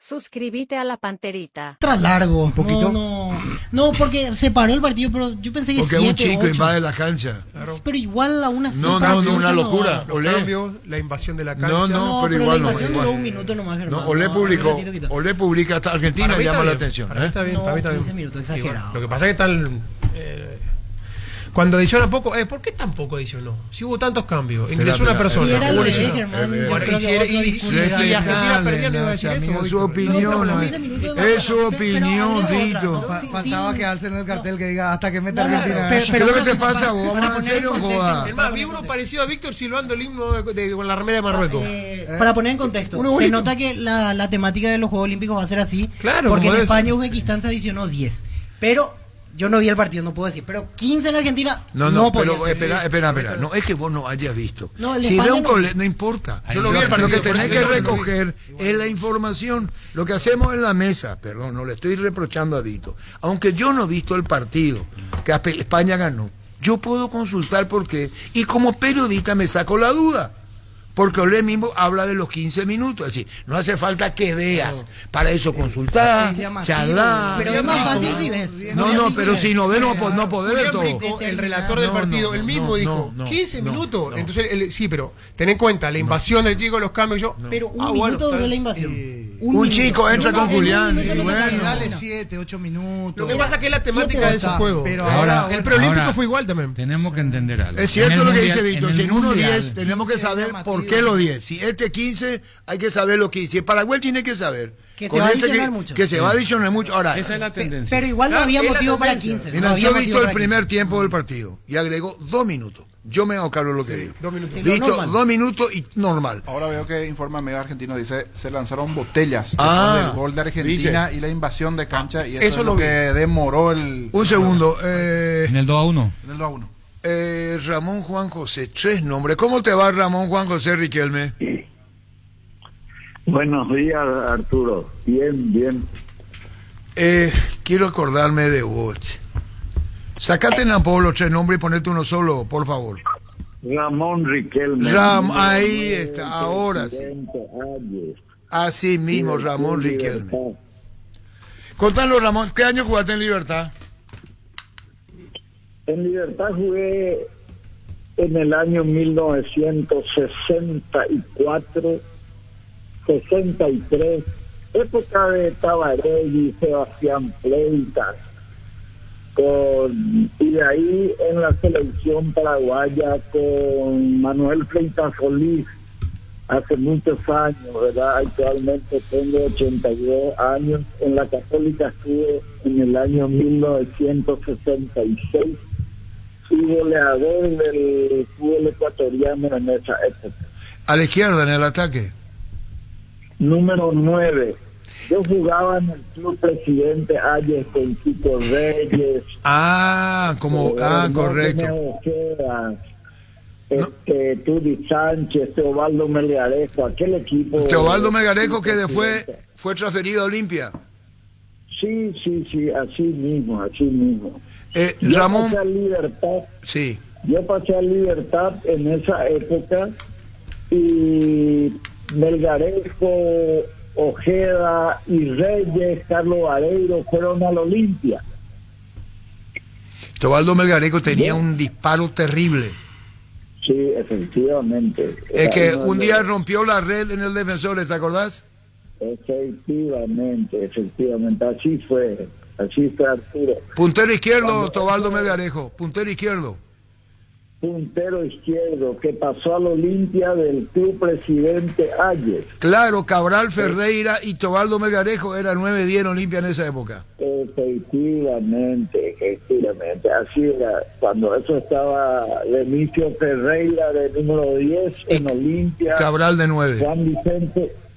Suscríbete a la Panterita. Tras largo. ¿Un poquito? No, porque se paró el partido, pero yo pensé que Porque 7, un chico 8. invade la cancha. Claro. Pero igual a una No, una locura. Los Olé. cambios, la invasión de la cancha. No, pero pero igual la no, invasión igual. duró un minuto nomás, Germán. No, Olé publicó, un ratito quitó. Olé publica hasta Argentina Para mí llama está la bien, atención. Para mí está bien, No, para mí está 15 bien. minutos, Sí, exagerado. lo que pasa es que tal... cuando adiciona poco... ¿por qué tan poco adicionó? Si hubo tantos cambios. Ingresó una persona. Y era hubo el lesionado. Germán, yo Bueno, creo y si que era- otro y- disponibilidad. y Argentina Dale, perdía, no iba a decir amigo, eso, su Víctor. opinión, No, no, 15 minutos de es más. su Pero opinión, agrega Vito. otra, ¿no? Faltaba Sí, quedarse en el cartel que diga hasta que meta No, Argentina. pero- ¿Qué es lo que te para- pasa vos? para Vamos en poner serio, en contexto. joda. Es más, vi uno parecido a Víctor silbando el himno con la remera de Marruecos. Para poner en contexto, Uno se bonito. nota que la temática de los Juegos Olímpicos va a ser así, Claro, porque como en debe España ser. Uzbekistán se adicionó 10, pero yo no vi el partido, no puedo decir, pero 15 en Argentina No, podía pero ser. espera. No es que vos no hayas visto. No, el de Si ve España un no. cole, no importa. Yo no vi el Lo partido, que por tenés eso que no lo vi. recoger es la información. Lo que hacemos en la mesa, perdón, no le estoy reprochando a Vito. Aunque yo no he visto el partido que España ganó, yo puedo consultar por qué. Y como periodista me saco la duda. Porque Olé mismo habla de los 15 minutos. Es decir, no hace falta que veas. Para eso consultar, Es llamativo. charlar. Pero es más fácil si ves. No, pero si no ves, no podés ver Julián todo. Brico, el relator del No, partido, no, él mismo no, dijo, no, 15 no, minutos. no. Entonces, sí, pero ten en cuenta, la invasión del chico, los cambios, yo... Pero un Ah, minuto bueno, duró está la bien. invasión. Un minuto. chico entra No, con en un Julián, minuto y no bueno. termina. Dale 7, 8 minutos. Lo que pasa es que es la temática de esos juegos. Pero Ahora- El preolímpico ahora- fue igual también. Tenemos que entender algo. Es cierto En el lo que mundial- dice Víctor, si en el uno mundial- 10 tenemos que saber por qué los 10. Si este 15 hay que saber lo 15. Si Paraguay tiene que saber. Que Con se va a ese adicionar mucho. que se va a adicionar mucho. Ahora, Esa es la tendencia. Pero igual no Claro, había es la motivo para tendencia. 15. no mira, había yo he motivo visto el para primer 15. tiempo del partido y agregó 2 minutos. Yo me hago cargo de lo que digo. 2 minutos. Sí, lo Visto normal. 2 minutos y normal. Ahora veo que informa medio argentino, dice, se lanzaron botellas Ah, después del gol de Argentina ¿viste? y la invasión de cancha y eso, Eso es lo lo vi. que demoró el... Un segundo. En el 2-1. En el 2-1. Ramón Juan José, 3 nombres. ¿Cómo te va Ramón Juan José Riquelme? Buenos días, Arturo. Bien. Quiero acordarme de vos. Sacate en Apolo 3 nombres y ponete uno solo, por favor. Ramón Riquelme. Ahí está, ahora sí. Presidente Ayes. Así mismo, Ramón Riquelme. Contanos, Ramón, ¿qué año jugaste en Libertad? En Libertad jugué en el año 1964, 63, época de Tabarelli, Sebastián Pleitas, y de ahí en la selección paraguaya con Manuel Fleitas Solís, hace muchos años, ¿verdad? Actualmente tengo 82 años. En la Católica estuve en el año 1966. Fui goleador del fútbol ecuatoriano en esa época. A la izquierda, en el ataque. Número 9. Yo jugaba en el Club Presidente Ayes con Chico Reyes. Correcto. Tudi Sánchez, Teobaldo Melgarejo, aquel equipo. Teobaldo Melgarejo que fue transferido a Olimpia. Sí, así mismo. Yo Ramón, pasé a Libertad. sí. Yo pasé a Libertad en esa época y Melgarejo, Ojeda y Reyes, Carlos Vareiro fueron al Olimpia. Teobaldo Melgarejo tenía Bien. un disparo terrible. Sí, efectivamente. Es que Era uno un de- día rompió la red en el defensor, ¿te acordás? Efectivamente, así fue Arturo. Puntero izquierdo, Teobaldo Melgarejo, puntero izquierdo. Puntero izquierdo que pasó al Olimpia del Club Presidente Ayes. Claro, Cabral, Ferreira y Teobaldo Melgarejo era 9-10 en Olimpia en esa época. Efectivamente, así era. Cuando eso estaba Denicio Ferreira de número 10 en Olimpia, Cabral de 9.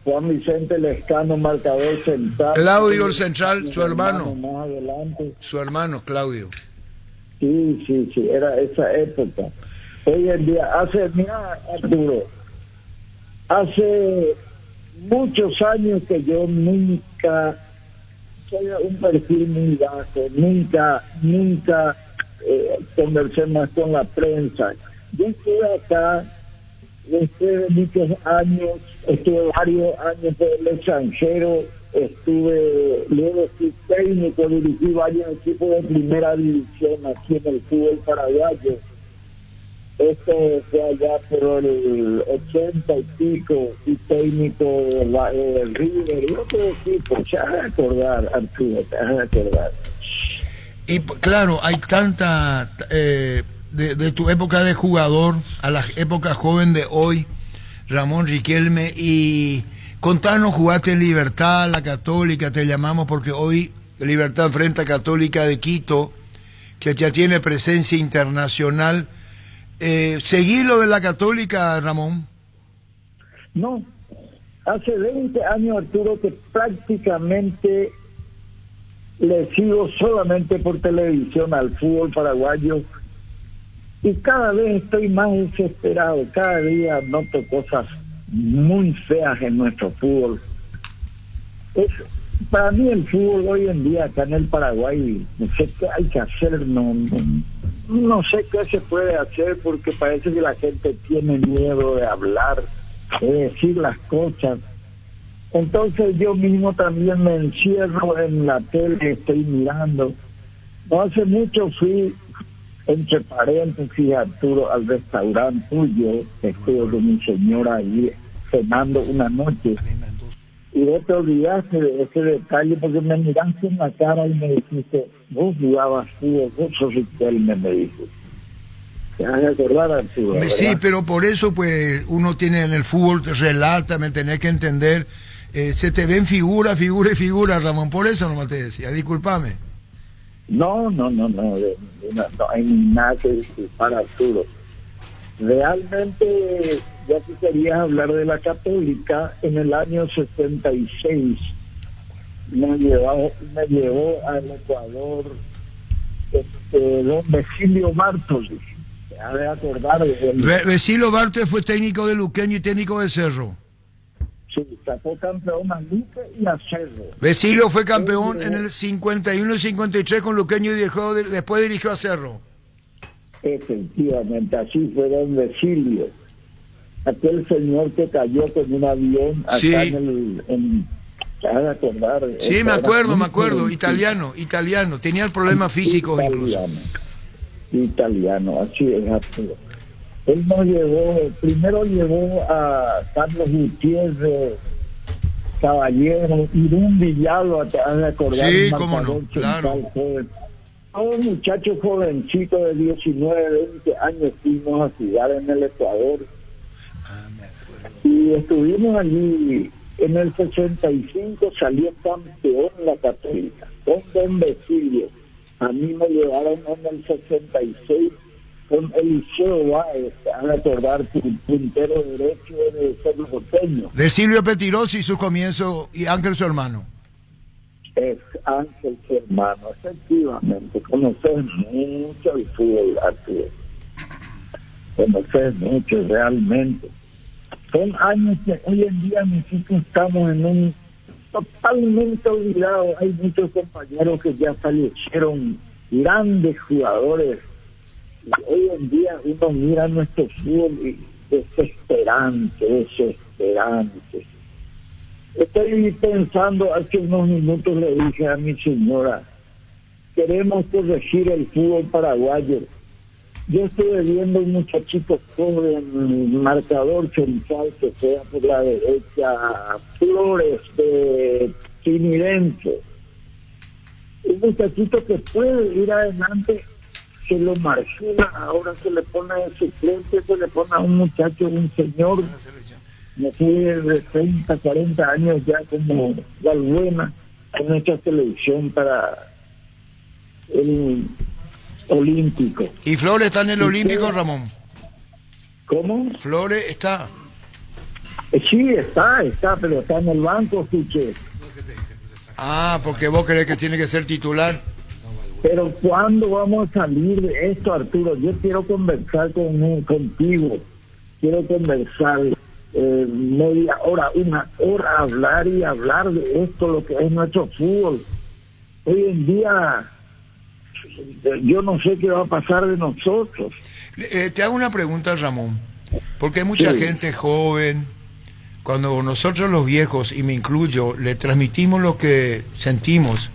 Juan Vicente Lescano, marcador central. Claudio el central, su hermano. Más adelante. Su hermano, Claudio. Sí, era esa época. Hoy en día, mira, Arturo, hace muchos años que yo nunca soy un perfil muy bajo, nunca conversé más con la prensa. Yo estuve acá después de muchos años, estuve varios años por el extranjero luego fui técnico, dirigí varios equipos de primera división aquí en el fútbol paraguayo. Esto fue allá por el 80 y pico, fui técnico del River y otro equipo. Ya vas a acordar, Arturo, te vas a acordar. Y claro, hay tanta de tu época de jugador a la época joven de hoy, Ramón Riquelme, y contanos, jugaste en Libertad, la Católica, te llamamos porque hoy Libertad enfrenta a Católica de Quito, que ya tiene presencia internacional. ¿Seguí lo de la Católica, Ramón? No, hace 20 años, Arturo, que prácticamente le sigo solamente por televisión al fútbol paraguayo y cada vez estoy más desesperado, cada día noto cosas muy feas en nuestro fútbol. Para mí el fútbol hoy en día acá en el Paraguay, no sé qué hay que hacer, no sé qué se puede hacer porque parece que la gente tiene miedo de hablar, de decir las cosas. Entonces yo mismo también me encierro en la tele, estoy mirando. No hace mucho fui, entre paréntesis, Arturo, al restaurante tuyo, estuve con mi señora ahí cenando una noche. Y vos te olvidaste de ese detalle porque me miraste en la cara y me dijiste, vos jugabas fútbol, vos sos Riquelme, me dijo. Te vas a acordar, Arturo, ¿verdad? Sí, pero por eso pues uno tiene en el fútbol, relata, me tenés que entender, se te ven figura, Ramón, por eso nomás te decía, discúlpame. No hay nada que disculpar, Arturo. Realmente, ya si querías hablar de la Católica, en el año 76 me llevó al Ecuador don Becilio Bartoli. Te has de acordar de él. Becilio Bartoli fue técnico de Luqueño y técnico de Cerro. Sí, sacó campeón a Luque y a Cerro. Becilio fue campeón en el 51 y 53 con Luqueño y después dirigió a Cerro. Efectivamente, así fue don Becilio. Aquel señor que cayó con un avión acá sí. ¿te vas a acordar? Sí, me acuerdo, italiano, tenía problemas físicos italiano, así es, Arturo. Él nos primero llevó a Carlos Gutiérrez, Caballero, Irún Villalba, te vas a acordar. Sí, cómo no, claro. Todos muchachos jovencitos de 19, 20 años fuimos a jugar en el Ecuador. Y estuvimos allí. En el 65 salió campeón la Católica, con don Becilio. A mí me llevaron en el 66 con Eliseo Báez, a recordar, puntero derecho de Cerro Porteño. De Silvio Petirosi su comienzo y Ángel su hermano. Es Ángel su hermano, efectivamente. Conoces mucho el fútbol, Arturo. Conoces mucho realmente. Son años que hoy en día nosotros estamos en un totalmente olvidado. Hay muchos compañeros que ya fallecieron, grandes jugadores. Y hoy en día uno mira nuestro fútbol y desesperante. Estoy pensando, hace unos minutos le dije a mi señora, queremos corregir el fútbol paraguayo. Yo estuve viendo un muchachito joven, marcador central que sea por la derecha, Flores de Tinidense. Un muchachito que puede ir adelante, se lo margina, ahora se le pone de suplente, se le pone a un muchacho, un señor, no sé, de 30, 40 años ya como Valbuena, en nuestra selección para el olímpico. ¿Y Flores está en el olímpico, Ramón? ¿Cómo? Flores está. Sí, está, pero está en el banco, escuché. Ah, porque vos crees que tiene que ser titular. Pero ¿cuándo vamos a salir de esto, Arturo? Yo quiero conversar contigo. Quiero conversar media hora, una hora, hablar de esto, lo que es nuestro fútbol. Hoy en día yo no sé qué va a pasar de nosotros. Te hago una pregunta, Ramón, porque hay mucha gente joven, cuando nosotros los viejos, y me incluyo, le transmitimos lo que sentimos,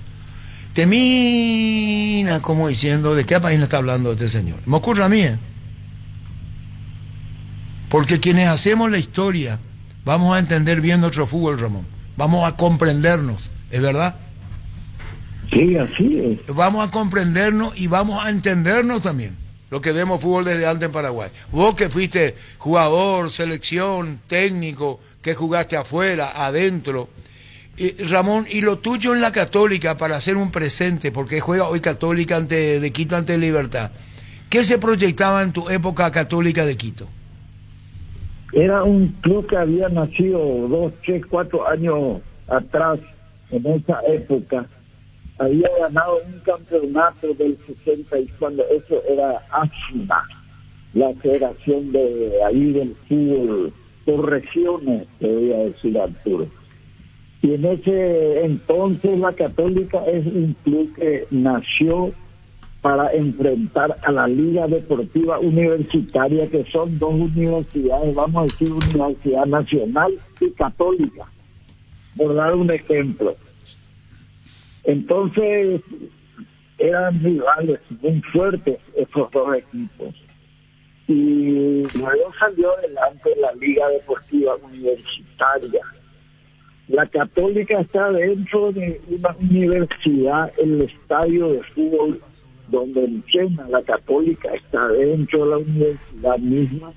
termina como diciendo, ¿de qué página está hablando este señor? Me ocurre a mí, porque quienes hacemos la historia vamos a entender bien nuestro fútbol, Ramón, vamos a comprendernos, ¿es verdad? Sí, así es. Vamos a comprendernos y vamos a entendernos también, lo que vemos fútbol desde antes en Paraguay. Vos que fuiste jugador, selección, técnico, que jugaste afuera, adentro, Ramón, y lo tuyo en la Católica para hacer un presente, porque juega hoy Católica de Quito ante Libertad. ¿Qué se proyectaba en tu época Católica de Quito? Era un club que había nacido 2, 3, 4 años atrás, en esa época. Había ganado un campeonato del 60 y cuando eso era ASMA, la federación de ahí del fútbol por regiones, te voy a decir, Arturo. Y en ese entonces la Católica es un club que nació para enfrentar a la Liga Deportiva Universitaria, que son dos universidades, vamos a decir Universidad Nacional y Católica, por dar un ejemplo. Entonces eran rivales muy fuertes esos dos equipos. Y luego salió adelante la Liga Deportiva Universitaria. La Católica está dentro de una universidad, el estadio de fútbol donde entrena la Católica está dentro de la universidad misma.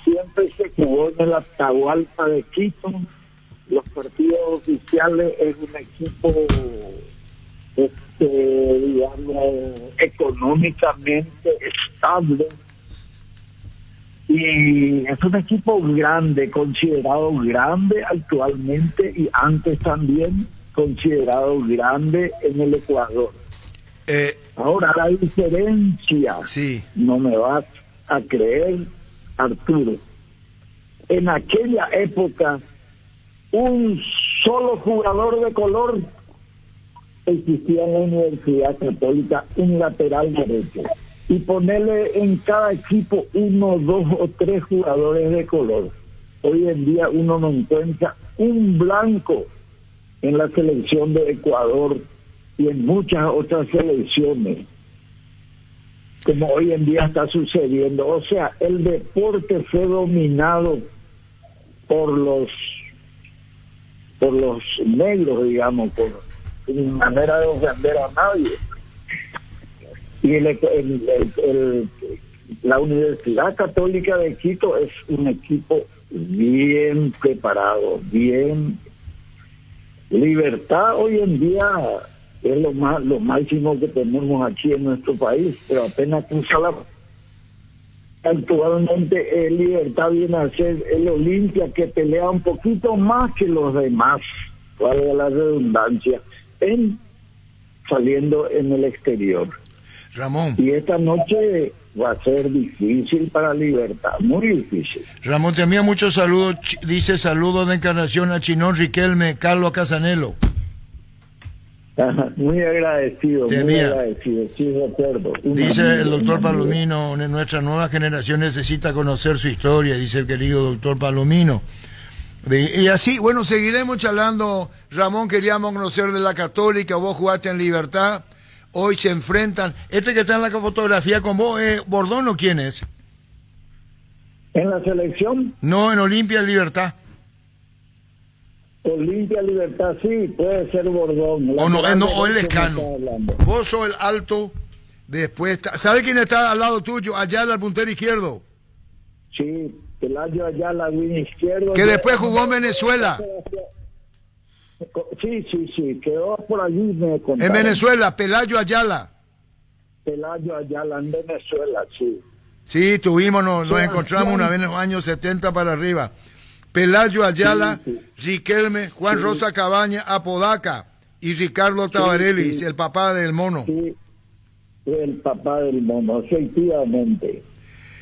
Siempre se jugó en el Atahualpa de Quito. Los partidos oficiales es un equipo, digamos, económicamente estable. Y es un equipo grande, considerado grande actualmente y antes también considerado grande en el Ecuador. Ahora la diferencia, sí, no me vas a creer, Arturo, en aquella época un solo jugador de color existía en la Universidad Católica, un lateral derecho, y ponerle en cada equipo 1, 2 o 3 jugadores de color. Hoy en día uno no encuentra un blanco en la selección de Ecuador y en muchas otras selecciones, como hoy en día está sucediendo. O sea, el deporte fue dominado por los negros, digamos, por manera de ofender a nadie. Y la Universidad Católica de Quito es un equipo bien preparado, bien. Libertad hoy en día es lo máximo que tenemos aquí en nuestro país, pero apenas cruza la... Actualmente Libertad viene a ser el Olimpia, que pelea un poquito más que los demás, valga la redundancia, saliendo en el exterior. Ramón. Y esta noche va a ser difícil para Libertad, muy difícil. Ramón, te envía muchos saludos, dice saludos de Encarnación a Chinón Riquelme, Carlos Casanelo. Muy agradecido, sí, de acuerdo. Dice el doctor Palomino, nuestra nueva generación necesita conocer su historia, dice el querido doctor Palomino. Y así, bueno, seguiremos charlando. Ramón, queríamos conocer de la Católica, vos jugaste en Libertad, hoy se enfrentan. Este que está en la fotografía con vos, ¿Bordón o quién es? ¿En la selección? No, en Olimpia Libertad. Olimpia Libertad, sí, puede ser Bordón. O el Escano. Vos sos el alto, después... ¿Sabe quién está al lado tuyo? Ayala, el puntero izquierdo. Sí, Pelayo Ayala, win izquierdo. Que después jugó en Venezuela. Sí, quedó por allí, me contaron. En Venezuela, Pelayo Ayala. Pelayo Ayala, en Venezuela, sí. Sí, nos encontramos una vez en los años 70 para arriba. Pelayo Ayala, sí. Riquelme, Juan Rosa Cabaña, Apodaca y Ricardo Tabarelli, el papá del mono. Sí, el papá del mono, efectivamente,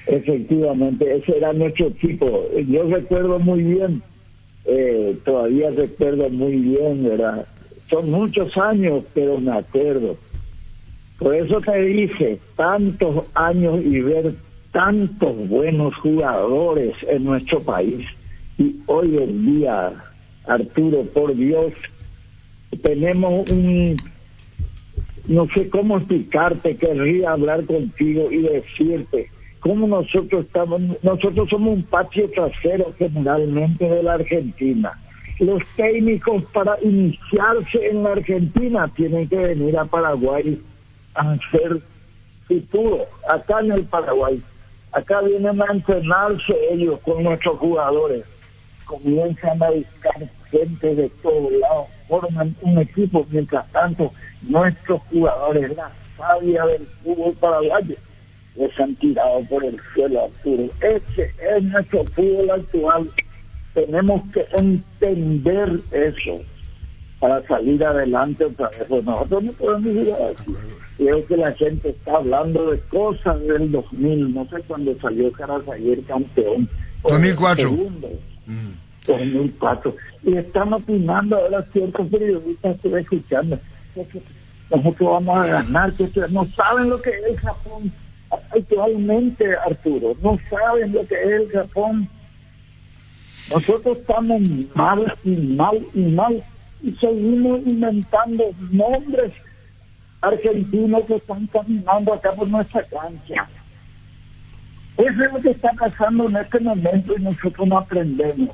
ese era nuestro equipo. Yo recuerdo muy bien, todavía recuerdo muy bien, ¿verdad? Son muchos años, pero me acuerdo. Por eso te dije, tantos años y ver tantos buenos jugadores en nuestro país. Y hoy en día, Arturo, por Dios, tenemos un... No sé cómo explicarte, querría hablar contigo y decirte cómo nosotros somos un patio trasero generalmente de la Argentina. Los técnicos para iniciarse en la Argentina tienen que venir a Paraguay a hacer futuro, acá en el Paraguay. Acá vienen a entrenarse ellos con nuestros jugadores. Comienzan a buscar gente de todos lados, forman un equipo. Mientras tanto, nuestros jugadores, la savia del fútbol paraguayo, les han tirado por el cielo, Arturo. Ese es nuestro fútbol actual. Tenemos que entender eso para salir adelante otra vez. Pues nosotros no podemos ir así. Creo que la gente está hablando de cosas del 2000, no sé cuándo salió Carazaguer campeón. 2004. 2004. Y están opinando ahora ciertos periodistas, estoy escuchando, que nosotros vamos a ganar, que no saben lo que es el Japón actualmente, Arturo, no saben lo que es el Japón. Nosotros estamos mal y seguimos inventando nombres argentinos que están caminando acá por nuestra cancha. Eso es lo que está pasando en este momento y nosotros no aprendemos.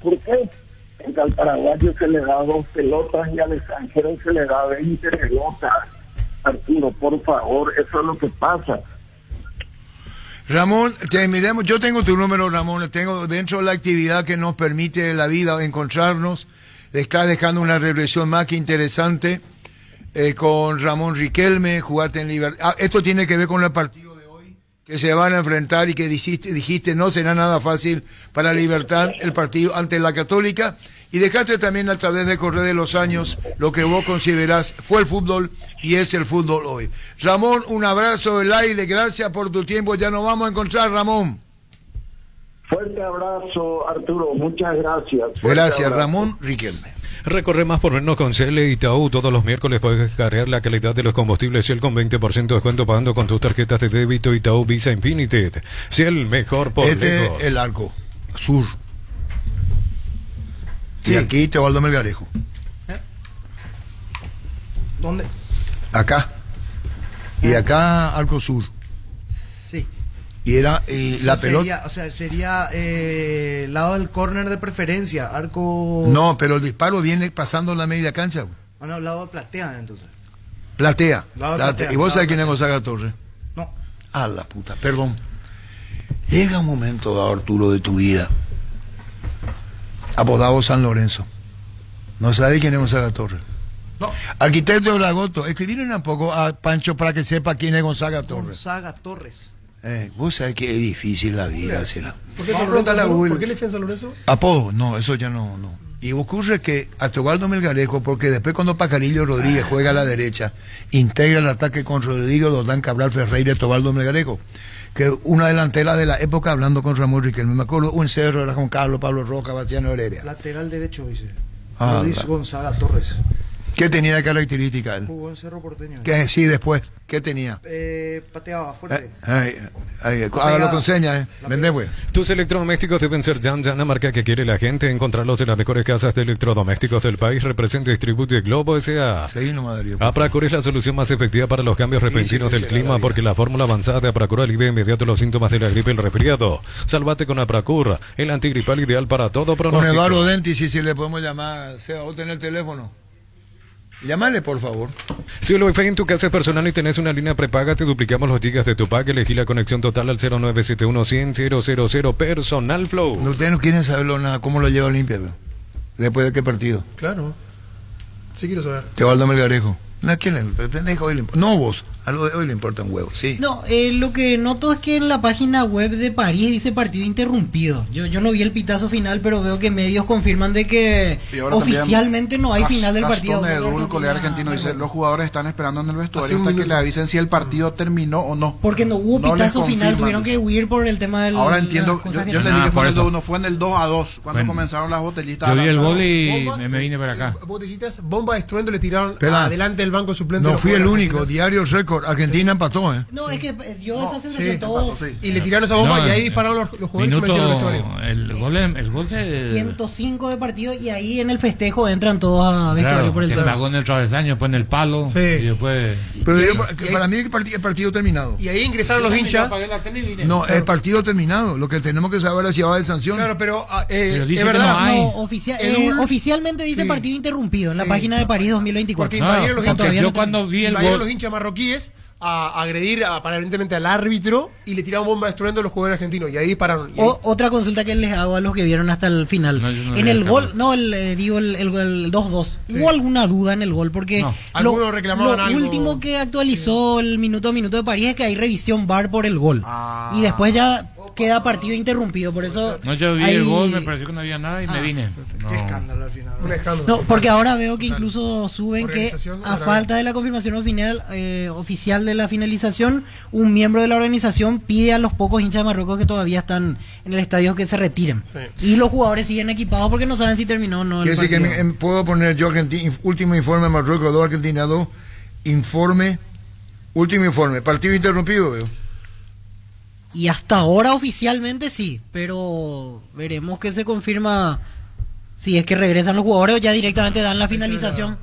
¿Por qué? Porque al paraguayo se le da 2 pelotas y al extranjero se le da 20 pelotas. Arturo, por favor, eso es lo que pasa. Ramón, miremos, yo tengo tu número, Ramón, tengo dentro de la actividad que nos permite la vida encontrarnos, está dejando una reflexión más que interesante con Ramón Riquelme, jugate en Libertad. Esto tiene que ver con el partido de hoy, que se van a enfrentar y que dijiste no será nada fácil para Libertad el partido ante la Católica, y dejaste también a través de correr de los años lo que vos considerás fue el fútbol y es el fútbol hoy. Ramón, un abrazo del aire, gracias por tu tiempo, ya nos vamos a encontrar, Ramón. Fuerte abrazo, Arturo, muchas gracias. Gracias, Ramón Riquelme. Recorre más por menos con Shell e Itaú. Todos los miércoles puedes cargar la calidad de los combustibles Shell con 20% de descuento pagando con tus tarjetas de débito Itaú Visa Infinity. Shell, mejor por lejos. El arco sur. Sí. Y aquí Teobaldo Melgarejo. ¿Dónde? Acá. Y acá arco sur. Sí. Y era la pelota. Sería lado del córner de preferencia, arco. No, pero el disparo viene pasando la media cancha. No, lado de platea, entonces. Platea. Platea. ¿Y vos sabés quién es Gonzaga Torres? No. A la puta, perdón. Llega un momento, Arturo, de tu vida, apodado San Lorenzo. ¿No sabés quién es Gonzaga Torres? No. Arquitecto de Lagoto. Escribirle un poco a Pancho para que sepa quién es Gonzaga Torres. Gonzaga Torres. Vos sabés que es difícil la vida, será. ¿Por qué le decían San Lorenzo? Apodo, no, eso ya no. Y ocurre que a Teobaldo Melgarejo, porque después cuando Pacarillo Rodríguez juega a la derecha, integra el ataque con Rodrigo Dodán Cabral Ferreira y Teobaldo Melgarejo, que una delantera de la época, hablando con Ramón Riquelme, me acuerdo, un cerro era con Carlos Pablo Roca, Bastiano Heredia. Lateral derecho, dice. Luis Gonzaga Torres. ¿Qué tenía de característica él? Jugó en Cerro Porteño. Sí, después. ¿Qué tenía? Pateaba fuerte. Hágalo con señas, Vendé, güey. Tus electrodomésticos deben ser Yan, la marca que quiere la gente. Encontrarlos en las mejores casas de electrodomésticos del país. Representa Distribute Globo S.A. Apracur es la solución más efectiva para los cambios repentinos del clima, porque la fórmula avanzada de Apracur alivia inmediato los síntomas de la gripe y el resfriado. Salvate con Apracur, el antigripal ideal para todo pronóstico. Con Eduardo Dentis, si le podemos llamar, Seba, vos tenés el teléfono. Llámale, por favor. Si el Wi-Fi en tu casa es personal y tenés una línea prepaga, te duplicamos los gigas de tu pack. Elegí la conexión total al 0971-100-000 Personal Flow. Ustedes no quieren saberlo nada, cómo lo lleva Olimpia, después de qué partido. Claro. Sí quiero saber. Teobaldo Melgarejo. No, ¿quién le importa? No vos, a lo de hoy le importa un huevo, sí. No, lo que noto es que en la página web de París dice partido interrumpido. Yo no vi el pitazo final, pero veo que medios confirman de que oficialmente no hay final del partido. El colega argentino dice, los jugadores están esperando en el vestuario hasta que le avisen si el partido terminó o no. Porque no hubo pitazo final, tuvieron que huir por el tema del... Ahora entiendo, yo entendí que fue en el 2-1, fue en el 2-2, cuando comenzaron las botellitas. Yo vi el gol y me vine para acá. Botellitas, bomba destruyendo, le tiraron Pela. adelante el banco suplente. No fui el único, Diario Récord, Argentina empató, No, es que dio esa sensación todos. Y le tiraron esa bomba y ahí dispararon los jugadores y se metieron en el vestuario. El gol de 105 de partido y ahí en el festejo entran todos a vestuario por el tema. Pagó en el travesaño, después en el palo y después... Pero para mí el partido terminado. Y ahí ingresaron los hinchas. No, el partido terminado. Lo que tenemos que saber es si va de sanción. Claro, pero dice es verdad. Oficialmente dice partido interrumpido en la página de París 2024. Porque invadieron los hinchas. Yo cuando vi el gol, los hinchas marroquíes a agredir aparentemente al árbitro y le tiraron bomba destruyendo a los jugadores argentinos y ahí dispararon. Otra consulta que les hago a los que vieron hasta el final. En el gol, el 2-2. ¿Hubo alguna duda en el gol? Porque algunos reclamaban algo. Lo último que actualizó el minuto a minuto de París es que hay revisión VAR por el gol. Y después ya queda partido interrumpido, por eso... No, yo vi el gol, me pareció que no había nada y me vine. Qué escándalo al final. Un escándalo. No, porque ahora veo que incluso suben que a falta de la confirmación oficial de la finalización, un miembro de la organización pide a los pocos hinchas de Marruecos que todavía están en el estadio que se retiren. Y los jugadores siguen equipados porque no saben si terminó o no el partido. Quiere decir que puedo poner yo último informe Marruecos 2, Argentina 2, último informe, partido interrumpido, veo. Y hasta ahora oficialmente sí, pero veremos que se confirma si es que regresan los jugadores o ya directamente dan la finalización.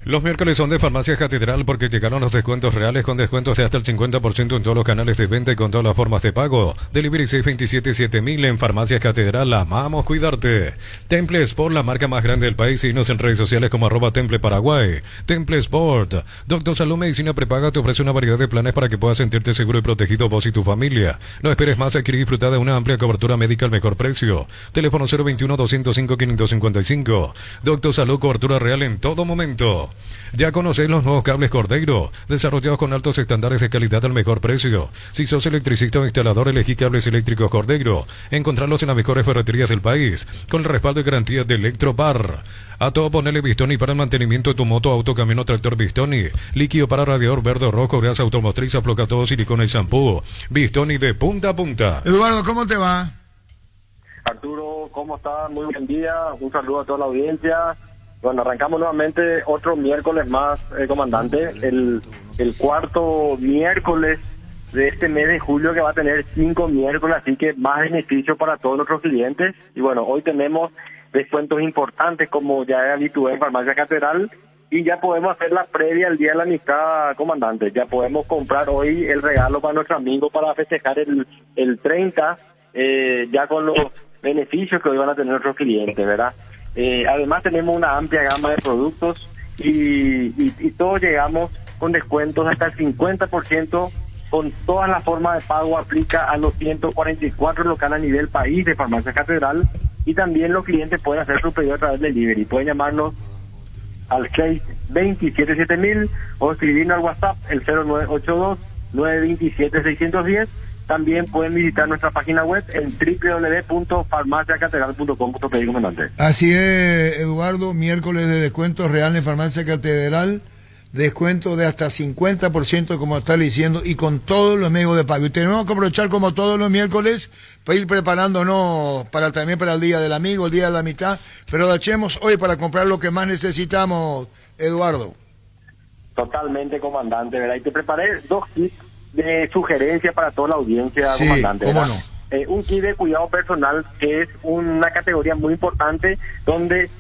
Los miércoles son de Farmacias Catedral porque llegaron los descuentos reales con descuentos de hasta el 50% en todos los canales de venta y con todas las formas de pago. Delivery 627-7000 en Farmacias Catedral. Amamos cuidarte. Temple Sport, la marca más grande del país. Síguenos en redes sociales como @Temple Paraguay. Temple Sport. Doctor Salud Medicina Prepaga te ofrece una variedad de planes para que puedas sentirte seguro y protegido vos y tu familia. No esperes más, adquirir y disfrutar de una amplia cobertura médica al mejor precio. Teléfono 021-205-555. Doctor Salud, cobertura real en todo momento. Ya conocéis los nuevos cables Cordeiro, desarrollados con altos estándares de calidad al mejor precio. Si sos electricista o instalador, elegí cables eléctricos Cordeiro. Encontrarlos en las mejores ferreterías del país, con el respaldo y garantía de Electropar. A todo ponele Bistoni para el mantenimiento de tu moto, auto, camión o tractor Bistoni. Líquido para radiador verde o rojo, grasa automotriz, aflocatodo, silicona y shampoo. Bistoni de punta a punta. Eduardo, ¿cómo te va? Arturo, ¿cómo estás? Muy buen día. Un saludo a toda la audiencia. Bueno, arrancamos nuevamente otro miércoles más, comandante, el cuarto miércoles de este mes de julio, que va a tener 5 miércoles, así que más beneficio para todos nuestros clientes. Y bueno, hoy tenemos descuentos importantes, como ya es habitual en Farmacia Catedral, y ya podemos hacer la previa al Día de la Amistad, comandante. Ya podemos comprar hoy el regalo para nuestro amigo para festejar el 30, ya con los beneficios que hoy van a tener nuestros clientes, ¿verdad? Además tenemos una amplia gama de productos y todos llegamos con descuentos hasta el 50% con todas las formas de pago. Aplica a los 144 locales a nivel país de Farmacia Catedral, y también los clientes pueden hacer su pedido a través del delivery. Pueden llamarnos al 627-7000 o escribirnos al WhatsApp el 0982-927-610. También pueden visitar nuestra página web en www.farmaciacatedral.com.pe, comandante. Así es, Eduardo, miércoles de descuentos real en Farmacia Catedral, descuento de hasta 50%, como está diciendo, y con todos los medios de pago. Y tenemos que aprovechar, como todos los miércoles, para ir preparándonos también para el Día del Amigo, el Día de la Amistad, pero echemos hoy para comprar lo que más necesitamos, Eduardo. Totalmente, comandante, ¿verdad? Y te preparé 2 kits de sugerencia para toda la audiencia, sí, comandante. ¿cómo ¿verdad? no? Un kit de cuidado personal, que es una categoría muy importante donde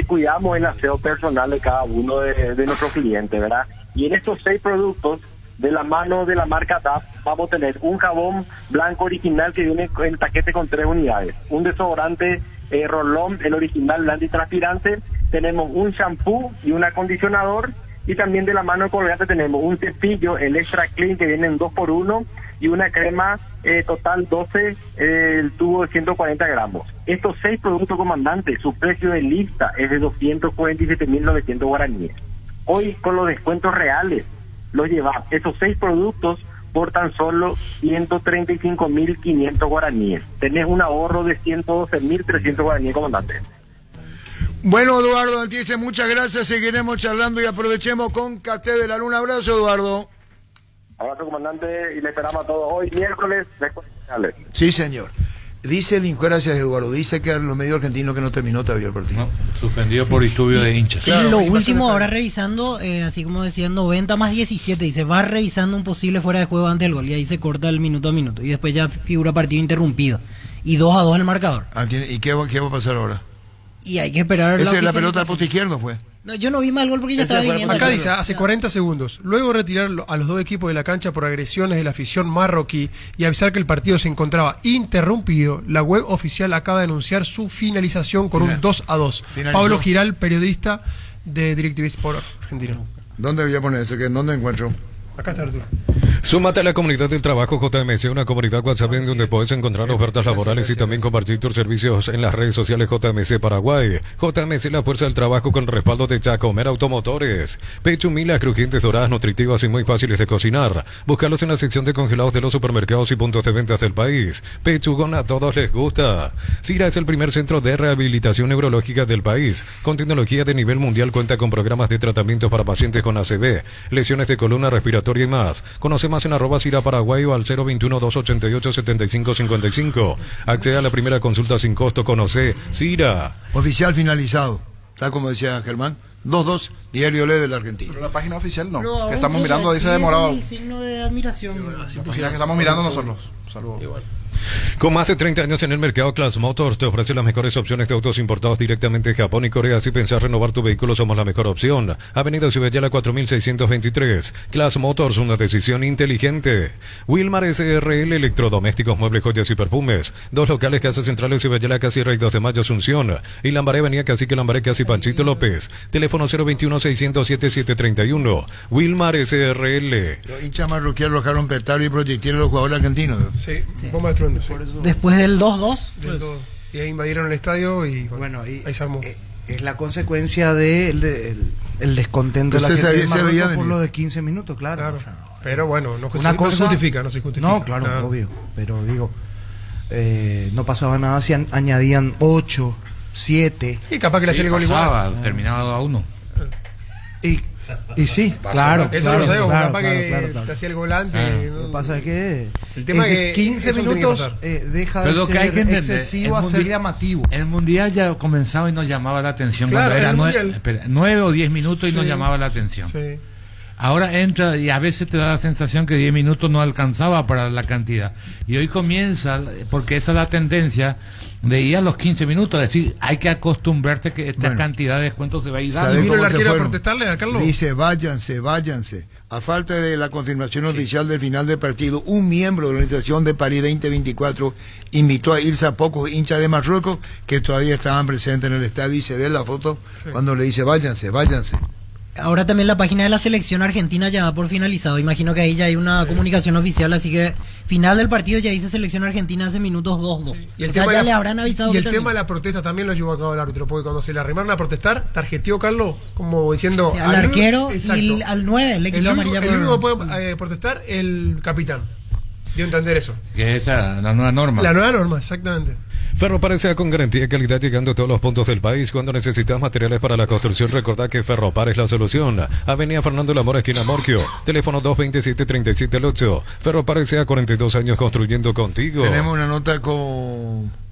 cuidamos el aseo personal de cada uno de nuestros clientes, ¿verdad? Y en estos 6 productos, de la mano de la marca DAP, vamos a tener un jabón blanco original que viene en el paquete con 3 unidades, un desodorante Rolón, el original, el antitranspirante, tenemos un shampoo y un acondicionador. Y también de la mano de Colgate tenemos un cepillo, el Extra Clean, que viene en 2x1, y una crema total 12, el tubo de 140 gramos. Estos 6 productos, comandante, su precio de lista es de 247.900 guaraníes. Hoy, con los descuentos reales, los llevas esos 6 productos por tan solo 135.500 guaraníes. Tenés un ahorro de 112.300 guaraníes, comandante. Bueno, Eduardo Antiese, muchas gracias. Seguiremos charlando y aprovechemos con Catedral. Un abrazo, Eduardo. Abrazo, comandante, y le esperamos a todos hoy, miércoles. Sí, señor. Dice el gracias Eduardo, dice que los medios argentinos que no terminó todavía el partido. No, suspendido por disturbio de hinchas. Claro, lo último ahora revisando, así como decían 90 más 17, dice, va revisando un posible fuera de juego antes del gol, y ahí se corta el minuto a minuto, y después ya figura partido interrumpido, y 2-2 el marcador. ¿Y qué va a pasar ahora? Y hay que esperar. Esa es la pelota al poste izquierdo, fue. No, yo no vi mal gol porque ya estaba viniendo. Acá dice, hace 40 segundos. Luego retirar a los dos equipos de la cancha por agresiones de la afición marroquí y avisar que el partido se encontraba interrumpido, la web oficial acaba de anunciar su finalización con un 2-2. Pablo Giral, periodista de DirecTV Sport Argentina. ¿Dónde voy a poner ese? ¿Dónde encuentro? Acá está Arturo. Súmate a la comunidad del trabajo JMC, una comunidad WhatsApp en donde puedes encontrar ofertas laborales y también compartir tus servicios en las redes sociales JMC Paraguay. JMC, la fuerza del trabajo con respaldo de Chacomer Automotores. Pechumilas crujientes, doradas, nutritivas y muy fáciles de cocinar. Búscalos en la sección de congelados de los supermercados y puntos de ventas del país. Pechugón a todos les gusta. Cira es el primer centro de rehabilitación neurológica del país. Con tecnología de nivel mundial, cuenta con programas de tratamiento para pacientes con ACV, lesiones de columna respiratoria y más. Conoce más en @Cira Paraguay o al 021-288-7555. Accede a la primera consulta sin costo. Conoce Cira. Oficial finalizado, tal como decía Germán. 2-2, Diario Le de la Argentina. Pero la página oficial no. Que estamos mirando, dice demorado. El signo de admiración. La página que estamos mirando nosotros. Saludos. Con más de 30 años en el mercado, Class Motors te ofrece las mejores opciones de autos importados directamente de Japón y Corea. Si pensás renovar tu vehículo, somos la mejor opción. Avenida Ciudadela 4623. Class Motors, una decisión inteligente. Wilmar SRL, electrodomésticos, muebles, joyas y perfumes. 2 locales, Casa Central, Ciudadela, Casi 2 de Mayo, Asunción. Y Lambaré, Avenida Cacique Lambaré, Casi Panchito López. Teléfono 021-600-7731. Wilmar SRL. Los hinchas marroquíes arrojaron petardo y proyectiles los jugadores argentinos. Sí, bomba de estruendo. Después del 2-2. Y ahí invadieron el estadio y bueno, ahí se armó. Es la consecuencia del descontento de la gente de Marruecos por lo de 15 minutos, claro. Pero bueno, no se justifica. No, claro, obvio. Pero digo, no pasaba nada si añadían 8, 7. Y capaz que le hacía el gol igual. Terminaba 2-1. Y sí, claro. Eso lo sabemos, capaz que te hacía el gol antes. Lo que pasa es que el tema es que 15 minutos deja de ser excesivo a ser llamativo. El mundial ya comenzaba y nos llamaba la atención cuando era 9 o 10 minutos y nos llamaba la atención. Sí. Ahora entra y a veces te da la sensación que 10 minutos no alcanzaba para la cantidad. Y hoy comienza, porque esa es la tendencia de ir a los 15 minutos, es decir, hay que acostumbrarse que esta cantidad de descuentos se va a ir dando. ¿Miro el arquero a protestarle a Carlos? Dice, váyanse. A falta de la confirmación oficial del final del partido, un miembro de la organización de París 2024 invitó a irse a pocos hinchas de Marruecos que todavía estaban presentes en el estadio y se ve la foto cuando le dice, váyanse. Ahora también la página de la selección argentina ya da por finalizado. Imagino que ahí ya hay una comunicación oficial, así que final del partido ya dice selección argentina hace minutos 2-2. Y el tema ya le habrán avisado. Y el tema de la protesta también lo llevó a cabo el árbitro, porque cuando se le arrimaron a protestar, tarjeteó Carlos como diciendo al arquero y al 9 le quitó amarilla. El único que puede protestar el capitán. Dio a entender eso. Que es la nueva norma. La nueva norma, exactamente. Ferropar S.A. con garantía y calidad llegando a todos los puntos del país. Cuando necesitas materiales para la construcción, recordá que Ferropar es la solución. Avenida Fernando Lamora, esquina Morquio. Teléfono 227-3708. Ferropar S.A. 42 años construyendo contigo. Tenemos una nota con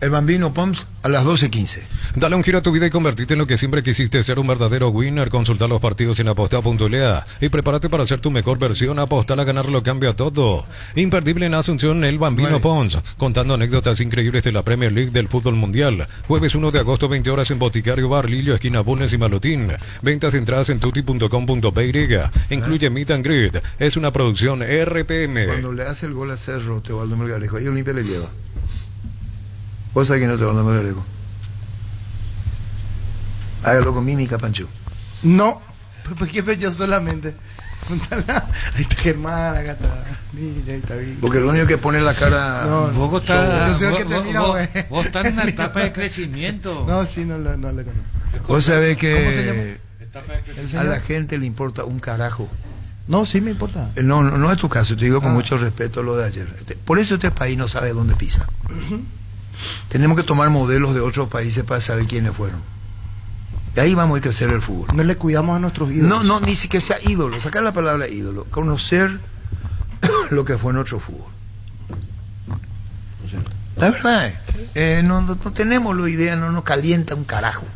el Bambino Pons a las 12:15. Dale un giro a tu vida y convertirte en lo que siempre quisiste ser, un verdadero winner. Consulta los partidos en aposta.lea y prepárate para ser tu mejor versión. Apostar a ganar lo cambia todo. Imperdible en Asunción, el Bambino Pons, contando anécdotas increíbles de la Premier League del fútbol mundial. Jueves 1 de agosto, 20 horas en Boticario Bar, Lillo, esquina Bulnes y Malotín. Ventas de entradas en tuti.com.py. Incluye Meet and Greet. Es una producción RPM. Cuando le hace el gol a Cerro, Teobaldo Melgarejo, ahí Olimpia le lleva. ¿Vos sabés quién es Teobaldo Melgarejo? Hágalo con mímica, Pancho. No, porque yo solamente. Ahí está Germán, acá está. Ahí está bien. Porque lo único que pone la cara. No, vos estás en una etapa de crecimiento. No, sí, no le conozco. Vos sabés que ¿Cómo se llama? a la gente le importa un carajo. No, sí me importa. No es tu caso, te digo con mucho respeto lo de ayer. Por eso este país no sabe dónde pisa. Tenemos que tomar modelos de otros países para saber quiénes fueron. De ahí vamos a crecer el fútbol. No le cuidamos a nuestros ídolos. No, ni siquiera sea ídolo. Sacar la palabra ídolo. Conocer lo que fue nuestro fútbol. La verdad no tenemos la idea, no nos calienta un carajo.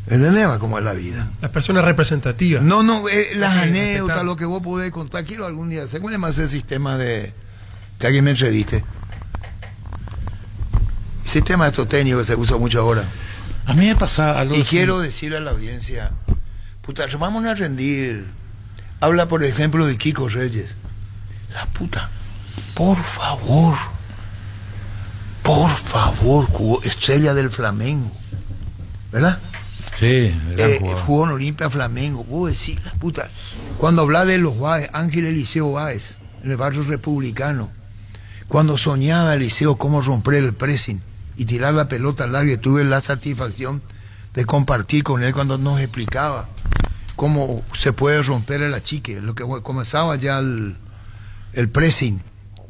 ¿Entendés cómo es la vida? Las personas representativas. Las anécdotas, lo que vos podés contar. Quiero algún día, ¿cuál es más el sistema de que alguien me entreviste? El sistema de estos técnicos que se usa mucho ahora. A mí me pasa algo. Y quiero decirle a la audiencia, puta, vamos a rendir. Habla, por ejemplo, de Kiko Reyes. La puta, por favor, jugó estrella del Flamengo, ¿verdad? Sí, jugó en Olimpia Flamengo. Vos decís, la puta, cuando habla de los Báez, Ángel Eliseo Báez, en el barrio republicano, cuando soñaba Eliseo cómo romper el pressing y tirar la pelota larga, tuve la satisfacción de compartir con él cuando nos explicaba cómo se puede romper el achique, lo que comenzaba ya el pressing,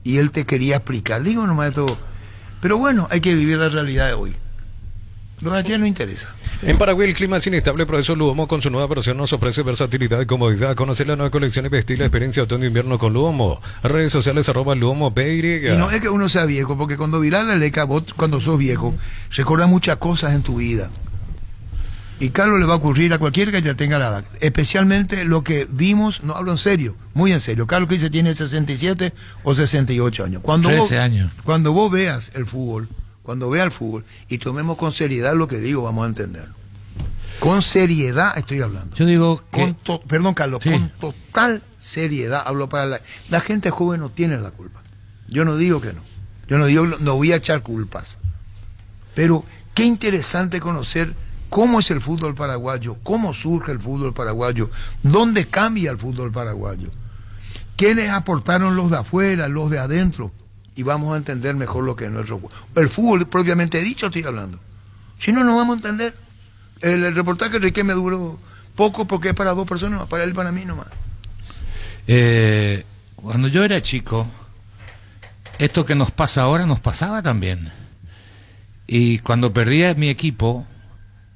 y él te quería explicar. Digo nomás esto, pero bueno, hay que vivir la realidad de hoy. Lo de ayer no interesa. En Paraguay el clima es inestable, por eso Luomo con su nueva versión nos ofrece versatilidad y comodidad. Conocer la nueva colección y vestir la experiencia otoño-invierno con Luomo. Redes sociales @LuomoPY. Y no es que uno sea viejo, porque cuando virás la leca, vos cuando sos viejo, recordás muchas cosas en tu vida. Y Carlos le va a ocurrir a cualquiera que ya tenga la edad. Especialmente lo que vimos, no hablo en serio, muy en serio. Carlos que dice tiene 67 o 68 años. 13 años. Cuando vos veas el fútbol, y tomemos con seriedad lo que digo, vamos a entender. Con seriedad estoy hablando. Yo digo que... Perdón, Carlos, sí. Con total seriedad hablo para la gente joven no tiene la culpa. Yo no digo que no. Yo no voy a echar culpas. Pero qué interesante conocer cómo es el fútbol paraguayo, cómo surge el fútbol paraguayo, dónde cambia el fútbol paraguayo, quiénes aportaron los de afuera, los de adentro, y vamos a entender mejor lo que es nuestro fútbol. El fútbol propiamente dicho estoy hablando. Si no, no vamos a entender. El reportaje de Enrique me duró poco porque es para dos personas, para él y para mí nomás. Cuando yo era chico, esto que nos pasa ahora nos pasaba también. Y cuando perdía mi equipo,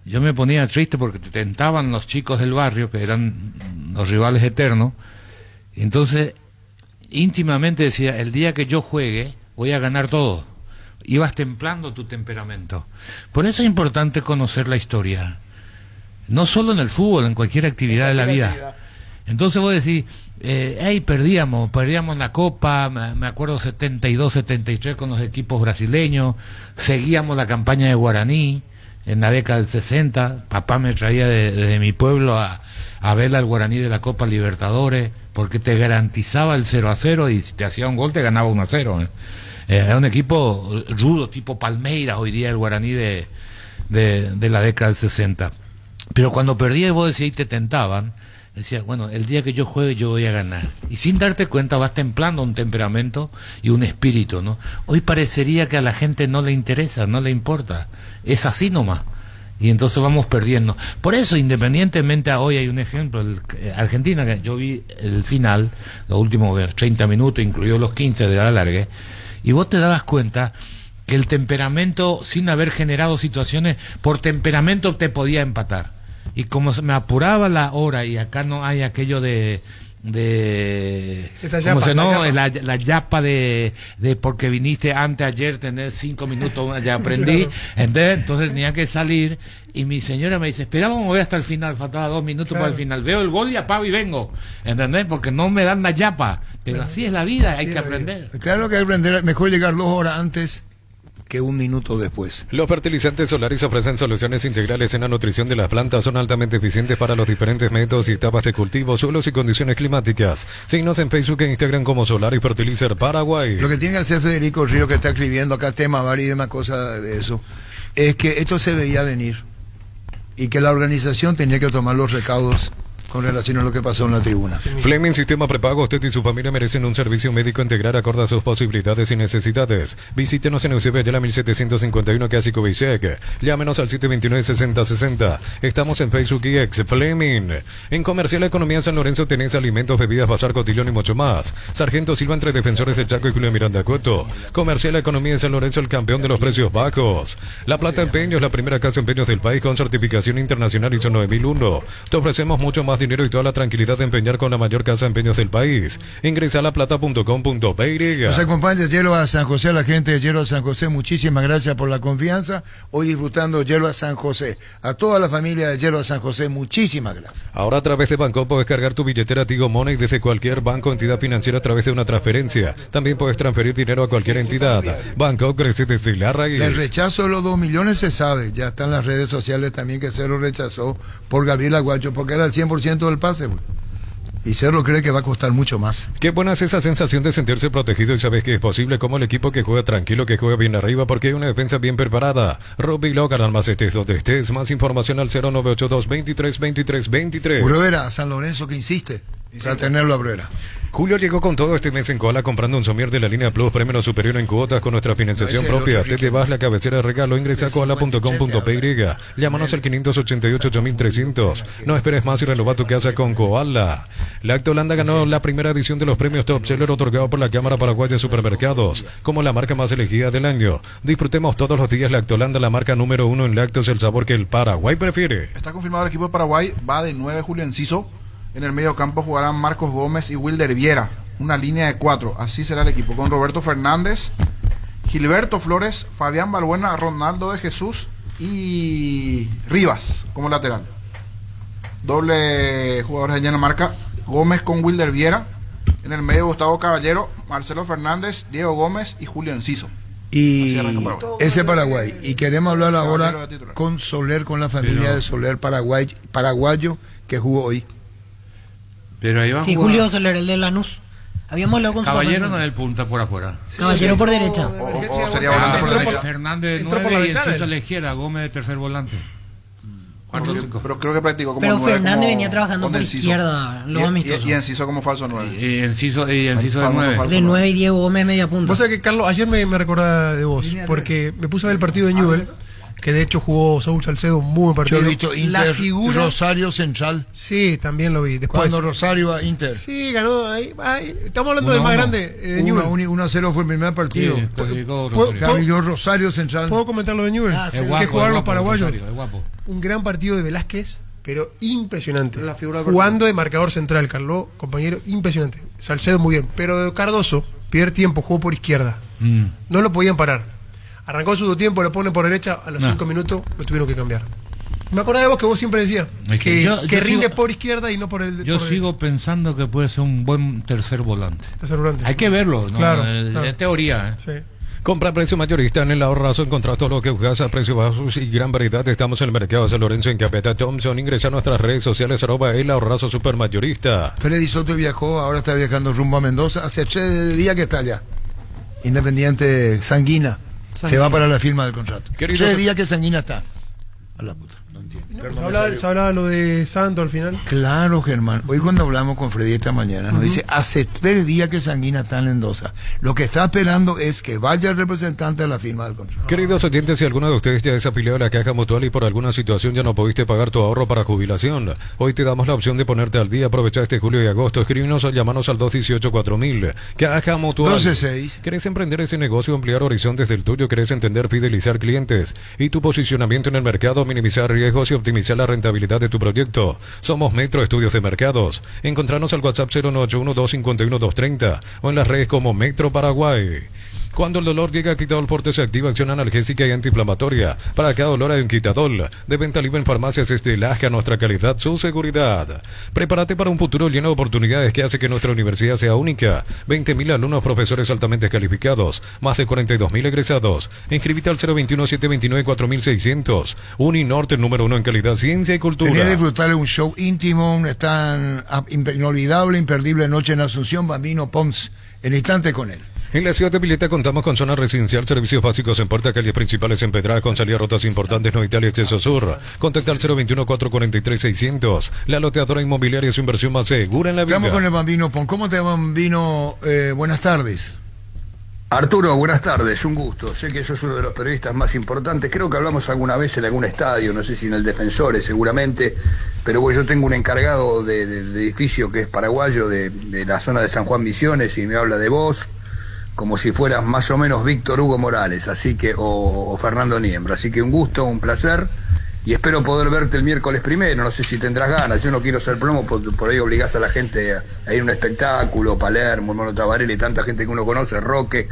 yo me ponía triste porque te tentaban los chicos del barrio, que eran los rivales eternos. Entonces, íntimamente decía, el día que yo juegue, voy a ganar todo. Ibas templando tu temperamento. Por eso es importante conocer la historia. No solo en el fútbol, en cualquier actividad de la vida. Entonces vos decís, perdíamos la Copa, me acuerdo 72, 73 con los equipos brasileños, seguíamos la campaña de Guaraní en la década del 60, papá me traía desde mi pueblo a ver al Guaraní de la Copa Libertadores, porque te garantizaba el 0-0 y si te hacía un gol te ganaba 1-0. Era un equipo rudo, tipo Palmeiras, hoy día el Guaraní de la década del 60. Pero cuando perdías vos decías y te tentaban, decías, bueno, el día que yo juegue yo voy a ganar. Y sin darte cuenta vas templando un temperamento y un espíritu, ¿no? Hoy parecería que a la gente no le interesa, no le importa. Es así nomás. Y entonces vamos perdiendo. Por eso, independientemente, hoy hay un ejemplo, Argentina, que yo vi el final, los últimos 30 minutos, incluidos los 15 de la largue, y vos te dabas cuenta que el temperamento, sin haber generado situaciones, por temperamento te podía empatar. Y como me apuraba la hora, y acá no hay aquello de la yapa de porque viniste antes ayer, tener 5 minutos, ya aprendí, entonces tenía que salir, y mi señora me dice, espera, vamos a ver hasta el final, faltaba 2 minutos para el final, veo el gol y apago y vengo, ¿entendés? Porque no me dan la yapa, pero así es la vida, hay que aprender. Claro que hay que aprender, mejor llegar 2 horas antes que 1 minuto después. Los fertilizantes Solaris ofrecen soluciones integrales en la nutrición de las plantas, son altamente eficientes para los diferentes métodos y etapas de cultivo, suelos y condiciones climáticas. Síguenos en Facebook e Instagram como Solaris Fertilizer Paraguay. Lo que tiene que hacer Federico Río, que está escribiendo acá tema varios y demás cosas de eso, es que esto se veía venir y que la organización tenía que tomar los recaudos con relación a lo que pasó en la tribuna. Fleming Sistema Prepago, usted y su familia merecen un servicio médico integral acorde a sus posibilidades y necesidades. Visítenos en Eusebio de la 1751 casi Kubitschek. Llámenos al 729-6060. Estamos en Facebook y X. Fleming. En Comercial Economía San Lorenzo tenés alimentos, bebidas, bazar, cotillón y mucho más. Sargento Silva entre Defensores del Chaco y Julio Miranda Coto. Comercial Economía en San Lorenzo, el campeón de los precios bajos. La Plata Empeños, la primera casa de empeños del país con certificación internacional ISO 9001. Te ofrecemos mucho más dinero y toda la tranquilidad de empeñar con la mayor casa de empeños del país. Ingresa a laplata.com.py. Nos acompaña Yelloa San José, la gente de Yelloa San José, muchísimas gracias por la confianza. Hoy disfrutando Yelloa San José. A toda la familia de Yelloa San José, muchísimas gracias. Ahora a través de Banco puedes cargar tu billetera Tigo Money desde cualquier banco o entidad financiera a través de una transferencia. También puedes transferir dinero a cualquier entidad. Banco crece desde la raíz. El rechazo de los 2 millones se sabe, ya está en las redes sociales también que Cerro rechazó por Gabriel Aguayo porque era el 100% del pase. Y Cerro cree que va a costar mucho más. Qué buena es esa sensación de sentirse protegido y sabes que es posible como el equipo que juega tranquilo, que juega bien arriba porque hay una defensa bien preparada. Rugby Local, más estés donde estés. Más información al 0982-23-23-23. Bruera, San Lorenzo que insiste para tenerlo a Bruera. Julio llegó con todo este mes en cola comprando un somier de la línea Plus, premio superior en cuotas con nuestra financiación propia. Te llevas la cabecera de regalo, ingresa a koala.com.py. Llámanos al 588-8300. No esperes más y renova tu casa con Koala. Lactolanda ganó la primera edición de los premios Top Seller otorgados por la Cámara Paraguaya de Supermercados como la marca más elegida del año. Disfrutemos todos los días Lactolanda, la marca número 1 en lácteos, el sabor que el Paraguay prefiere. Está confirmado el equipo de Paraguay, va de 9 Julio Enciso. En el medio campo jugarán Marcos Gómez y Wilder Viera, una línea de 4, así será el equipo, con Roberto Fernández, Gilberto Flores, Fabián Balbuena, Ronaldo de Jesús y Rivas como lateral. Doble jugadores de marca, Gómez con Wilder Viera, en el medio Gustavo Caballero, Marcelo Fernández, Diego Gómez y Julio Enciso. Y ese Paraguay. Y queremos hablar ahora con Soler, con la familia de Soler paraguayo que jugó hoy. Pero ahí va sí, Julio Soler, el de Lanús. Habíamos hablado con Caballero no es el punta por afuera. Sí, Caballero por derecha. O sería volante por derecha. Fernández de 9 y el Suizo a la izquierda, Gómez de tercer volante. Pero creo que practicó como pero 9. Pero Fernández venía trabajando por izquierda, los amistosos. Y Enciso como falso 9. Y Enciso de 9. De 9 y Diego Gómez media punta. Vos sabés que, Carlos, ayer me recordaba de vos, porque me puse a ver el partido de Newell, que de hecho jugó Saúl Salcedo, un muy buen partido. Yo he visto Inter, la figura, Rosario Central. Sí, también lo vi. Después, cuando Rosario a Inter. Sí, ganó ahí. Estamos hablando del más grande de Newell. 1-0 fue el primer partido. Sí, Camilo Rosario Central. ¿Puedo comentar lo de Newell? Que jugaron los paraguayos. Guapo. Un gran partido de Velázquez, pero impresionante. Jugando de marcador central, Carlos, compañero, impresionante. Salcedo muy bien. Pero Cardoso, primer tiempo, jugó por izquierda. No lo podían parar. Arrancó el segundo tiempo, lo ponen por derecha, a los 5 minutos lo tuvieron que cambiar. Me acordé de vos que vos siempre decías que rinde por izquierda y no por el... Yo sigo pensando que puede ser un buen tercer volante. Hay que verlo, ¿no? Claro. Es teoría, Sí. Compra a precio mayorista en el ahorrazo, encontrás todo lo que buscas a precios bajos y gran variedad. Estamos en el mercado de San Lorenzo en Capeta Thompson. Ingresa a nuestras redes sociales @el ahorrazo supermayorista. Freddy Soto viajó, ahora está viajando rumbo a Mendoza. Hace 3 días que está allá. Independiente Sanguina. Se va para la firma del contrato. 3 días que Sanguina está. A la puta, no entiendo. ¿Se hablaba lo de Santo al final? Claro, Germán. Hoy cuando hablamos con Freddy esta mañana, nos dice, hace 3 días que Sanguina está en Mendoza. Lo que está esperando es que vaya el representante a la firma del contrato. Queridos oyentes, si alguno de ustedes ya es afiliado a la Caja Mutual y por alguna situación ya no pudiste pagar tu ahorro para jubilación, hoy te damos la opción de ponerte al día. Aprovecha este julio y agosto. Escríbenos o llamanos al 218-4000. Caja Mutual. 12-6. ¿Querés emprender ese negocio, ampliar horizontes del tuyo? ¿Querés entender, fidelizar clientes y tu posicionamiento en el mercado, minimizar riesgos y optimizar la rentabilidad de tu proyecto? Somos Metro Estudios de Mercados. Encontranos al WhatsApp 0981-251-230 o en las redes como Metro Paraguay. Cuando el dolor llega, Quitadol Forte se activa acción analgésica y antiinflamatoria. Para cada dolor hay un Quitadol. De venta libre en farmacias Estelaje, nuestra calidad, su seguridad. Prepárate para un futuro lleno de oportunidades que hace que nuestra universidad sea única. 20.000 alumnos, profesores altamente calificados. Más de 42.000 egresados. Inscribite al 021-729-4600. Uninorte, número 1 en calidad, ciencia y cultura. Quería disfrutar de un show íntimo, tan inolvidable, imperdible noche en Asunción, Bambino Pons. En instante con él. En la ciudad de Pileta contamos con zona residencial, servicios básicos en puerta, calles principales en Pedraza, con salidas rotas importantes, no Italia, acceso sur. Contacta al 021-443-600. La loteadora inmobiliaria es su inversión más segura en la vida. Estamos con el Bambino Pon. ¿Cómo te va, Bambino? Buenas tardes. Arturo, buenas tardes, un gusto. Sé que sos uno de los periodistas más importantes. Creo que hablamos alguna vez en algún estadio, no sé si en el Defensores seguramente, pero bueno, yo tengo un encargado de edificio que es paraguayo de la zona de San Juan Misiones y me habla de vos como si fueras más o menos Víctor Hugo Morales, así que o Fernando Niembro, así que un gusto, un placer y espero poder verte el miércoles primero, no sé si tendrás ganas, yo no quiero ser promo, por ahí obligás a la gente a ir a un espectáculo, Palermo, Mono Tabarelli, tanta gente que uno conoce, Roque,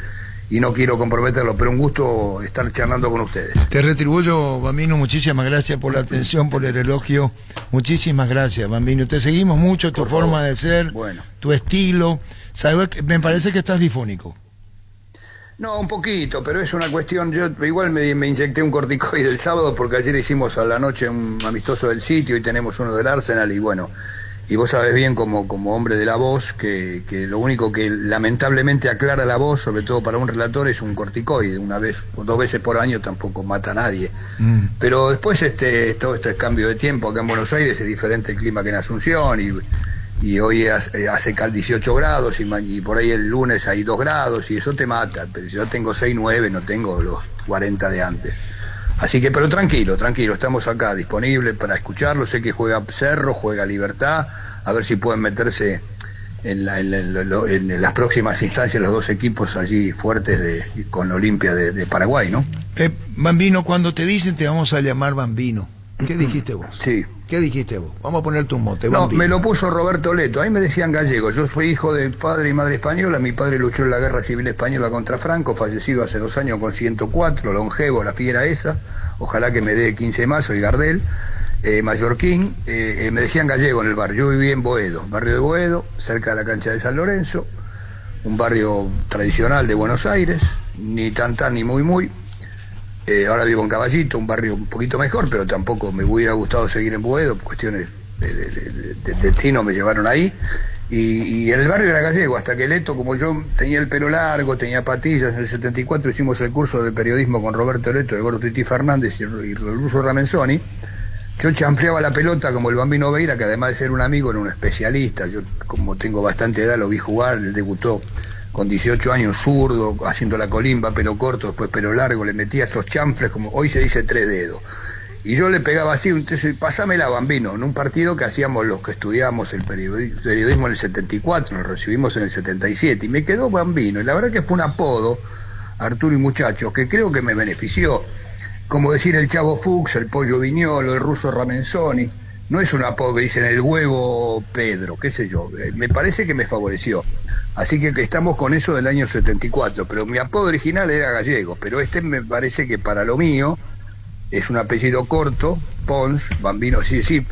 y no quiero comprometerlo, pero un gusto estar charlando con ustedes. Te retribuyo, Bambino, muchísimas gracias por la atención, por el elogio, muchísimas gracias, Bambino, te seguimos mucho, tu forma de ser, tu estilo, sabes, me parece que estás difónico. No, un poquito, pero es una cuestión, yo igual me inyecté un corticoide el sábado porque ayer hicimos a la noche un amistoso del sitio y tenemos uno del Arsenal y bueno, y vos sabés bien como hombre de la voz que lo único que lamentablemente aclara la voz, sobre todo para un relator, es un corticoide, una vez o 2 veces por año tampoco mata a nadie. Pero después todo esto es cambio de tiempo, acá en Buenos Aires es diferente el clima que en Asunción y hoy hace 18 grados y por ahí el lunes hay 2 grados y eso te mata, pero yo tengo 6, 9, no tengo los 40 de antes. Así que, pero tranquilo, estamos acá disponibles para escucharlo, sé que juega Cerro, juega Libertad, a ver si pueden meterse en las próximas instancias los 2 equipos allí fuertes con Olimpia de Paraguay, ¿no? Bambino, cuando te dicen te vamos a llamar Bambino, ¿qué dijiste vos? Sí. ¿Qué dijiste vos? Vamos a ponerte un mote. No, me lo puso Roberto Leto. A mí me decían gallego. Yo fui hijo de padre y madre española. Mi padre luchó en la Guerra Civil Española contra Franco, fallecido hace 2 años con 104, longevo, la fiera esa. Ojalá que me dé 15 más, soy Gardel, mallorquín. Me decían gallego en el barrio. Yo viví en Boedo, barrio de Boedo, cerca de la cancha de San Lorenzo, un barrio tradicional de Buenos Aires, ni tan ni muy. Ahora vivo en Caballito, un barrio un poquito mejor, pero tampoco me hubiera gustado seguir en Boedo, cuestiones de destino me llevaron ahí, y en el barrio era gallego, hasta que Leto, como yo tenía el pelo largo, tenía patillas, en el 74 hicimos el curso de periodismo con Roberto Leto, el Gordo Titi Fernández y el ruso Ramenzoni, yo chanfleaba la pelota como el Bambino Veira, que además de ser un amigo era un especialista, yo como tengo bastante edad lo vi jugar, él debutó con 18 años, zurdo, haciendo la colimba, pelo corto, después pelo largo, le metía esos chanfles, como hoy se dice 3 dedos. Y yo le pegaba así, entonces, pasámela, Bambino, en un partido que hacíamos los que estudiábamos el periodismo en el 74, nos recibimos en el 77, y me quedó Bambino, y la verdad que fue un apodo, Arturo y muchachos, que creo que me benefició, como decir el Chavo Fuchs, el Pollo Viñolo, el ruso Ramenzoni, no es un apodo que dicen el huevo Pedro, qué sé yo, me parece que me favoreció. Así que estamos con eso del año 74, pero mi apodo original era gallego, pero me parece que para lo mío es un apellido corto, Pons, Bambino, sí,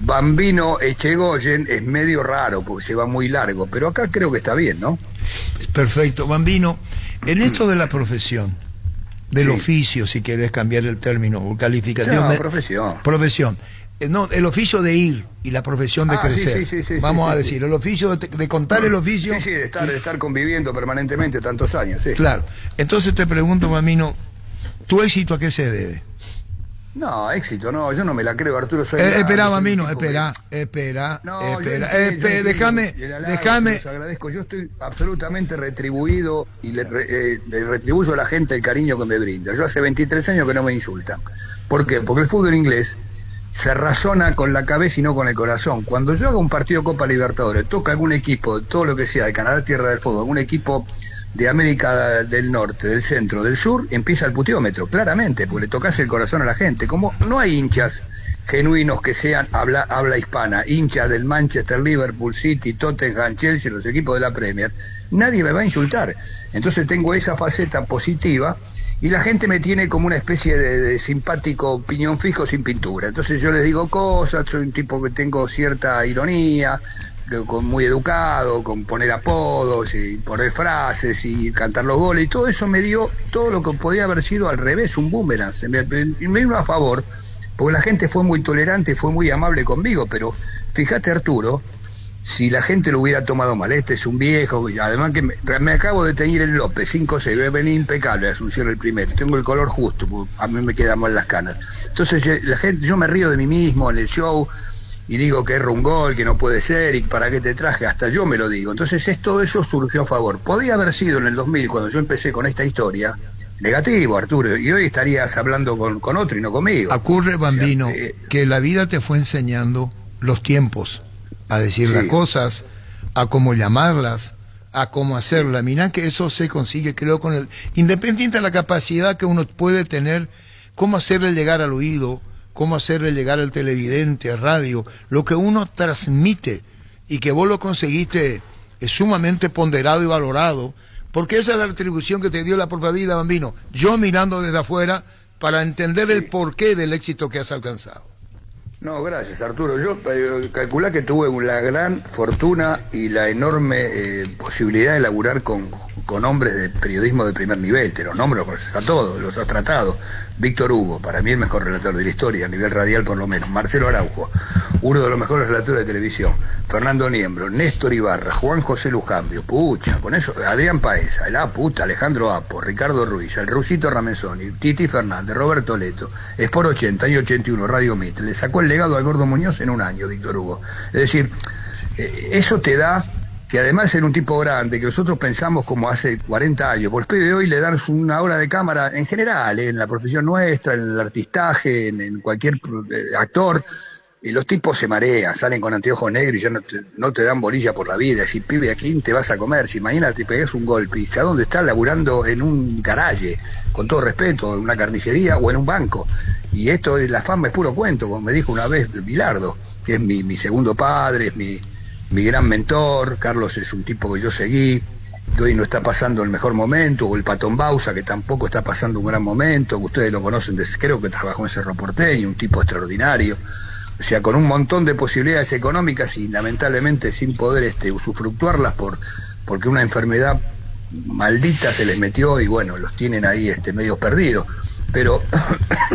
Bambino Echegoyen es medio raro porque se va muy largo, pero acá creo que está bien, ¿no? Perfecto, Bambino, en esto de la profesión, del oficio, si querés cambiar el término, o calificativo. No, profesión. No, el oficio de ir y la profesión de crecer. Vamos a decir, el oficio de contar el oficio. Sí, de estar conviviendo permanentemente tantos años, sí. Claro. Entonces te pregunto, Bambino, ¿tu éxito a qué se debe? No, éxito, no, yo no me la creo, Arturo. Espera, Bambino, espera. Déjame. Les agradezco, yo estoy absolutamente retribuido y le retribuyo a la gente el cariño que me brinda. Yo hace 23 años que no me insultan. ¿Por qué? Porque el fútbol inglés se razona con la cabeza y no con el corazón. Cuando yo hago un partido Copa Libertadores, toca algún equipo, todo lo que sea, de Canadá, Tierra del Fuego, algún equipo de América del Norte, del Centro, del Sur, empieza el puteómetro, claramente, porque le tocas el corazón a la gente. Como no hay hinchas genuinos que sean habla hispana, hinchas del Manchester, Liverpool, City, Tottenham, Chelsea, los equipos de la Premier, nadie me va a insultar. Entonces tengo esa faceta positiva y la gente me tiene como una especie de simpático piñón fijo sin pintura. Entonces yo les digo cosas, soy un tipo que tengo cierta ironía, muy educado, con poner apodos y poner frases y cantar los goles, y todo eso me dio todo lo que podía haber sido al revés, un boomerang. Me vino a favor, porque la gente fue muy tolerante, fue muy amable conmigo, pero fíjate, Arturo, si la gente lo hubiera tomado mal, este es un viejo, además que me acabo de teñir el López, 5-6, voy a venir impecable, Asunción el primero, tengo el color justo, porque a mí me quedan mal las canas. Entonces la gente, yo me río de mí mismo en el show, y digo que erra un gol, que no puede ser, y para qué te traje, hasta yo me lo digo. Entonces todo eso surgió a favor. Podía haber sido en el 2000, cuando yo empecé con esta historia, negativo, Arturo, y hoy estarías hablando con otro y no conmigo. Ocurre, Bambino, o sea, que la vida te fue enseñando los tiempos, a decir las cosas, a cómo llamarlas, a cómo hacerlas. Mirá que eso se consigue, creo, independiente de la capacidad que uno puede tener, cómo hacerle llegar al oído, cómo hacerle llegar al televidente, al radio, lo que uno transmite, y que vos lo conseguiste es sumamente ponderado y valorado, porque esa es la retribución que te dio la propia vida, Bambino. Yo mirando desde afuera para entender el porqué del éxito que has alcanzado. No, gracias, Arturo. Yo calculá que tuve la gran fortuna y la enorme posibilidad de laburar con hombres de periodismo de primer nivel. Te los nombro, los conoces a todos, los has tratado. Víctor Hugo, para mí el mejor relator de la historia, a nivel radial por lo menos. Marcelo Araujo, uno de los mejores relatores de televisión. Fernando Niembro, Néstor Ibarra, Juan José Lujambio, pucha, con eso, Adrián Paesa, Alejandro Apo, Ricardo Ruiz, el Rusito Ramenzoni, Titi Fernández, Roberto Leto, Sport 80 y 81, Radio Mitre. Le sacó el legado al Gordo Muñoz en un año, Víctor Hugo. Es decir, eso te da que además era un tipo grande, que nosotros pensamos como hace 40 años, por el pibe de hoy le dan una hora de cámara en general, en la profesión nuestra, en el artistaje, en cualquier actor, y los tipos se marean, salen con anteojos negros y ya no te dan bolilla por la vida. Si pibe, ¿a quién te vas a comer? Si mañana te pegas un golpe, ¿y a dónde estás laburando? En un garaje, con todo respeto, en una carnicería o en un banco. Y esto, la fama es puro cuento, como me dijo una vez Bilardo, que es mi segundo padre, es mi gran mentor. Carlos es un tipo que yo seguí, que hoy no está pasando el mejor momento, o el Patón Bausa, que tampoco está pasando un gran momento, que ustedes lo conocen, creo que trabajó en Cerro Porteño, un tipo extraordinario, o sea, con un montón de posibilidades económicas y lamentablemente sin poder usufructuarlas porque una enfermedad maldita se les metió y bueno, los tienen ahí medio perdidos. Pero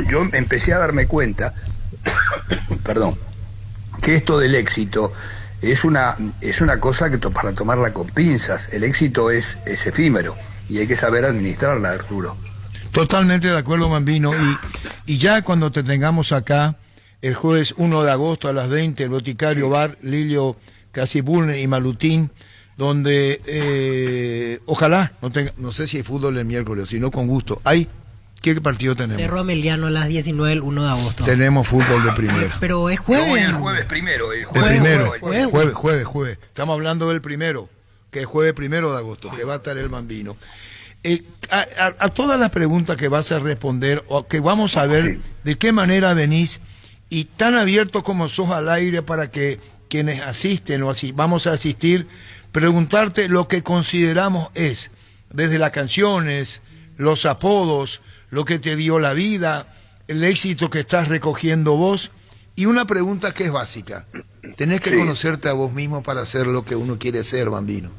yo empecé a darme cuenta, perdón, que esto del éxito es una cosa que para tomarla con pinzas. El éxito es efímero y hay que saber administrarla, Arturo. Totalmente de acuerdo, Bambino, y ya cuando te tengamos acá el jueves 1 de agosto a las 20, el Boticario Bar, Lilio Casibulne y Malutín, donde ojalá, no sé si hay fútbol el miércoles, sino con gusto. ¿Qué partido tenemos? Cerro Ameliano a las 19 el 1 de agosto. Tenemos fútbol de primera. Pero es jueves. No, el jueves primero. Jueves. Estamos hablando del primero, que es jueves 1 de agosto, que va a estar el Bambino. A todas las preguntas que vas a responder, o que vamos a ver de qué manera venís, y tan abierto como sos al aire para que quienes asisten o así vamos a asistir, preguntarte lo que consideramos es, desde las canciones, los apodos, lo que te dio la vida, el éxito que estás recogiendo vos, y una pregunta que es básica. Tenés que conocerte a vos mismo para ser lo que uno quiere ser, Bambino.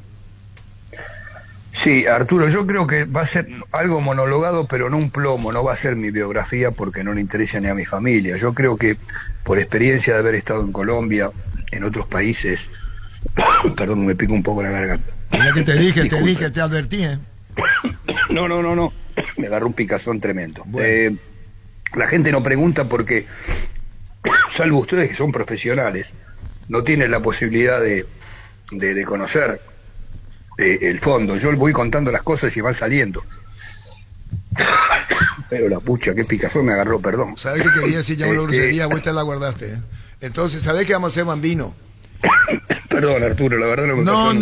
Sí, Arturo, yo creo que va a ser algo monologado, pero no un plomo, no va a ser mi biografía porque no le interesa ni a mi familia. Yo creo que por experiencia de haber estado en Colombia, en otros países, perdón, me pico un poco la garganta. Mira que te dije, te advertí, ¿eh? No, me agarró un picazón tremendo. Bueno. La gente no pregunta porque, salvo ustedes que son profesionales, no tienen la posibilidad de conocer el fondo. Yo voy contando las cosas y van saliendo. Pero la pucha, qué picazón me agarró, perdón. ¿Sabés qué quería decir? Ya una grosería, vos te la guardaste, ¿eh? Entonces, ¿sabés qué vamos a hacer, Bambino? Perdón, Arturo, la verdad no me pasó nunca.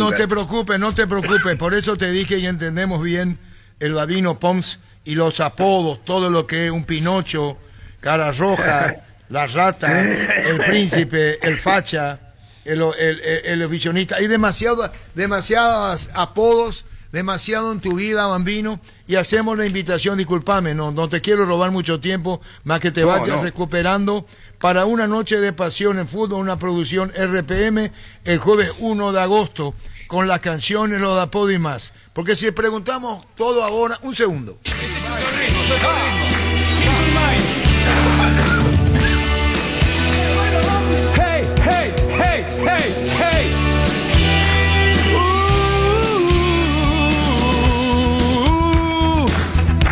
No te preocupes, por eso te dije y entendemos bien el Bambino Pons y los apodos, todo lo que es un Pinocho, Cara Roja, la Rata, el Príncipe, el Facha, el Visionista. Hay demasiados apodos, demasiado en tu vida, Bambino, y hacemos la invitación, discúlpame, no te quiero robar mucho tiempo, más que te vayas recuperando, para una noche de pasión en fútbol, una producción RPM, el jueves 1 de agosto, con las canciones, los apodos y más. Porque si preguntamos todo ahora, un segundo.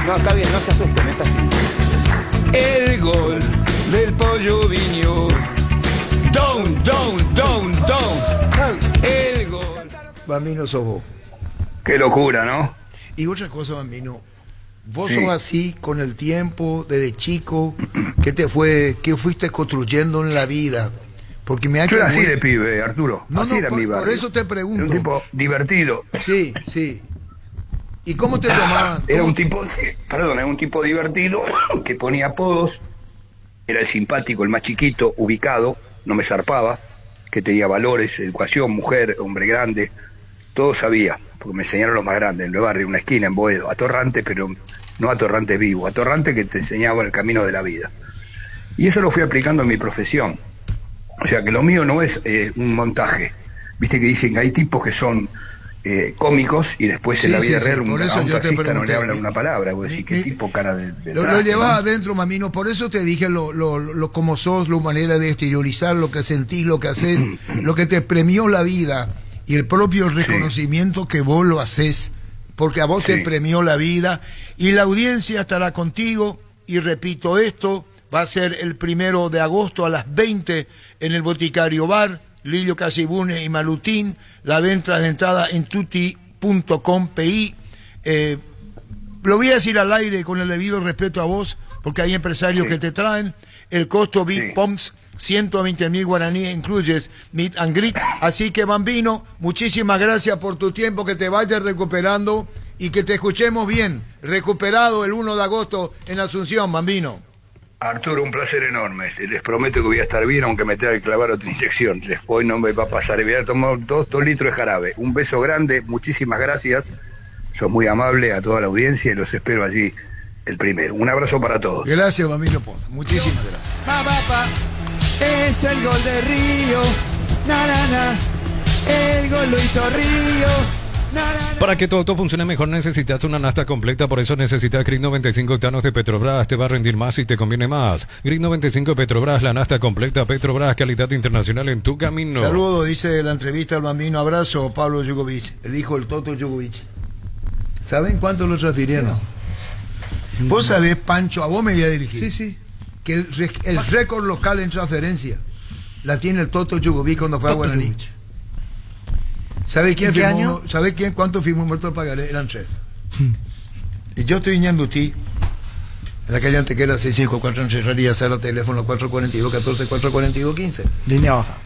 No, está bien, no se asusten, es así. El gol del Pollo Viño. Down. El gol. Bambino, sos vos. Qué locura, ¿no? Y otra cosa, Bambino, vos sos así con el tiempo, desde chico, ¿qué fuiste construyendo en la vida? Porque me ha Yo era así de pibe, Arturo. Así era mi barrio. Por eso te pregunto. Era un tipo divertido. Sí. ¿Y cómo te tomaban? Era un tipo divertido que ponía apodos era el simpático, el más chiquito, ubicado, no me zarpaba, que tenía valores, educación, mujer, hombre grande, todo sabía, porque me enseñaron los más grandes, en el barrio, una esquina, en Boedo, atorrante, pero no atorrante vivo, atorrante que te enseñaba el camino de la vida. Y eso lo fui aplicando en mi profesión. O sea que lo mío no es un montaje. Viste que dicen que hay tipos que son cómicos y después en la vida real a un taxista no le hablan una palabra. Vos decís, ¿qué tipo cara de lo llevas adentro, Mamino, por eso te dije lo como sos, la manera de exteriorizar lo que sentís, lo que haces, lo que te premió la vida y el propio reconocimiento que vos lo haces, porque a vos te premió la vida y la audiencia estará contigo. Y repito, esto va a ser el 1 de agosto a las 20 en el Boticario Bar, Lilio Casibune y Malutín. La venta de entrada en tutti.com.pi. Lo voy a decir al aire con el debido respeto a vos, porque hay empresarios que te traen. El costo Big Pumps, 120.000 guaraníes, incluyes meet and greet. Así que, Bambino, muchísimas gracias por tu tiempo, que te vayas recuperando y que te escuchemos bien, recuperado el 1 de agosto en Asunción, Bambino. Arturo, un placer enorme. Les prometo que voy a estar bien, aunque me tenga que clavar otra inyección. Después no me va a pasar. Voy a tomar 2 litros de jarabe. Un beso grande, muchísimas gracias. Sos muy amable, a toda la audiencia, y los espero allí el 1. Un abrazo para todos. Gracias, Bambino Poza. Muchísimas gracias. Es el gol de Río. El gol lo hizo Río. Para que tu auto funcione mejor necesitas una nafta completa, por eso necesitas Grid 95 octanos de Petrobras, te va a rendir más y te conviene más. Grid 95 Petrobras, la nafta completa. Petrobras, calidad internacional en tu camino. Saludo, dice la entrevista al Bambino. Abrazo, Pablo Yugovic, el hijo del Toto Yugovic. ¿Saben cuánto lo transfirieron? Vos sabés, Pancho, a vos me voy a dirigir. Sí. Que el récord local en transferencia la tiene el Toto Yugovic cuando fue a Guaraní. ¿Sabe quién firmó? Año? ¿Sabe quién? ¿Cuánto firmó Humberto el Pagaré? Eran 3. Y yo estoy en Ñandutí, en la calle Antequera 654 en Cerrería, sala teléfono 442-14, 442-15. Línea baja.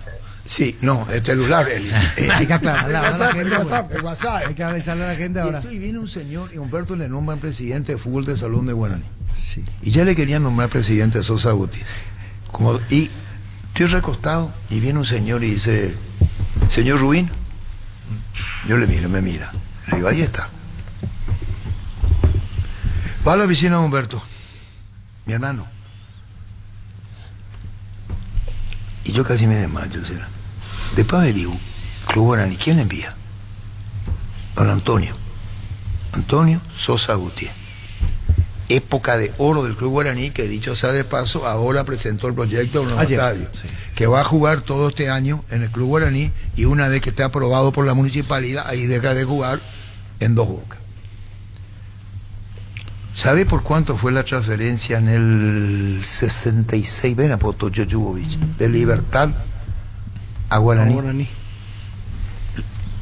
Sí, no, el celular. Hay que aclarar el WhatsApp. Hay que avisarle a la gente ahora. Y viene un señor y Humberto le nombran presidente de fútbol del Salón de Guaraní. Sí. Y ya le querían nombrar presidente de Sosa Guti. Y estoy recostado y viene un señor y dice, señor Rubín. Yo le miro, me mira. Le digo, ahí está. Va a la oficina de Humberto, mi hermano. Y yo casi me desmayo, ¿será? Después averiguo, Club Guaraní, ¿quién le envía? Don Antonio Sosa Gutiérrez. Época de oro del Club Guaraní, que dicho sea de paso, ahora presentó el proyecto de un nuevo estadio, que va a jugar todo este año en el Club Guaraní, y una vez que esté aprobado por la municipalidad, ahí deja de jugar en 2 Bocas. ¿Sabe por cuánto fue la transferencia en el 66? Ven a Potocho Yugovic, de Libertad a Guaraní.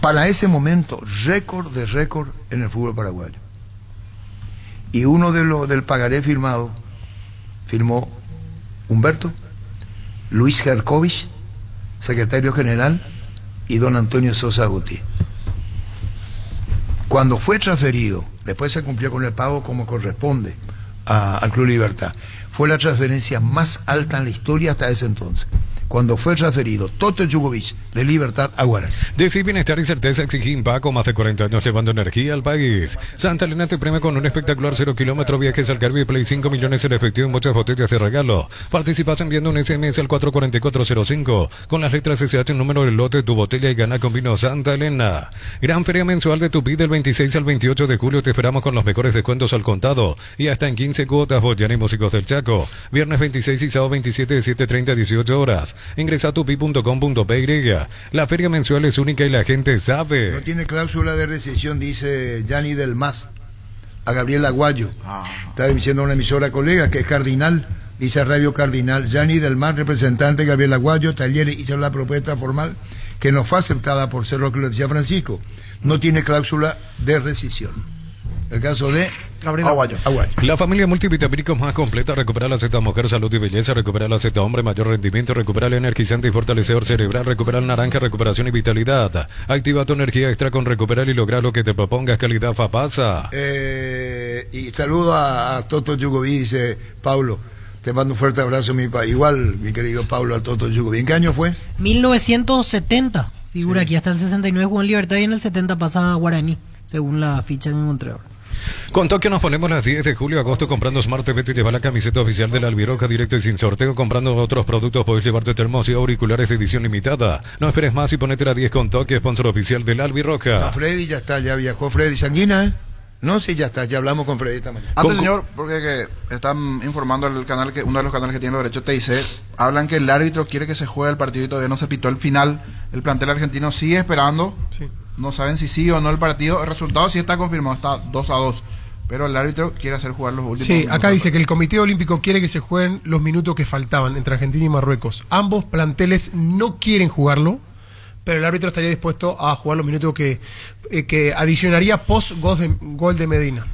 Para ese momento, récord en el fútbol paraguayo. Y uno de los del Pagaré firmó Humberto, Luis Gerkovich, secretario general, y don Antonio Sosa Guti. Cuando fue transferido, después se cumplió con el pago como corresponde al Club Libertad. Fue la transferencia más alta en la historia hasta ese entonces. Cuando fue transferido Toto Yugovic de Libertad a Guaraní. Decir bienestar y certeza exige Impaco, más de 40 años llevando energía al país. Santa Elena te premia con un espectacular 0 kilómetro, viajes al Caribe y Play 5 millones en efectivo y muchas botellas de regalo. Participas enviando un SMS al 44405 con las letras SH, el número del lote de tu botella y gana con vino Santa Elena. Gran feria mensual de Tupi del 26 al 28 de julio. Te esperamos con los mejores descuentos al contado y hasta en 15 cuotas. Boyana y Músicos del Chaco. Viernes 26 y sábado 27 de 7:30 a 18 horas. Ingresa a tupi.com.py. La feria mensual es única y la gente sabe. No tiene cláusula de rescisión, dice Gianni del Mas a Gabriel Aguayo. Está diciendo una emisora colega que es Cardinal, dice Radio Cardinal. Gianni del Mas, representante Gabriel Aguayo, Talleres, hizo la propuesta formal que no fue aceptada por ser lo que le decía Francisco. No tiene cláusula de rescisión. El caso de Gabriel Aguayo. La familia multivitamínicos más completa. Recupera la Z Mujer, salud y belleza. Recupera la Z Hombre, mayor rendimiento. Recupera el energizante y fortalecedor cerebral. Recupera el naranja, recuperación y vitalidad. Activa tu energía extra con Recuperar y lograr lo que te propongas. Calidad Fapasa. Y saludo a Toto Yugovic, dice Pablo. Te mando un fuerte abrazo, igual, mi querido Pablo Altoto Yugo. ¿En qué año fue? 1970. Figura aquí hasta el 69 jugó en Libertad y en el 70 pasa a Guaraní, según la ficha que encontré ahora. Con Tokio nos ponemos las 10 de julio, agosto comprando Smart TV, te lleva la camiseta oficial de la Albiroca directo y sin sorteo. Comprando otros productos podés llevarte termos y auriculares de edición limitada. No esperes más y ponete la 10 con Tokio, sponsor oficial de la Albiroca. Freddy ya está, ya viajó Freddy Sanguina, ¿eh? No, sí, ya está, ya hablamos con Freddy esta mañana. Antes, señor, porque están informando el canal que uno de los canales que tiene los derechos TIC, hablan que el árbitro quiere que se juegue el partido y todavía no se pitó el final. El plantel argentino sigue esperando. Sí. No saben si sí o no el partido. El resultado sí está confirmado, está 2-2. Pero el árbitro quiere hacer jugar los últimos. Sí, acá dice que el Comité Olímpico quiere que se jueguen los minutos que faltaban entre Argentina y Marruecos. Ambos planteles no quieren jugarlo, pero el árbitro estaría dispuesto a jugar los minutos que adicionaría post-gol de Medina.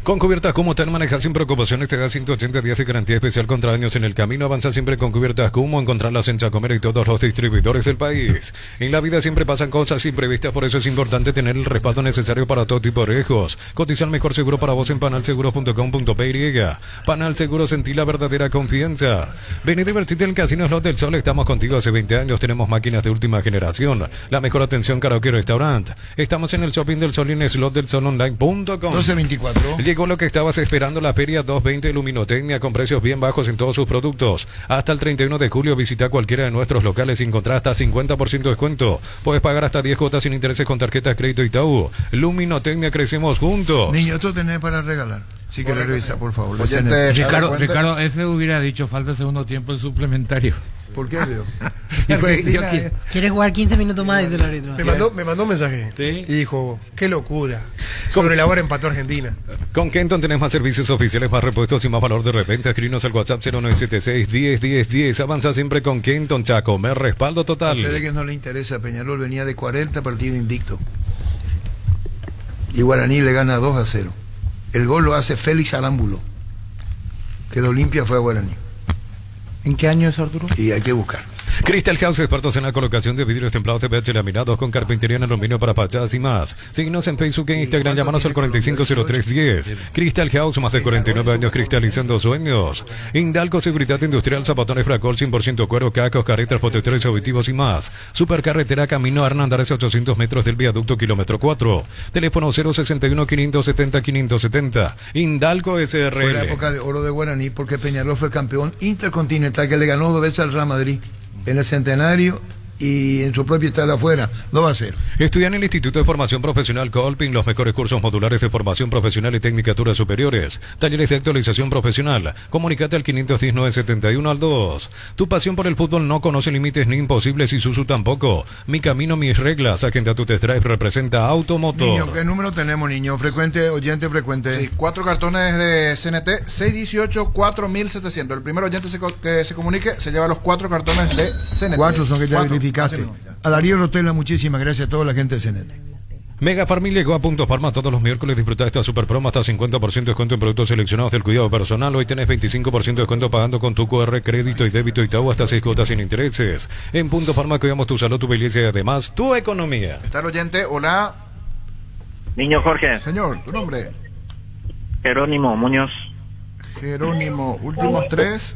Con Cubiertas Kumo te manejas sin preocupaciones, te da 180 días de garantía especial contra daños en el camino. Avanza siempre con Cubiertas Kumo, encontrarlas en Chacomer y todos los distribuidores del país. En la vida siempre pasan cosas imprevistas, por eso es importante tener el respaldo necesario para todo tipo de riesgos. Cotiza el mejor seguro para vos en panalseguros.com.py. Panal Seguros, sentí la verdadera confianza. Ven y divertite en el Casino Slot del Sol, estamos contigo hace 20 años, tenemos máquinas de última generación, la mejor atención, karaoke, restaurante. Estamos en el Shopping del Sol y en slotdelsolonline.com. 1224. Llegó lo que estabas esperando, la Feria 220 Luminotecnia, con precios bien bajos en todos sus productos. Hasta el 31 de julio visita cualquiera de nuestros locales y encontrá hasta 50% de descuento. Puedes pagar hasta 10 cuotas sin intereses con tarjetas crédito Itaú. Luminotecnia, crecemos juntos. Niño, esto tenés para regalar. Si querés revisar, por favor. Ricardo, ese hubiera dicho falta el segundo tiempo el suplementario. ¿Por qué, Leo? ¿Quieres jugar 15 minutos más? Dice el árbitro. Me mandó un mensaje. ¿Sí? Y dijo, qué locura. Sobre la hora empató Argentina. Con Kenton tenés más servicios oficiales, más repuestos y más valor de repente. Escribinos al WhatsApp 0976-10-10-10. Avanza siempre con Kenton, Chaco. Me respaldo total. A ustedes que no le interesa, Peñarol venía de 40 partidos invicto. Y Guaraní le gana 2-0. El gol lo hace Félix Arámbulo. Quedó limpia, fue a Guaraní. ¿En qué año es, Arturo? Y hay que buscar. Crystal House, expertos en la colocación de vidrios templados de PH laminados con carpintería en aluminio para fachadas y más. Síguenos en Facebook e Instagram, llámanos al 450310. Crystal House, más de 49 años cristalizando sueños. Indalco Seguridad Industrial, zapatones Fracol, 100% cuero, cacos, caretas, protectores auditivos y más. Supercarretera Camino Hernandares, 800 metros del viaducto kilómetro 4. Teléfono 061-570-570. Indalco SRL. Fue la época de oro de Guaraní porque Peñarol fue campeón intercontinental que le ganó 2 veces al Real Madrid en el centenario y en su propio estadio afuera. 2-0. Estudia en el Instituto de Formación Profesional Colping los mejores cursos modulares de formación profesional y tecnicaturas superiores, talleres de actualización profesional. Comunicate al 510-971 al 2. Tu pasión por el fútbol no conoce límites ni imposibles y Susu tampoco. Mi camino, mis reglas. Agenda tu test drive, representa Automotor. Niño, ¿qué número tenemos, niño? Frecuente, oyente frecuente. Sí, 4 cartones de CNT, 618-4700. El primer oyente que se comunique se lleva los 4 cartones de CNT. 4 son que ya verificaste. A Darío Rotela, muchísimas gracias a toda la gente de CNT. Mega Farm llegó a Punto Farma todos los miércoles. Disfruta de esta super promo hasta 50% de descuento en productos seleccionados del cuidado personal. Hoy tenés 25% de descuento pagando con tu QR, crédito y débito Itaú hasta 6 cuotas sin intereses. En Punto Farma cuidamos tu salud, tu belleza y además tu economía. Está el oyente, hola. Niño Jorge. Señor, ¿tu nombre? Jerónimo Muñoz. Jerónimo, últimos 3.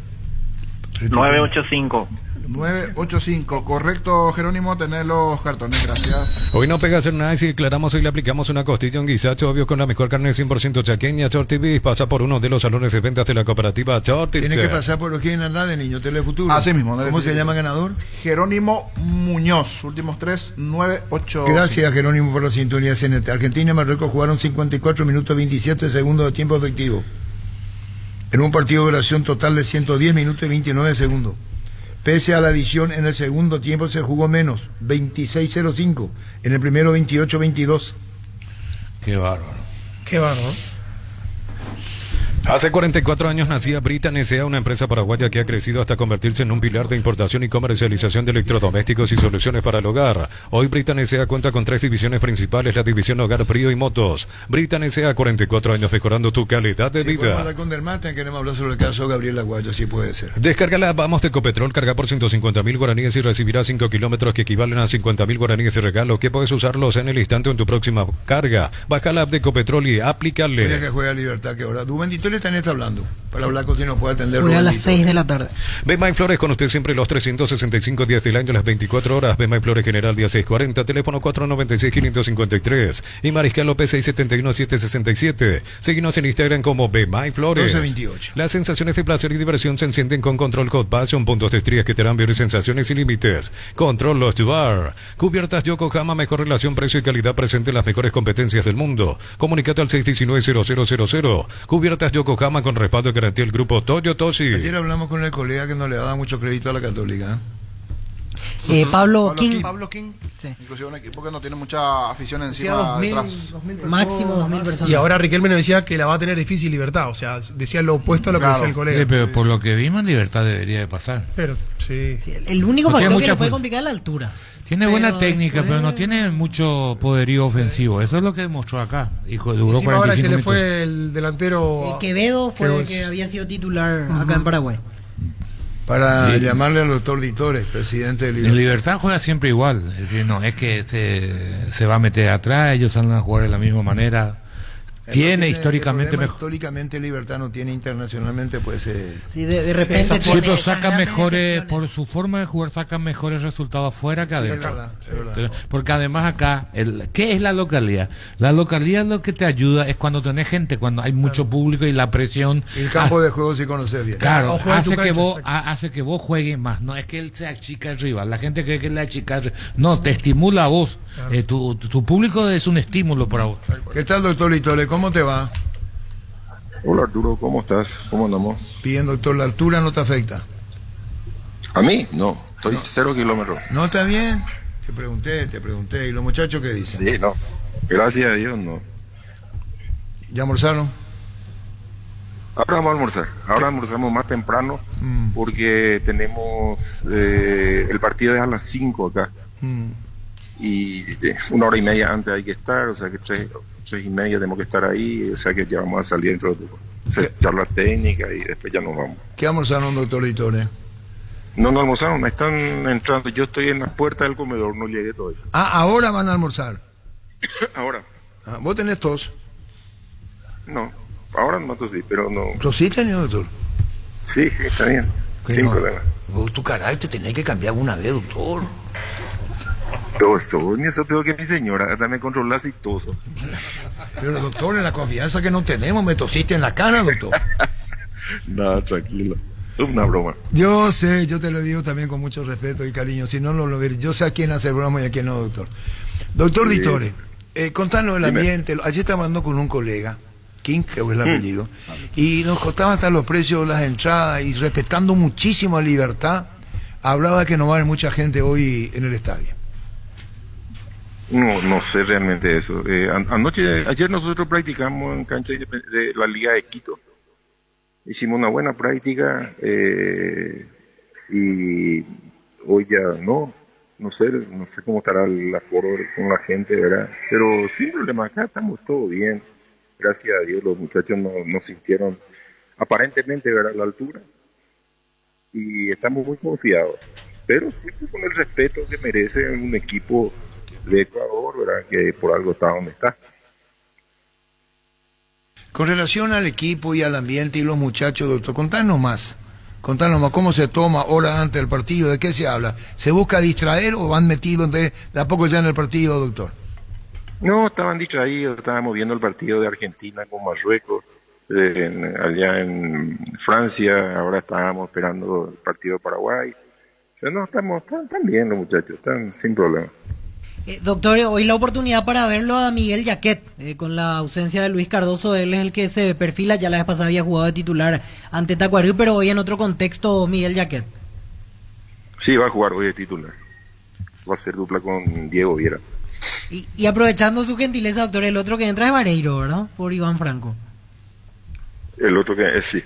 985. 985, correcto, Jerónimo, tener los cartones, gracias. Hoy no pega hacer nada y si declaramos hoy le aplicamos una costilla, un guisacho, obvio, con la mejor carne 100% chaqueña. Shorty Beef pasa por uno de los salones de ventas de la cooperativa Shorty. Tiene que pasar por los que en la de niño, Telefuturo. Así mismo. ¿Cómo se llama ganador? Jerónimo Muñoz, últimos 3, 985. Gracias, Jerónimo, por la sintonía CNT. Argentina y Marruecos jugaron 54 minutos 27 segundos de tiempo efectivo, en un partido de duración total de 110 minutos y 29 segundos. Pese a la adición, en el segundo tiempo se jugó menos, 26:05, en el primero 28:22. Qué bárbaro. Qué bárbaro. Hace 44 años nacía Britan S.A., una empresa paraguaya que ha crecido hasta convertirse en un pilar de importación y comercialización de electrodomésticos y soluciones para el hogar. Hoy Britan S.A. cuenta con 3 divisiones principales, la división Hogar, Frío y Motos. Britan S.A., 44 años mejorando tu calidad de vida. Podemos hablar con Dermata, queremos hablar sobre el caso Gabriel Aguayo, sí puede ser. Descarga la Vamos de Ecopetrol, carga por 150.000 guaraníes y recibirás 5 kilómetros que equivalen a 50.000 guaraníes de regalo, que puedes usarlos en el instante o en tu próxima carga. Baja la app de Ecopetrol y aplícale. Oye, que juega Libertad, que ahora du 23 Dito le están hablando para hablar con si nos puede atender. Hoy a las 6 de la tarde. Bemay Flores con usted siempre los 365 días del año, las 24 horas. Bemay Flores General día 640, teléfono 496-553 y Mariscal López 671-767. Seguimos en Instagram como Bemay Flores. 1228. Las sensaciones de placer y diversión se encienden con Control Hot Passion, puntos de estrías que te harán vivir sensaciones sin límites. Control Lost Bar. Cubiertas Yokohama, mejor relación precio y calidad, presente en las mejores competencias del mundo. Comunicate al 619-0000. Cubiertas Yokohama con respaldo y garantía del grupo Toyo Toshi. Ayer hablamos con el colega que no le daba mucho crédito a la Católica. Pablo King. Sí. Inclusive un equipo que no tiene mucha afición encima. 2000 máximo 2000 personas. Y ahora Riquelme nos decía que la va a tener difícil Libertad, o sea, decía lo opuesto a lo que decía el colega. Sí, pero por lo que vimos, Libertad debería de pasar. Pero sí. El único partido que le puede complicar es la altura. Tiene buena técnica, pero no tiene mucho poderío ofensivo. Eso es lo que demostró acá. Y duró 45 ahora se le minutos. fue el delantero. Quevedo fue el que había sido titular acá en Paraguay. Para llamarle al doctor Ditores, presidente de Libertad. En Libertad juega siempre igual. Es decir, no es que se va a meter atrás, ellos salen a jugar de la misma manera. Tiene históricamente mejor. Históricamente Libertad no tiene, internacionalmente pues sí, de repente tiene saca mejores, por su forma de jugar sacan mejores resultados afuera que adentro. Sí, es verdad. Porque además acá, ¿qué es la localidad? La localidad lo que te ayuda es cuando tenés gente, cuando hay mucho público y la presión. El campo de juego sí conoces bien. Claro, hace que vos juegues más. No es que él se achica el rival. La gente cree que él le achica el rival. No, te estimula a vos. Claro. Tu público es un estímulo para vos. ¿Qué tal, doctor Litole? ¿Cómo te va? Hola Arturo, ¿cómo estás? ¿Cómo andamos? Bien, doctor, ¿la altura no te afecta? ¿A mí? No, estoy 0 kilómetros. ¿No está bien? Te pregunté. ¿Y los muchachos qué dicen? Sí, no, gracias a Dios no. ¿Ya almorzaron? Ahora vamos a almorzar, ahora almorzamos más temprano porque tenemos el partido es a las 5 acá. Y 1 hora y media antes hay que estar, o sea que 3:30 tenemos que estar ahí, o sea que ya vamos a salir dentro de hacer charlas técnicas y después ya nos vamos. ¿Qué almorzaron, doctor Litore? No almorzaron, están entrando, yo estoy en las puertas del comedor, no llegué todavía. Ahora van a almorzar. Ahora. ¿Vos tenés tos? No, ahora no tosí, pero no. ¿Tosiste, doctor? Sí, está bien, sin problema. Vos tu caray te tenés que cambiar una vez, doctor. Toso, ni eso peor que mi señora, hasta me controlas y toso. Pero doctor, en la confianza que no tenemos, me tosiste en la cara, doctor. No, tranquilo, es una broma. Yo sé, yo te lo digo también con mucho respeto y cariño, si no lo veré, yo sé a quién hacer broma y a quién no, doctor. Doctor Ditore, contanos el ambiente. Ayer estaba hablando con un colega, King, que es el apellido, y nos contaba hasta los precios de las entradas y respetando muchísimo a Libertad, hablaba que no va a haber mucha gente hoy en el estadio. No sé realmente eso. Ayer nosotros practicamos en cancha de la Liga de Quito. Hicimos una buena práctica y hoy ya no sé cómo estará el aforo con la gente, ¿verdad? Pero sin problema, acá estamos todo bien. Gracias a Dios los muchachos no sintieron aparentemente, ¿verdad?, la altura. Y estamos muy confiados. Pero siempre con el respeto que merece un equipo de Ecuador, ¿verdad?, que por algo está donde está. Con relación al equipo y al ambiente y los muchachos, doctor, contanos más cómo se toma hora antes del partido, de qué se habla. ¿Se busca distraer o van metidos de a poco ya en el partido, doctor? No, estaban distraídos, estábamos viendo el partido de Argentina con Marruecos, allá en Francia, ahora estábamos esperando el partido de Paraguay. O sea, no, están bien los muchachos, están sin problema. Doctor, hoy la oportunidad para verlo a Miguel Yaquet, con la ausencia de Luis Cardoso, él es el que se perfila, ya la vez pasada había jugado de titular ante Tacuarembó, pero hoy en otro contexto Miguel Yaquet. Sí, va a jugar hoy de titular, va a ser dupla con Diego Viera. Y aprovechando su gentileza, doctor, el otro que entra es Vareiro, ¿verdad? Por Iván Franco. El otro que es, sí.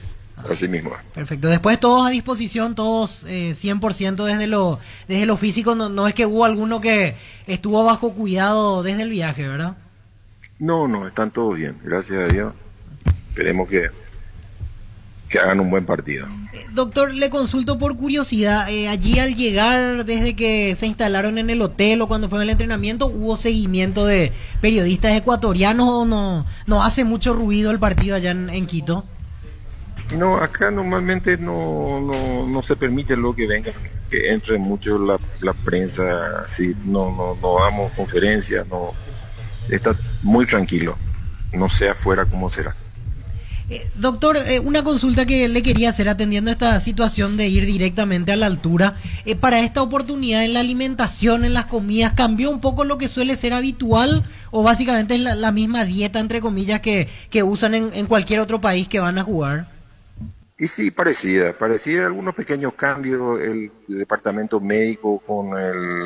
Así mismo. Perfecto. Después todos a disposición, todos 100% desde lo físico. No es que hubo alguno que estuvo bajo cuidado desde el viaje, ¿verdad? No, están todos bien, gracias a Dios. Esperemos que hagan un buen partido. Doctor, le consulto por curiosidad, allí al llegar, desde que se instalaron en el hotel o cuando fue el entrenamiento, ¿hubo seguimiento de periodistas ecuatorianos o no hace mucho ruido el partido allá en Quito? No, acá normalmente no se permite lo que venga, que entre mucho la prensa, así, no damos conferencias, no, está muy tranquilo, no sé afuera cómo será. Doctor, una consulta que le quería hacer atendiendo a esta situación de ir directamente a la altura. Para esta oportunidad en la alimentación, en las comidas, ¿cambió un poco lo que suele ser habitual o básicamente es la misma dieta, entre comillas, que usan en cualquier otro país que van a jugar? Y sí, parecida, algunos pequeños cambios. El departamento médico con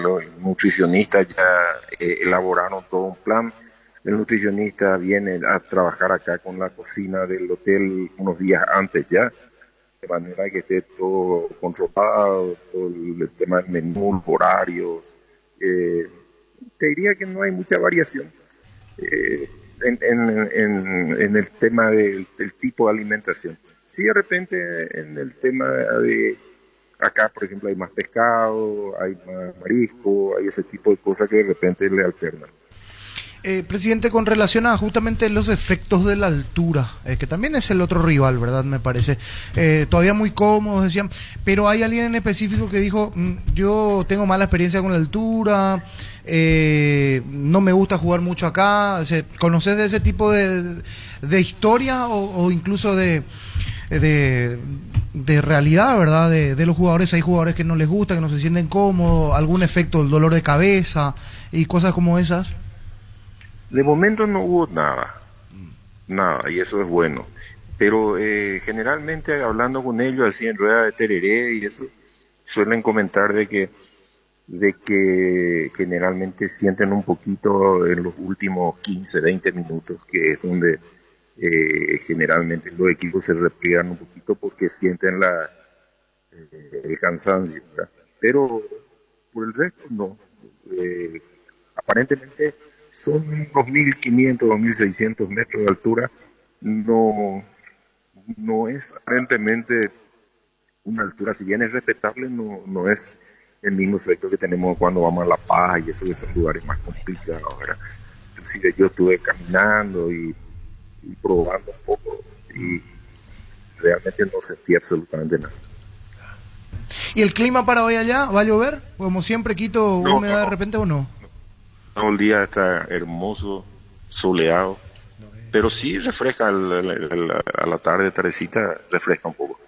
los nutricionistas ya elaboraron todo un plan. El nutricionista viene a trabajar acá con la cocina del hotel unos días antes ya, de manera que esté todo controlado, todo el tema del menú, horarios. Te diría que no hay mucha variación en el tema del tipo de alimentación. Sí, de repente en el tema de acá, por ejemplo, hay más pescado, hay más marisco, hay ese tipo de cosas que de repente le alternan. Presidente, con relación a justamente los efectos de la altura, que también es el otro rival, ¿verdad? Me parece. Todavía muy cómodos, decían, pero hay alguien en específico que dijo, yo tengo mala experiencia con la altura, no me gusta jugar mucho acá. ¿Conoces de ese tipo de historia o incluso de realidad, ¿verdad? De los jugadores, hay jugadores que no les gusta, que no se sienten cómodos, algún efecto, el dolor de cabeza y cosas como esas. De momento no hubo nada, y eso es bueno, pero generalmente hablando con ellos así en rueda de tereré y eso, suelen comentar de que generalmente sienten un poquito en los últimos 15, 20 minutos, que es donde generalmente los equipos se repliegan un poquito porque sienten el cansancio, ¿verdad? Pero por el resto no, aparentemente son 2.500, 2.600 metros de altura, no es aparentemente una altura, si bien es respetable, no es el mismo efecto que tenemos cuando vamos a La Paz y eso, que son lugares más complicados, ¿verdad? Inclusive yo estuve caminando y probando un poco y realmente no sentí absolutamente nada. ¿Y el clima para hoy allá? ¿Va a llover? Como siempre, Quito, humedad de repente o no? No, el día está hermoso, soleado, pero sí refresca a la tarde, tardecita, refresca un poco.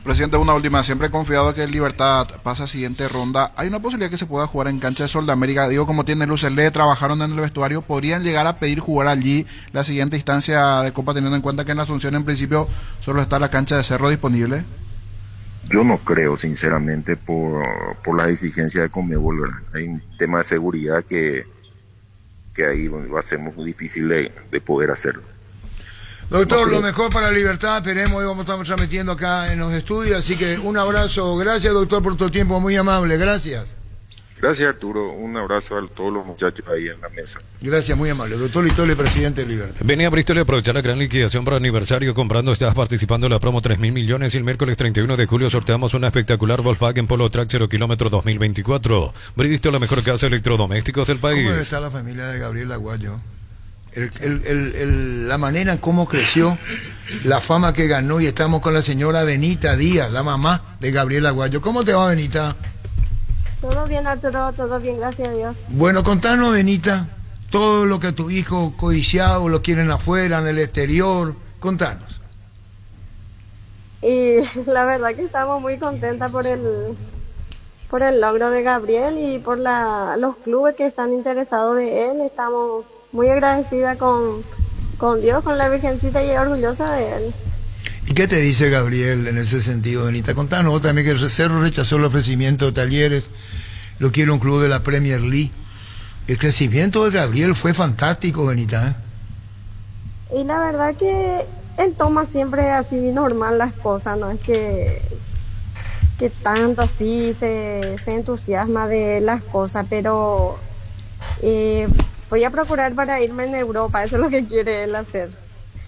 Presidente, una última, siempre he confiado que el Libertad pasa a siguiente ronda. ¿Hay una posibilidad que se pueda jugar en cancha de Sol de América? Digo, como tiene luces LED, trabajaron en el vestuario, ¿podrían llegar a pedir jugar allí la siguiente instancia de Copa, teniendo en cuenta que en la Asunción en principio solo está la cancha de Cerro disponible? Yo no creo, sinceramente, por las exigencias de Conmebol, ¿verdad? Hay un tema de seguridad que ahí va a ser muy difícil de poder hacerlo. Doctor, lo mejor para la Libertad, esperemos, hoy estamos transmitiendo acá en los estudios, así que un abrazo, gracias doctor por tu tiempo, muy amable, gracias. Gracias Arturo, un abrazo a todos los muchachos ahí en la mesa. Gracias, muy amable. Doctor Litole, presidente de Libertad. Venía a Bristol y aprovechar la gran liquidación para aniversario comprando. Estás participando en la promo 3.000 millones y el miércoles 31 de julio sorteamos una espectacular Volkswagen Polo Track 0 kilómetro 2024. Bristol, la mejor casa de electrodomésticos del país. ¿Cómo está la familia de Gabriel Aguayo? La manera en cómo creció, la fama que ganó, y estamos con la señora Benita Díaz, la mamá de Gabriel Aguayo. ¿Cómo te va, Benita? Todo bien, Arturo, todo bien, gracias a Dios. Bueno, contanos, Benita, todo lo que tu hijo codiciado lo quieren afuera, en el exterior, contanos. Y la verdad que estamos muy contentas por el logro de Gabriel y por los clubes que están interesados de él. Estamos muy agradecida con Dios, con la Virgencita, y orgullosa de él. ¿Y qué te dice Gabriel en ese sentido, Benita? Contanos vos también, que el Cerro rechazó el ofrecimiento de Talleres, lo quiere un club de la Premier League. El crecimiento de Gabriel fue fantástico, Benita, Y la verdad que él toma siempre así normal las cosas, no es que tanto así se entusiasma de las cosas, pero voy a procurar para irme en Europa, eso es lo que quiere él hacer.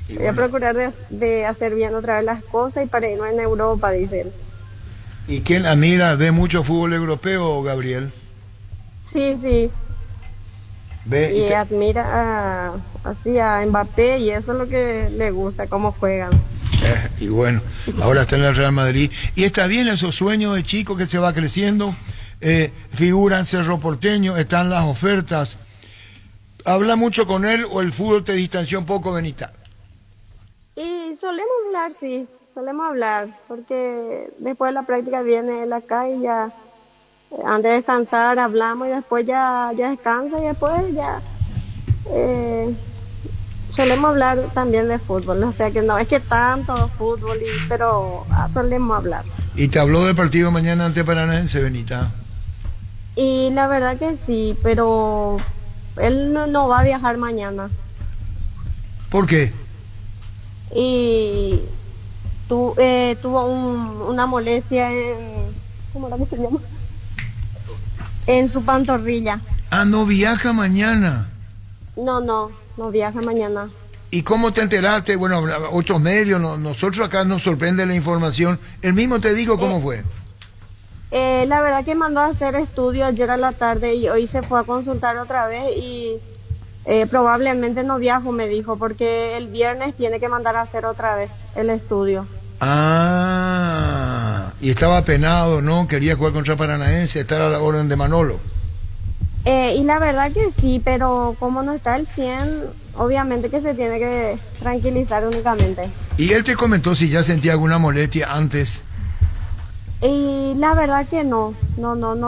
Voy a procurar de hacer bien otra vez las cosas y para irme en Europa, dice él. ¿Y quién admira, ve mucho fútbol europeo, Gabriel? Sí. Y admira a Mbappé, y eso es lo que le gusta, cómo juegan. Y bueno, ahora está en el Real Madrid. Y está bien esos sueños de chico que se va creciendo. Figura en Cerro Porteño, están las ofertas. ¿Habla mucho con él o el fútbol te distanció un poco, Benita? Y solemos hablar, sí, solemos hablar, porque después de la práctica viene él acá y ya, antes de descansar hablamos y después ya descansa y después ya solemos hablar también de fútbol, o sea que no es que tanto fútbol, pero solemos hablar. ¿Y te habló del partido mañana ante Paranaense, Benita? Y la verdad que sí, pero él no va a viajar mañana. ¿Por qué? Y tuvo una molestia ¿cómo era que se llama? En su pantorrilla. Ah, ¿no viaja mañana? No viaja mañana. ¿Y cómo te enteraste? Bueno, otros medios, nosotros acá nos sorprende la información. El mismo te digo cómo fue. La verdad que mandó a hacer estudio ayer a la tarde y hoy se fue a consultar otra vez y probablemente no viajo, me dijo, porque el viernes tiene que mandar a hacer otra vez el estudio. Ah, y estaba apenado, ¿no? Quería jugar contra Paranaense, estar a la orden de Manolo. Y la verdad que sí, pero como no está el 100, obviamente que se tiene que tranquilizar únicamente. ¿Y él te comentó si ya sentía alguna molestia antes? Y la verdad que no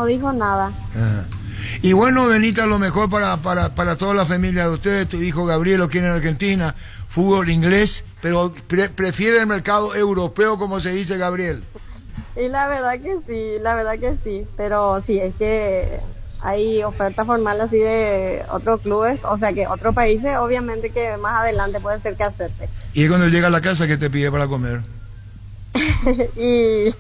dijo nada. Y bueno, Benita, lo mejor para toda la familia de ustedes. Tu hijo Gabriel lo quiere en Argentina, fútbol inglés, pero prefiere el mercado europeo, como se dice, Gabriel. Y la verdad que sí, pero sí, es que hay ofertas formales así de otros clubes, o sea que otros países, obviamente que más adelante puede ser que acepte. ¿Y cuando llega a la casa qué te pide para comer? Y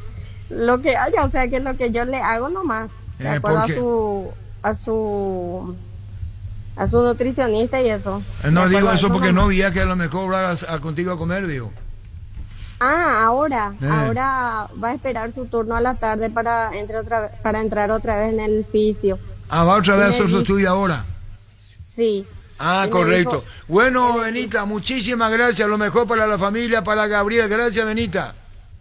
lo que haya, o sea que lo que yo le hago nomás, de acuerdo a su nutricionista y eso. No digo eso porque no viaje, a lo mejor contigo a comer, digo. Ahora va a esperar su turno a la tarde para entrar otra vez en el fisio. Va otra vez a hacer su estudio ahora. Sí. Correcto. Bueno, Benita, muchísimas gracias, lo mejor para la familia, para Gabriel. Gracias, Benita.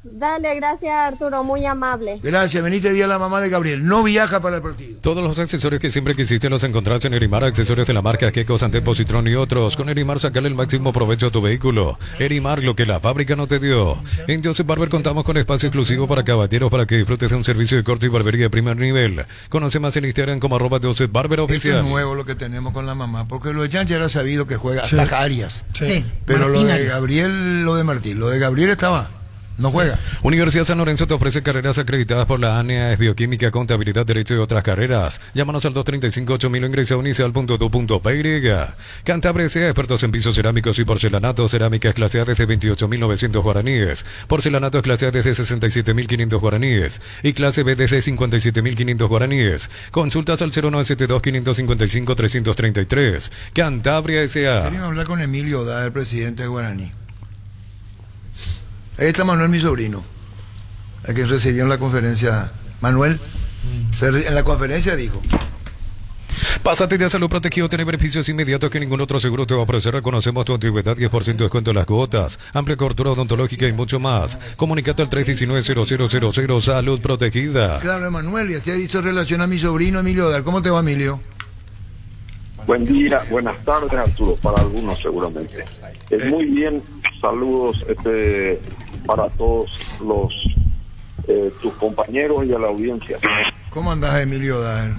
Dale, gracias, Arturo, muy amable. Gracias, Benita Díaz, la mamá de Gabriel. No viaja para el partido. Todos los accesorios que siempre quisiste los encontrás en Erimar, accesorios de la marca Kekos, Antep, Citrón y otros. Con Erimar sacale el máximo provecho a tu vehículo. Erimar, lo que la fábrica no te dio. En Joseph Barber contamos con espacio exclusivo para caballeros para que disfrutes de un servicio de corte y barbería de primer nivel. Conoce más en Instagram como @JosephBarberOficial. Eso es nuevo lo que tenemos con la mamá, porque lo de Jan ya era sabido que juega hasta Arias. Sí. Pero Martín, lo de Gabriel, lo de Martín, lo de Gabriel estaba... No juega. Universidad San Lorenzo te ofrece carreras acreditadas por la ANEA, Bioquímica, Contabilidad, Derecho y otras carreras. Llámanos al 235-8000 o ingresa a unicel.edu.py. Cantabria S.A., expertos en pisos cerámicos y porcelanatos. Cerámicas clase A desde 28.900 guaraníes. Porcelanatos clase A desde 67.500 guaraníes. Y clase B desde 57.500 guaraníes. Consultas al 0972-555-333. Cantabria S.A. Quería hablar con Emilio Oda, el presidente de Guaraní. Ahí está Manuel, mi sobrino, el que recibió en la conferencia. Manuel, en la conferencia dijo: Pásate de Salud Protegido, tiene beneficios inmediatos que ningún otro seguro te va a ofrecer. Reconocemos tu antigüedad, 10% de descuento en las cuotas, amplia cobertura odontológica y mucho más. Comunicate al 319-0000 Salud Protegida. Claro, Manuel, y así hizo relación a mi sobrino Emilio Odar. ¿Cómo te va, Emilio? Buen día, buenas tardes, Arturo, para algunos seguramente. Muy bien, saludos para todos tus compañeros y a la audiencia. ¿Cómo andás, Emilio Odar?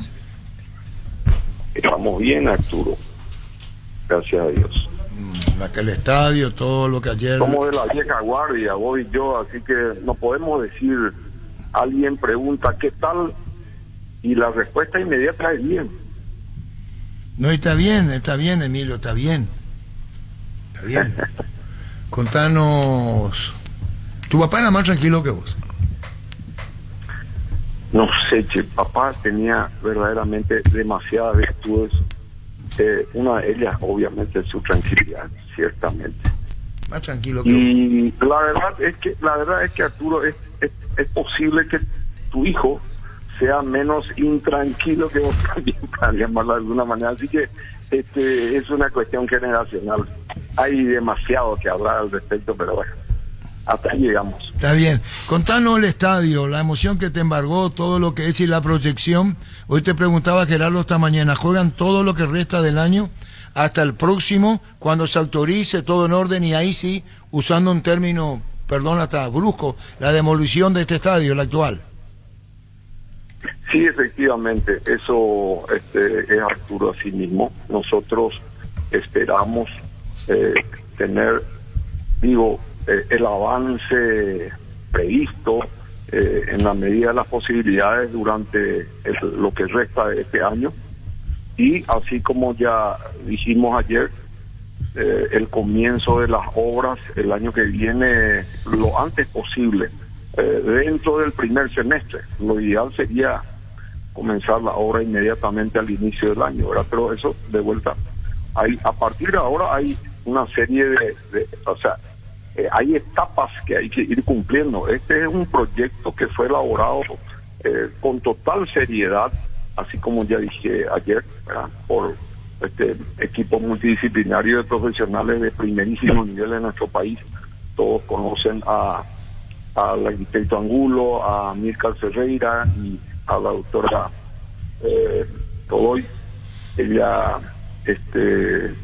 Estamos bien, Arturo, gracias a Dios. El estadio, todo lo que ayer... Somos de la vieja guardia, vos y yo, así que no podemos decir, alguien pregunta ¿qué tal? Y la respuesta inmediata es bien. No, está bien, Emilio, está bien. Contanos, ¿tu papá era más tranquilo que vos? No sé, papá tenía verdaderamente demasiadas virtudes. Una de ellas, obviamente, es su tranquilidad, ciertamente. Más tranquilo que y vos. La verdad es que Arturo, es posible que tu hijo sea menos intranquilo que vos también, para llamarlo de alguna manera. Así que es una cuestión generacional. Hay demasiado que hablar al respecto, pero bueno. hasta ahí llegamos. Está bien. Contanos el estadio, la emoción que te embargó, todo lo que es y la proyección. Hoy te preguntaba Gerardo esta mañana, ¿juegan todo lo que resta del año hasta el próximo, cuando se autorice todo en orden y ahí sí, usando un término, perdón, hasta brusco, la demolición de este estadio, el actual? Sí, efectivamente, eso es Arturo así mismo. Nosotros esperamos tener, el avance previsto en la medida de las posibilidades durante lo que resta de este año, y así como ya dijimos ayer, el comienzo de las obras el año que viene lo antes posible, dentro del primer semestre. Lo ideal sería comenzar la obra inmediatamente al inicio del año, ¿verdad? Pero eso, de vuelta, a partir de ahora hay una serie hay etapas que hay que ir cumpliendo. Este es un proyecto que fue elaborado con total seriedad, así como ya dije ayer, ¿verdad? Por este equipo multidisciplinario de profesionales de primerísimo nivel en nuestro país. Todos conocen al arquitecto Angulo, a Mirka Ferreira y a la doctora Godoy. Ella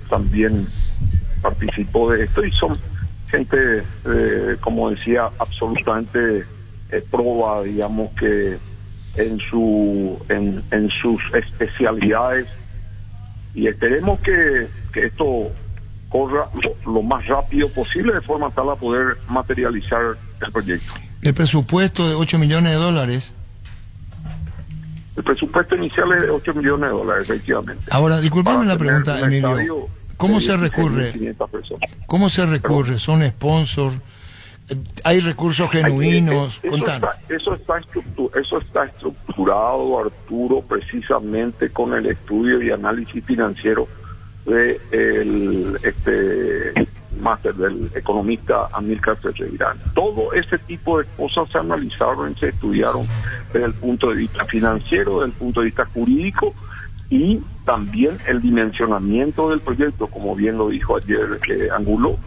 también participó de esto y son gente, como decía, absolutamente proba, digamos, que en sus especialidades, y esperemos que esto corra lo más rápido posible de forma tal a poder materializar el proyecto. El presupuesto de $8 millones. El presupuesto inicial es de $8 millones, efectivamente. Ahora, disculpame la pregunta, Emilio. ¿Cómo se recurre? ¿Cómo se recurre? ¿Son sponsors? ¿Hay recursos genuinos? Contanos. Eso está estructurado, Arturo, precisamente con el estudio y análisis financiero del máster del economista Amílcar Ferreira. Todo ese tipo de cosas se analizaron y se estudiaron desde el punto de vista financiero, desde el punto de vista jurídico, y también el dimensionamiento del proyecto, como bien lo dijo ayer Angulo,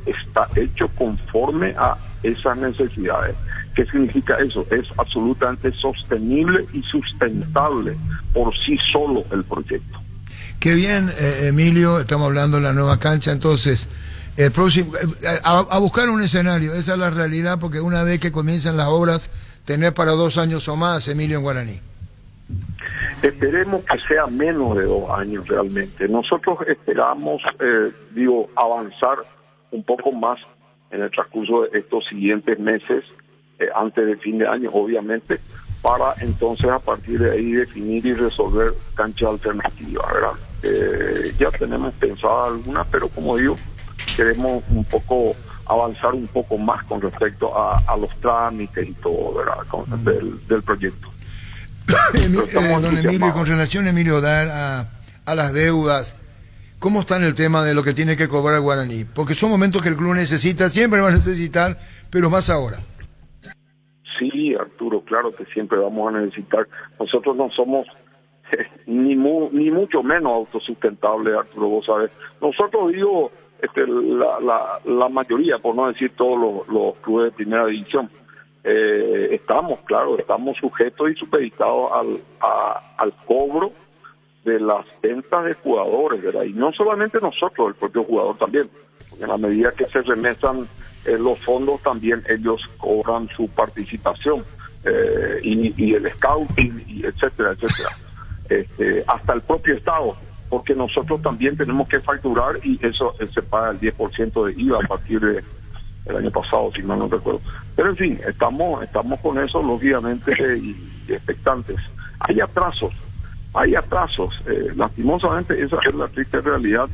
está hecho conforme a esas necesidades. ¿Qué significa eso? Es absolutamente sostenible y sustentable por sí solo el proyecto. Qué bien, Emilio, estamos hablando de la nueva cancha, entonces, el próximo, a buscar un escenario, esa es la realidad, porque una vez que comienzan las obras, tener para 2 años o más, Emilio, en Guaraní. Esperemos que sea menos de 2 años realmente. Nosotros esperamos, avanzar un poco más en el transcurso de estos siguientes meses, antes del fin de año, obviamente, para entonces a partir de ahí definir y resolver canchas alternativas, ¿verdad? Ya tenemos pensado algunas, pero como digo, queremos un poco avanzar un poco más con respecto a los trámites y todo, ¿verdad? Del proyecto. Don Emilio, con relación, Emilio, a las deudas, ¿cómo está en el tema de lo que tiene que cobrar el Guaraní? Porque son momentos que el club necesita, siempre va a necesitar, pero más ahora. Sí, Arturo, claro que siempre vamos a necesitar. Nosotros no somos ni mucho menos autosustentables, Arturo, vos sabés. Nosotros, la mayoría, por no decir todos los clubes de primera división, estamos sujetos y supeditados al cobro de las ventas de jugadores, ¿verdad? Y no solamente nosotros, el propio jugador también, porque en la medida que se remesan los fondos, también ellos cobran su participación, y el scouting, y etcétera, hasta el propio Estado, porque nosotros también tenemos que facturar, y eso se paga el 10% de IVA a partir de el año pasado, si mal no recuerdo. Pero en fin, estamos con eso, lógicamente, y expectantes. Hay atrasos, lastimosamente esa es la triste realidad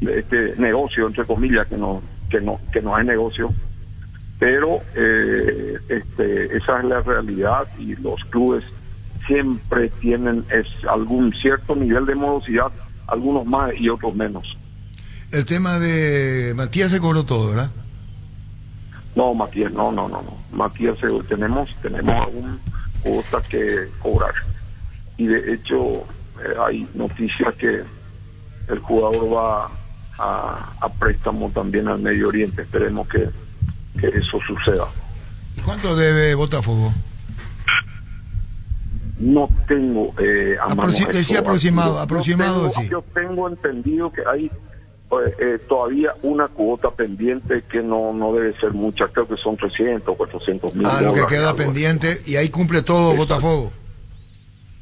de este negocio, entre comillas, que no es negocio, pero esa es la realidad, y los clubes siempre tienen algún cierto nivel de morosidad, algunos más y otros menos. El tema de Matías se cobró todo, ¿verdad? No, Matías, no. Matías, tenemos algún cuota que cobrar. Y de hecho, hay noticias que el jugador va a préstamo también al Medio Oriente. Esperemos que que eso suceda. ¿Cuánto debe Botafogo? No tengo a mano decía aproximado, sí. Yo tengo entendido que hay todavía una cuota pendiente que no debe ser mucha, creo que son 300 o 400 mil dólares. Lo que queda pendiente, y ahí cumple todo. Exacto. Botafogo.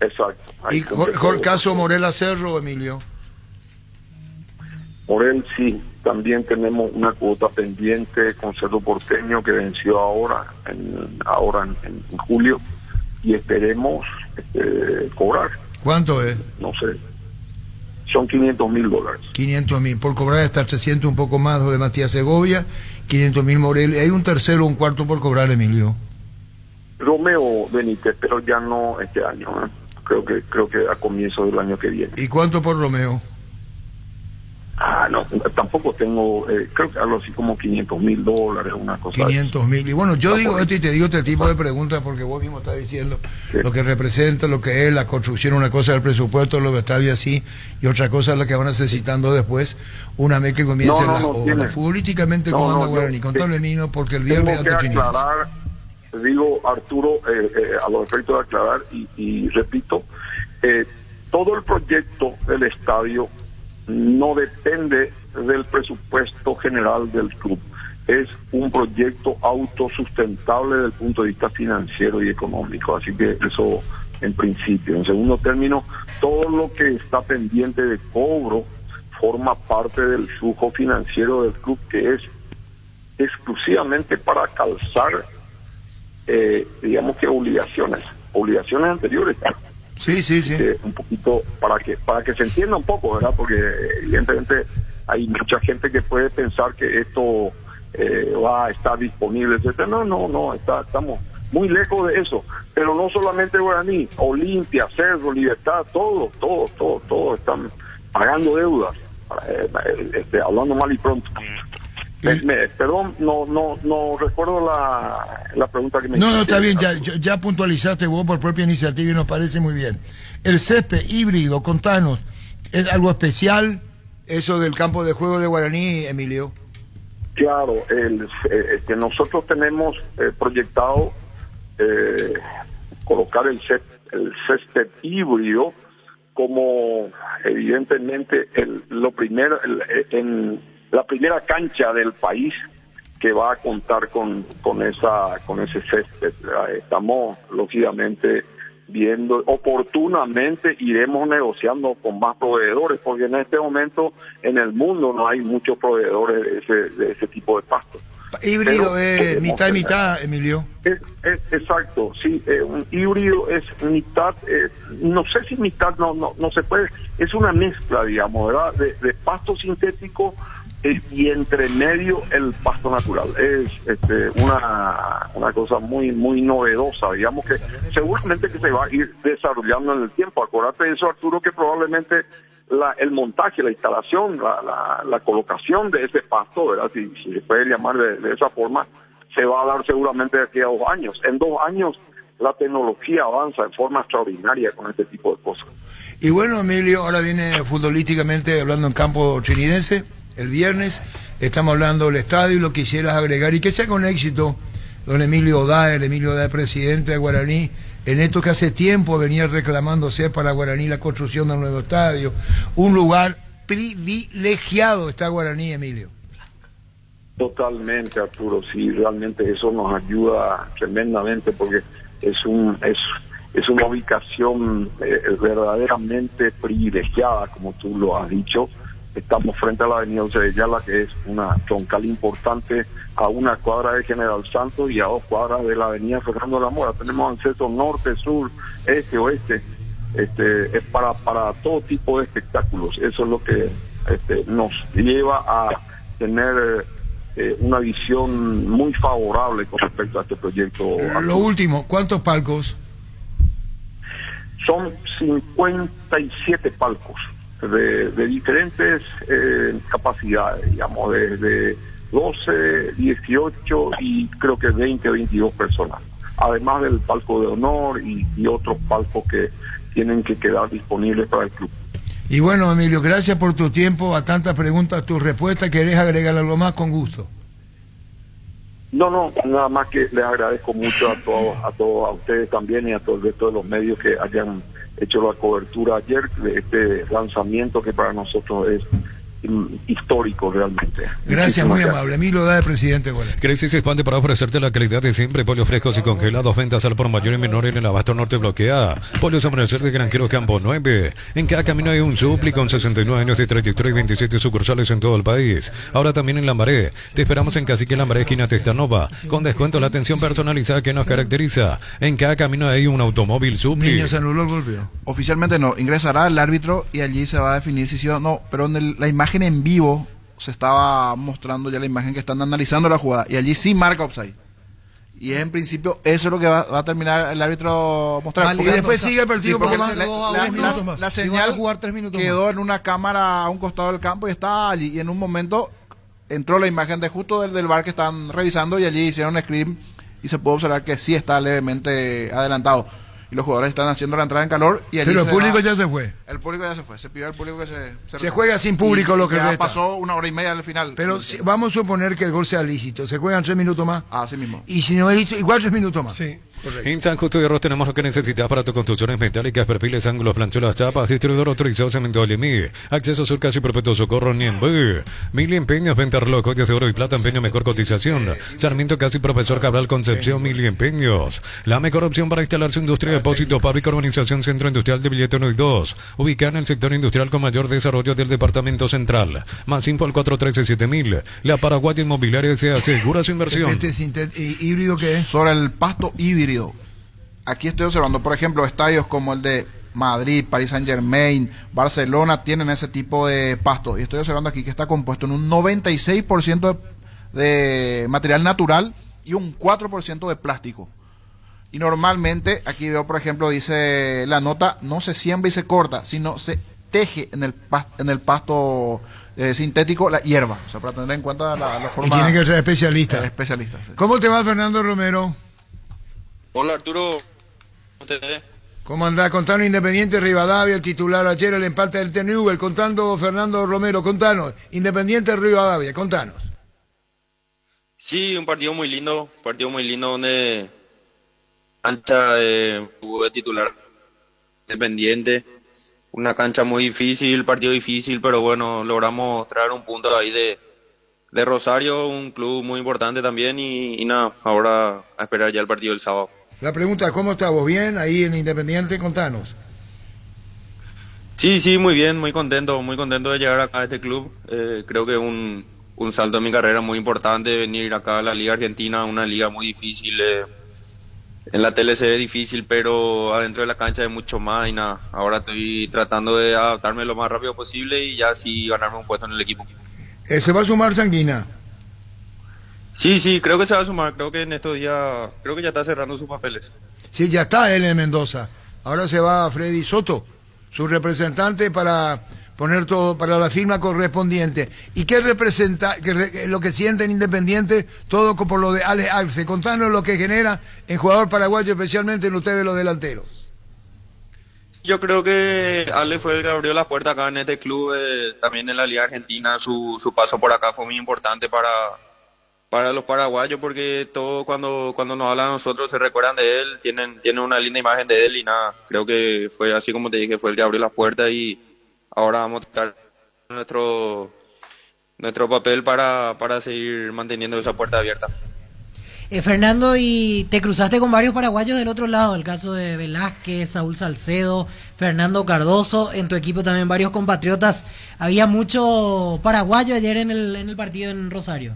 Exacto. ¿Y el caso Morel Cerro, Emilio? Morel, sí, también tenemos una cuota pendiente con Cerro Porteño que venció ahora en julio, y esperemos cobrar. ¿Cuánto es? No sé. Son $500,000. 500.000. Por cobrar hasta 300, un poco más, de Matías Segovia, 500.000 Morel. Hay un tercero, un cuarto por cobrar, Emilio. Romeo Benítez, pero ya no este año, ¿eh? Creo que a comienzos del año que viene. ¿Y cuánto por Romeo? No, tampoco tengo, creo que algo así como $500,000, una cosa 500.000. Y bueno, yo digo esto y te digo este tipo de preguntas porque vos mismo estás diciendo lo que representa, lo que es la construcción, una cosa del presupuesto, lo que está bien así, y otra cosa es lo que van necesitando después, una vez que comience las obras. Futbolísticamente, ¿cómo anda Guaraní? Contable mínimo, porque el viernes tengo que aclarar, digo, Arturo, a los efectos de aclarar, y repito, todo el proyecto del estadio no depende del presupuesto general del club. Es un proyecto autosustentable desde el punto de vista financiero y económico. Así que eso en principio. En segundo término, todo lo que está pendiente de cobro forma parte del flujo financiero del club, que es exclusivamente para calzar, digamos que obligaciones anteriores. Sí. Un poquito para que se entienda un poco, ¿verdad? Porque evidentemente hay mucha gente que puede pensar que esto va a estar disponible, etcétera. No, estamos muy lejos de eso. Pero no solamente Guaraní, Olimpia, Cerro, Libertad, todo están pagando deudas. Hablando mal y pronto. Perdón, no recuerdo la pregunta que me hiciste. No, está bien, ya puntualizaste vos por propia iniciativa y nos parece muy bien. El césped híbrido, contanos, ¿es algo especial eso del campo de juego de Guaraní, Emilio? Claro, que nosotros tenemos proyectado colocar el césped híbrido como evidentemente la primera cancha del país que va a contar con ese césped. Estamos lógicamente viendo, oportunamente iremos negociando con más proveedores, porque en este momento en el mundo no hay muchos proveedores de ese tipo de pasto. Híbrido es mitad y mitad, Emilio. Exacto, sí, un híbrido es mitad, no sé si mitad, no se puede, es una mezcla, digamos, ¿verdad? De pasto sintético y entre medio el pasto natural. Es una cosa muy novedosa, digamos, que seguramente que se va a ir desarrollando en el tiempo. Acuérdate de eso, Arturo, que probablemente el montaje, la instalación, la colocación de ese pasto, ¿verdad? Si se puede llamar de esa forma, se va a dar seguramente de aquí a 2 años. En 2 años la tecnología avanza en forma extraordinaria con este tipo de cosas. Y bueno, Emilio, ahora viene futbolísticamente hablando en campo trinidense. El viernes estamos hablando del estadio y lo que quisieras agregar, y que sea con éxito, don Emilio Odae, presidente de Guaraní, en esto que hace tiempo venía reclamando ser para Guaraní la construcción del nuevo estadio. Un lugar privilegiado está Guaraní, Emilio. Totalmente, Arturo, sí, realmente eso nos ayuda tremendamente, porque es una ubicación verdaderamente privilegiada, como tú lo has dicho. Estamos frente a la avenida Ucedellala, que es una troncal importante, a 1 cuadra de General Santos y a 2 cuadras de la avenida Fernando de la Mora. Tenemos acceso norte, sur, este, oeste. Es para todo tipo de espectáculos. Eso es lo que nos lleva a tener una visión muy favorable con respecto a este proyecto. Lo último, ¿cuántos palcos? Son 57 palcos. De diferentes capacidades, digamos, desde 12, 18 y creo que 20 o 22 personas, además del palco de honor y otros palcos que tienen que quedar disponibles para el club. Y bueno, Emilio, gracias por tu tiempo, a tantas preguntas, tu respuesta. ¿Querés agregar algo más? Con gusto. No, nada más que les agradezco mucho a ustedes también y a todo el resto de los medios que hayan hecho la cobertura ayer de este lanzamiento que para nosotros es histórico realmente. Gracias, muy amable. Emilio da de presidente. Crisis se expande para ofrecerte la calidad de siempre. Pollos frescos y congelados, ventas al por mayor y menor en el Abasto Norte bloquea. Pollos Amanecer de Granjeros Campo 9. En cada camino hay un supli con 69 años de trayectoria y 27 sucursales en todo el país. Ahora también en Lambaré. Te esperamos en Cacique Lambaré, esquina Testanova. Con descuento, la atención personalizada que nos caracteriza. En cada camino hay un automóvil supli. Niño, se anuló el golpe. Oficialmente no. Ingresará el árbitro y allí se va a definir si sí o no. Pero en la imagen en vivo se estaba mostrando ya la imagen que están analizando la jugada y allí sí marca offside. Y es en principio eso es lo que va a terminar el árbitro mostrando. Y después sigue el partido porque la señal quedó en una cámara a un costado del campo y está allí. Y en un momento entró la imagen de justo del VAR que están revisando y allí hicieron un screen y se puede observar que sí está levemente adelantado. Y los jugadores están haciendo la entrada en calor y allí pero el público ya se fue. El público ya se fue. Se pidió al público que se juega sin público lo que ya resta. pasó 1 hora y media al final. Pero vamos a suponer que el gol sea lícito. ¿Se juegan 3 minutos más? Así mismo. Y si no es lícito, igual 3 minutos más. Sí. Correcto. En San Justo de Arroz tenemos lo que necesitas para tus construcciones metálicas, perfiles, ángulos, planchuelas, chapas, distribuidor autorizado, cemento Alemí, acceso sur casi perpetuo socorro Niembé, Mil empeños, venta reloj, joyas de oro y plata, empeño, mejor cotización, Sarmiento casi profesor Cabral Concepción, Mil empeños, la mejor opción para instalar su industria, depósito, fábrica, urbanización, centro industrial de Billete 1 y 2, ubicada en el sector industrial con mayor desarrollo del departamento central, más info al 413-7000, la Paraguaya Inmobiliaria se asegura su inversión. ¿Híbrido qué es? Sobre el pasto híbrido. Aquí estoy observando, por ejemplo, estadios como el de Madrid, Paris Saint-Germain, Barcelona, tienen ese tipo de pasto. Y estoy observando aquí que está compuesto en un 96% de material natural y un 4% de plástico. Y normalmente, aquí veo, por ejemplo, dice la nota, no se siembra y se corta, sino se teje en el pasto sintético la hierba. O sea, para tener en cuenta la forma... Y tiene que ser especialista. Sí. ¿Cómo te va, Fernando Romero? Hola, Arturo. ¿Cómo andás? Contando Independiente Rivadavia, el titular ayer, el empate del TNV, contando Fernando Romero, contanos. Independiente Rivadavia, contanos. Sí, un partido muy lindo donde cancha jugó de titular Independiente. Una cancha muy difícil, partido difícil, pero bueno, logramos traer un punto ahí de Rosario, un club muy importante también y nada, ahora a esperar ya el partido del sábado. La pregunta, ¿cómo estás vos? ¿Bien? Ahí en Independiente, contanos. Sí, muy bien, muy contento de llegar acá a este club. Creo que es un salto en mi carrera muy importante, venir acá a la Liga Argentina, una liga muy difícil. En la tele se ve difícil, pero adentro de la cancha hay mucho más y nada. Ahora estoy tratando de adaptarme lo más rápido posible y ya así ganarme un puesto en el equipo. ¿Se va a sumar Sanguina? Sí, creo que se va a sumar. Creo que en estos días, creo que ya está cerrando sus papeles. Sí, ya está él en Mendoza. Ahora se va Freddy Soto, su representante, para poner todo para la firma correspondiente. ¿Y qué representa lo que siente en Independiente? Todo por lo de Alex Arce. Contanos lo que genera en jugador paraguayo, especialmente en ustedes los delanteros. Yo creo que Ale fue el que abrió las puertas acá en este club, también en la Liga Argentina. Su paso por acá fue muy importante para los paraguayos, porque todo cuando nos hablan a nosotros se recuerdan de él, tienen una linda imagen de él y nada, creo que fue así como te dije, fue el que abrió las puertas y ahora vamos a estar nuestro papel para seguir manteniendo esa puerta abierta. Fernando, y te cruzaste con varios paraguayos del otro lado, el caso de Velázquez, Saúl Salcedo, Fernando Cardoso, en tu equipo también varios compatriotas. Había mucho paraguayo ayer en el partido en Rosario.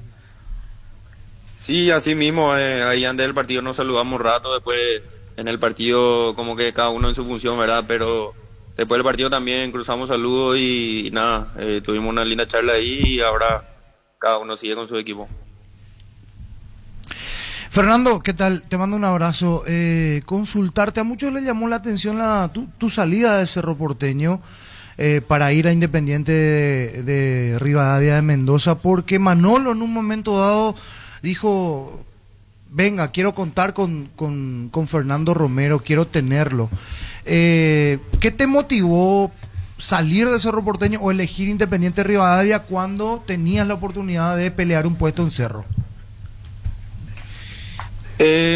Sí, así mismo, ahí antes del partido nos saludamos un rato, después en el partido como que cada uno en su función, ¿verdad? Pero después del partido también cruzamos saludos y nada, tuvimos una linda charla ahí y ahora cada uno sigue con su equipo. Fernando, ¿qué tal? Te mando un abrazo. Consultarte, a muchos les llamó la atención tu salida de Cerro Porteño para ir a Independiente de Rivadavia de Mendoza, porque Manolo en un momento dado dijo, venga, quiero contar con Fernando Romero, quiero tenerlo. ¿Qué te motivó salir de Cerro Porteño o elegir Independiente de Rivadavia cuando tenías la oportunidad de pelear un puesto en Cerro?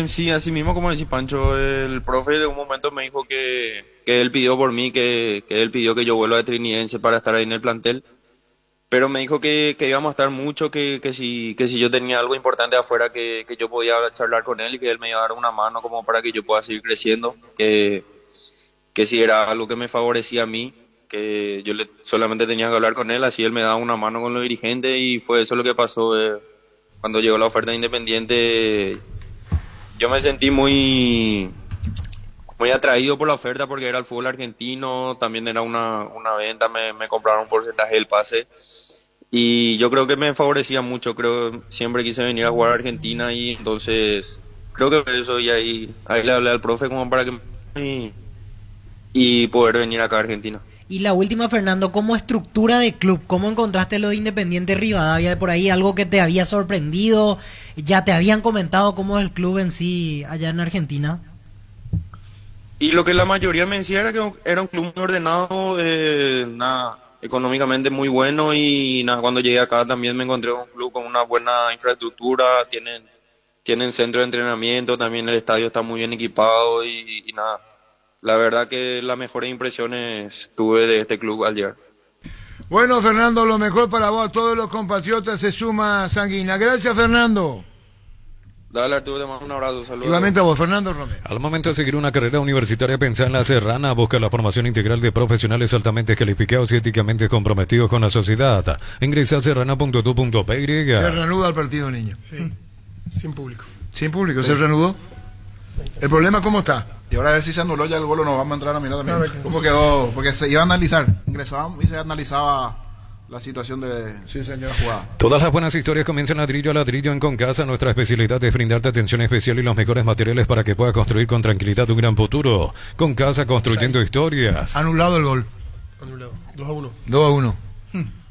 Sí, así mismo como decía Pancho, el profe de un momento me dijo que él pidió por mí, que él pidió que yo vuelva de Trinidense para estar ahí en el plantel, pero me dijo que íbamos a estar mucho, que si yo tenía algo importante afuera, que yo podía charlar con él y que él me iba a dar una mano como para que yo pueda seguir creciendo, que si era algo que me favorecía a mí, que yo solamente tenía que hablar con él, así él me daba una mano con los dirigentes, y fue eso lo que pasó. Cuando llegó la oferta de Independiente, yo me sentí muy atraído por la oferta porque era el fútbol argentino, también era una venta, me compraron un porcentaje del pase y yo creo que me favorecía mucho. Siempre quise venir a jugar a Argentina y entonces creo que por eso, y ahí le hablé al profe como para que y poder venir acá a Argentina. Y la última, Fernando, como estructura de club, ¿cómo encontraste lo de Independiente Rivadavia? ¿De por ahí algo que te había sorprendido? ¿Ya te habían comentado cómo es el club en sí allá en Argentina? Y lo que la mayoría me decía era que era un club muy ordenado, económicamente muy bueno, y cuando llegué acá también me encontré un club con una buena infraestructura, tienen centro de entrenamiento, también el estadio está muy bien equipado y nada. La verdad que las mejores impresiones tuve de este club al llegar. Bueno, Fernando, lo mejor para vos, todos los compatriotas, se suma Sanguina. Gracias, Fernando. Dale, Arturo, te mando un abrazo, saludos. Igualmente a vos, Fernando Romero. Al momento de seguir una carrera universitaria, pensá en La Serrana. Busca la formación integral de profesionales altamente calificados y éticamente comprometidos con la sociedad. Ingresa a serrana.tu.py. Se reanuda el partido, niño. Sí, sin público. ¿Sin público? ¿Se reanudó? ¿El problema cómo está? Y ahora a ver si se anuló ya el gol o nos vamos a entrar a mirar también. ¿Cómo quedó? Porque se iba a analizar. Ingresábamos y se analizaba la situación de la jugada. Todas las buenas historias comienzan ladrillo a ladrillo en Concasa. Nuestra especialidad es brindarte atención especial y los mejores materiales para que puedas construir con tranquilidad un gran futuro. Concasa, construyendo historias. Anulado el gol. Anulado. 2-1. 2-1.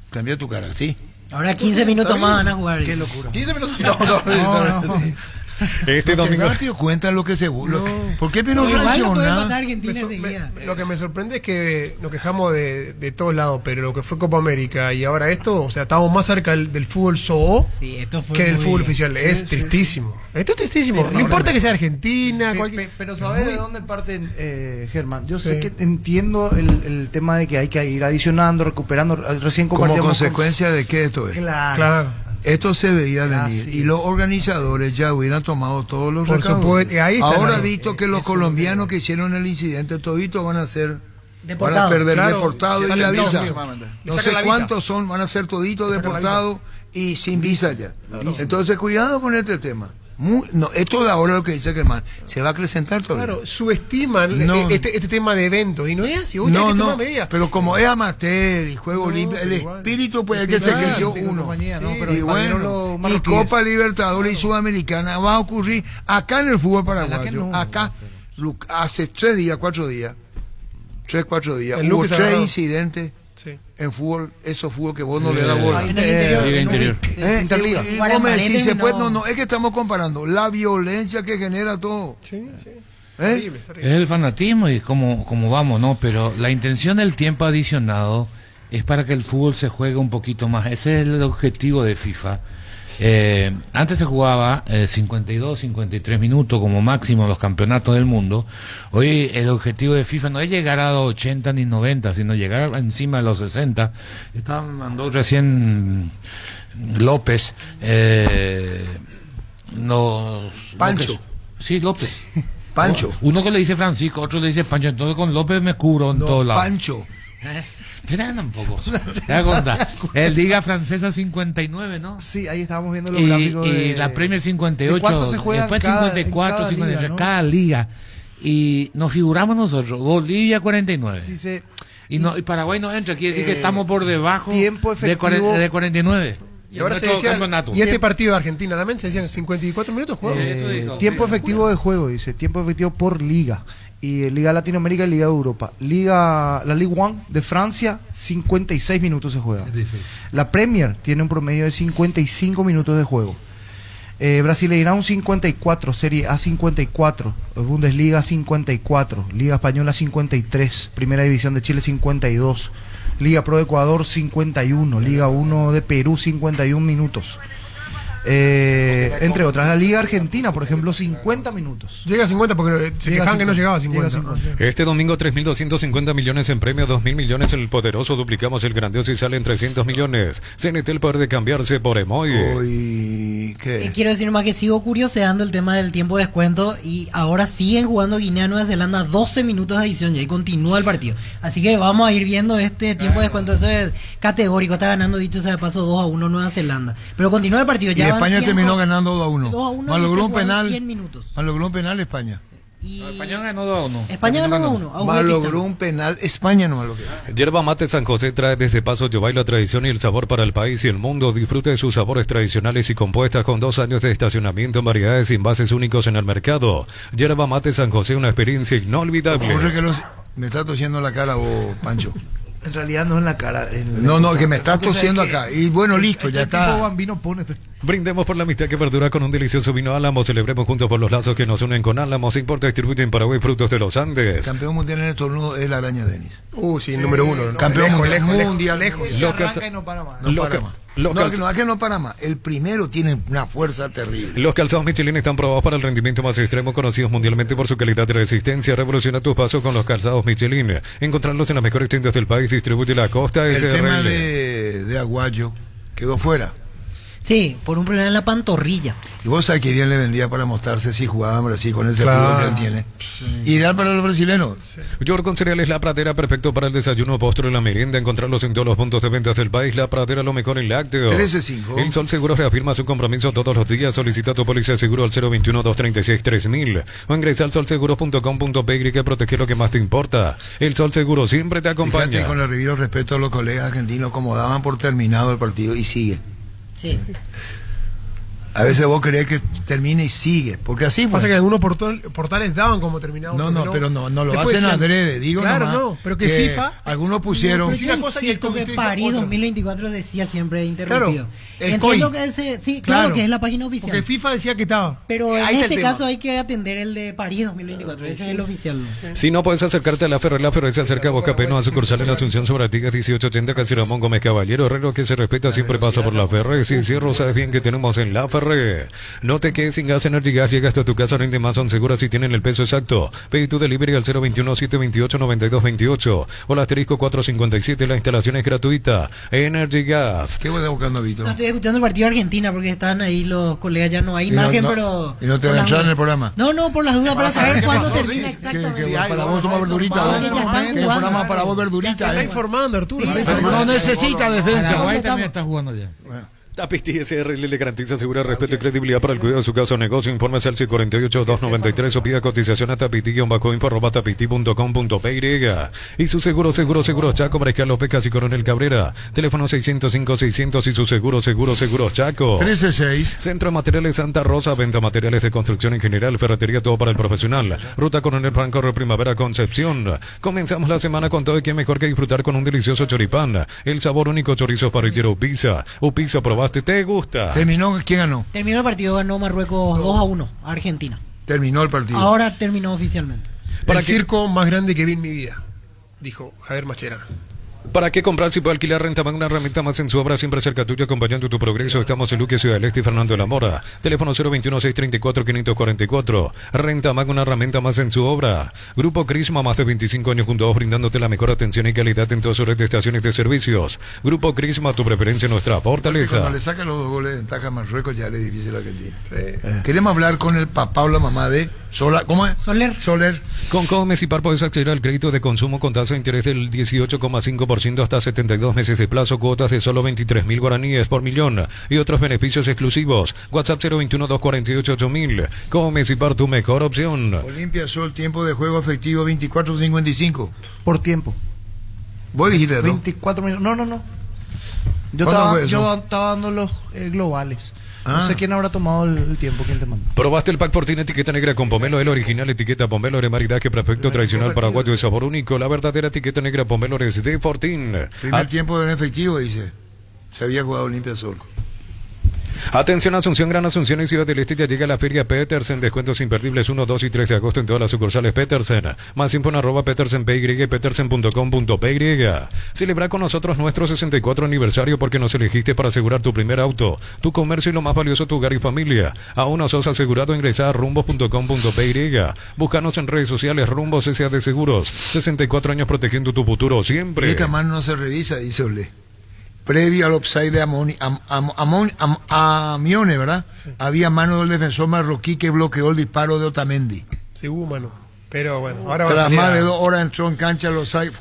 Cambió tu cara, ¿sí? Ahora 15 minutos más van a jugar. Qué locura. 15 minutos. No. Este domingo. ¿Te cuenta lo que se ¿Por qué no Lo que me sorprende es que nos quejamos de todos lados, pero lo que fue Copa América y ahora esto, o sea, estamos más cerca del fútbol SOO que del fútbol oficial. Es tristísimo. Esto es tristísimo. No importa que sea Argentina, pero ¿sabes de dónde parten, Germán? Yo sé que entiendo el tema de que hay que ir adicionando, recuperando. Recién como consecuencia de que esto es. Claro. Esto se veía venir y los organizadores ya hubieran tomado todos los recaudos. Ahora visto que los colombianos que hicieron el incidente toditos van a ser van a perder deportados y la visa. No sé cuántos son, van a ser toditos deportados y sin visa ya. Entonces cuidado con este tema. Esto de ahora lo que dice Germán se va a acrecentar todavía. Claro, subestiman este tema de eventos y no es así. Pero como es amateur y juego libre, el espíritu puede que se creyó uno. Y bueno, y Copa Libertadores y Sudamericana va a ocurrir acá en el fútbol paraguayo. Acá hace 4 días hubo 3 incidentes. Sí. En fútbol, eso fútbol que vos no le das bola. En el interior. Interliga. Y vos me decís, es que estamos comparando la violencia que genera todo. Sí. Es el fanatismo y como vamos, ¿no? Pero la intención del tiempo adicionado es para que el fútbol se juegue un poquito más. Ese es el objetivo de FIFA. Antes se jugaba 52, 53 minutos como máximo en los campeonatos del mundo. Hoy el objetivo de FIFA no es llegar a los 80 ni 90, sino llegar encima de los 60. Mandó recién López. Pancho. Sí, López. Pancho. Uno que le dice Francisco, otro le dice Pancho. Entonces con López me cubro en todos lados. Pancho. Esperan un poco. Te voy a contar. El Liga Francesa 59, ¿no? Sí, ahí estábamos viendo los gráficos. Y la Premier 58. ¿Cuánto se juega? Después 54, 53, liga, ¿no? Cada liga. Y nos figuramos nosotros. Bolivia 49. Dice. Y Paraguay no entra. Quiere decir que estamos por debajo de 49. Y ahora se decía, y este partido de Argentina también se decían 54 minutos juego. Tiempo efectivo de juego, dice. Tiempo efectivo por liga. Y Liga Latinoamérica y Liga de Europa. La Ligue 1 de Francia, 56 minutos se juega. La Premier tiene un promedio de 55 minutos de juego. Brasileirão 54, Serie A 54, Bundesliga 54, Liga Española 53, Primera División de Chile 52, Liga Pro de Ecuador 51, Liga 1 de Perú 51 minutos. Entre otras, la Liga Argentina, por ejemplo, 50 minutos. Llega a 50 porque se quejaban que no llegaba a 50. Este domingo 3.250 millones en premio, 2.000 millones el poderoso, duplicamos el grandioso y salen 300 millones. CNT, el poder de cambiarse por Emoy. Quiero decir más que sigo curioseando el tema del tiempo de descuento y ahora siguen jugando Guinea-Nueva Zelanda 12 minutos de adición y ahí continúa el partido. Así que vamos a ir viendo este tiempo de descuento. Eso es categórico, está ganando, dicho sea de paso, 2-1 Nueva Zelanda. Pero continúa el partido. Ya España terminó ganando 2-1. 2-1. Más logró un penal. 10 minutos. Más logró un penal España. España ganó 2-1. España ganó 2-1. Más logró un penal. España no lo que. Yerba Mate San José trae desde Paso Yobay la tradición y el sabor para el país y el mundo. Disfrute de sus sabores tradicionales y compuestas con 2 años de estacionamiento en variedades y envases únicos en el mercado. Yerba Mate San José, una experiencia inolvidable. Me está tosiendo la cara vos, Pancho. En realidad no en la cara. No, que me está tosiendo acá. Y bueno, listo, ya está. Bambino, Brindemos por la amistad que perdura con un delicioso vino Álamos. Celebremos juntos por los lazos que nos unen con Álamos. Importa y distribuye en Paraguay frutos de los Andes. Campeón mundial en estornudo es la araña Denis. Sí, número 1. Campeón mundial. Lejos. Que no para más. Que no para más. El primero tiene una fuerza terrible. Los calzados Michelin están probados para el rendimiento más extremo, conocidos mundialmente por su calidad y resistencia. Revoluciona tus pasos con los calzados Michelin. Encontrarlos en las mejores tiendas del país. Distribuye la Costa El SRL. tema de Aguayo quedó fuera. Sí, por un problema en la pantorrilla. Y vos sabés que bien le vendría para mostrarse si jugaba en Brasil con ese fútbol que él tiene. Sí. Ideal para los brasileños. Sí. York con cereales La Pradera, perfecto para el desayuno, postre y la merienda. Encontrarlos en todos los puntos de ventas del país. La Pradera, lo mejor en lácteos. 13.5. El Sol Seguro reafirma su compromiso todos los días. Solicita tu póliza de seguro al 021-236-3000 o ingresa al solseguro.com.py que protege lo que más te importa. El Sol Seguro siempre te acompaña. Fíjate, con el debido respeto a los colegas argentinos, como daban por terminado el partido y sigue. Sí. A veces vos querés que termine y sigue, porque así pasa que algunos portales daban como terminado. Pero no lo hacen adrede, digo. Claro, nomás, no, pero que FIFA algunos pusieron. Es una cosa que París 2024 decía siempre interrumpido. Claro, entiendo que claro, que es la página oficial. Porque FIFA decía que estaba. Pero en este caso hay que atender el de París 2024, ese es el oficial. Si no puedes acercarte a la Ferrer se acerca a Boca Peno a sucursal en Asunción sobre Artigas 1880, casi Ramón Gómez Caballero. Herrero que se respeta siempre pasa por la Ferrer. Si cierro, sabes bien que tenemos en la Ferrer. No te quedes sin gas Energy Gas, llega hasta tu casa, rinde más, son seguras y tienen el peso exacto. Pedí tu delivery al 021-728-9228 o al asterisco 457, la instalación es gratuita. Energy Gas. ¿Qué vas buscando, Víctor? No, estoy escuchando el partido de Argentina porque están ahí los colegas, ya no hay imagen, pero... ¿Y no te van a entrar en el programa? No, por las dudas, para saber cuándo termina exactamente. Para vos toma verdurita. ¿Qué programa para vos verdurita? Está informando, Arturo. No necesita defensa. Paraguay también está jugando ya. Tapiti SRL le garantiza segura, respeto y credibilidad para el cuidado de su casa o negocio. Infórmese al 48-293 o pida cotización a tapiti-info@tapiti.com.py. Y su seguro Chaco, Mariscal López y Coronel Cabrera. Teléfono 605-600 y su seguro Chaco. 13.6. Centro de Materiales Santa Rosa, venta materiales de construcción en general, ferretería, todo para el profesional. Ruta Coronel Franco, Primavera, Concepción. Comenzamos la semana con todo y qué mejor que disfrutar con un delicioso choripán. El sabor único chorizo parrillero Upiza. Upiza, probaste, ¿te gusta? ¿Terminó? ¿Quién ganó? Terminó el partido, ganó Marruecos 2-1 a Argentina. Terminó el partido. Ahora terminó oficialmente. Para el circo más grande que vi en mi vida, dijo Javier Machera. ¿Para qué comprar si puede alquilar Rentamag, una herramienta más en su obra, siempre cerca tuya, acompañando tu progreso? Estamos en Luque, Ciudad del Este y Fernando de la Mora. Teléfono 021-634-544. Rentamag, una herramienta más en su obra. Grupo Crisma, más de 25 años junto a vos, brindándote la mejor atención y calidad en toda su red de estaciones de servicios. Grupo Crisma, tu preferencia, nuestra fortaleza. Cuando le sacan los 2 goles de ventaja a Marruecos, ya le es difícil a Argentina. Sí. Queremos hablar con el papá o la mamá de ¿cómo es? Soler. Con Comecipar puedes acceder al crédito de consumo con tasa de interés del 18,5% hasta 72 meses de plazo, cuotas de solo 23.000 guaraníes por millón y otros beneficios exclusivos. WhatsApp 021-248-8000. Comecipar, tu mejor opción. Olimpia Sol, tiempo de juego efectivo 24:55. Por tiempo. ¿Vos dijiste 24 minutos. No. Yo estaba dando los globales. No sé quién habrá tomado el tiempo. ¿Quién te manda? ¿Probaste el pack Fortín etiqueta negra con pomelo? El original etiqueta pomelo de maridaje perfecto, tradicional paraguayo de sabor único. La verdadera etiqueta negra pomelo es de Fortín. Primer tiempo en efectivo, dice. Se había jugado Olimpia Sol. Atención Asunción, Gran Asunción y Ciudad del Este, ya llega la Feria Petersen, descuentos imperdibles 1, 2 y 3 de agosto en todas las sucursales Petersen. Más info en @petersenpy, petersen.com.py. Celebra con nosotros nuestro 64 aniversario porque nos elegiste para asegurar tu primer auto, tu comercio y lo más valioso, tu hogar y familia. Aún no sos asegurado, ingresa a rumbos.com.py. Búscanos en redes sociales, Rumbos S.A.D. Seguros. 64 años protegiendo tu futuro siempre. Esta mano no se revisa, dice Olé. Previo al offside de Amione, ¿verdad? Sí. Había mano del defensor marroquí que bloqueó el disparo de Otamendi. Sí, hubo mano. Pero bueno, ahora tras más de 2 horas entró en cancha,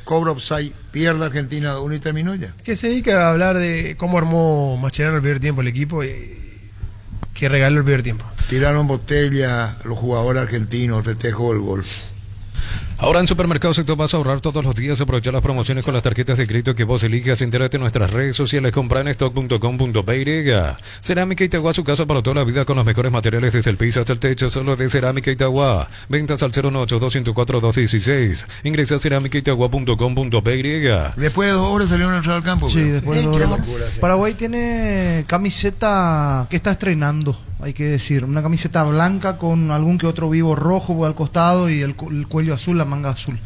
cobra offside, pierde Argentina 1 y terminó ya. Que se dedica a hablar de cómo armó Mascherano el primer tiempo el equipo y que regaló el primer tiempo. Tiraron botella los jugadores argentinos, el festejo del gol. Ahora en Supermercados Sector vas a ahorrar todos los días, aprovechar las promociones con las tarjetas de crédito que vos elijas, entérate en nuestras redes sociales, compra en stock.com.py. Cerámica Itagua, su casa para toda la vida con los mejores materiales desde el piso hasta el techo, solo de Cerámica Itagua. Ventas al 092-104-216. Ingresa a cerámicaitagua.com.py. Después de 2 horas salieron a entrar al campo. Sí, después de 2 horas. Paraguay tiene camiseta que está estrenando, hay que decir, una camiseta blanca con algún que otro vivo rojo al costado y el cuello azul, la manga azul.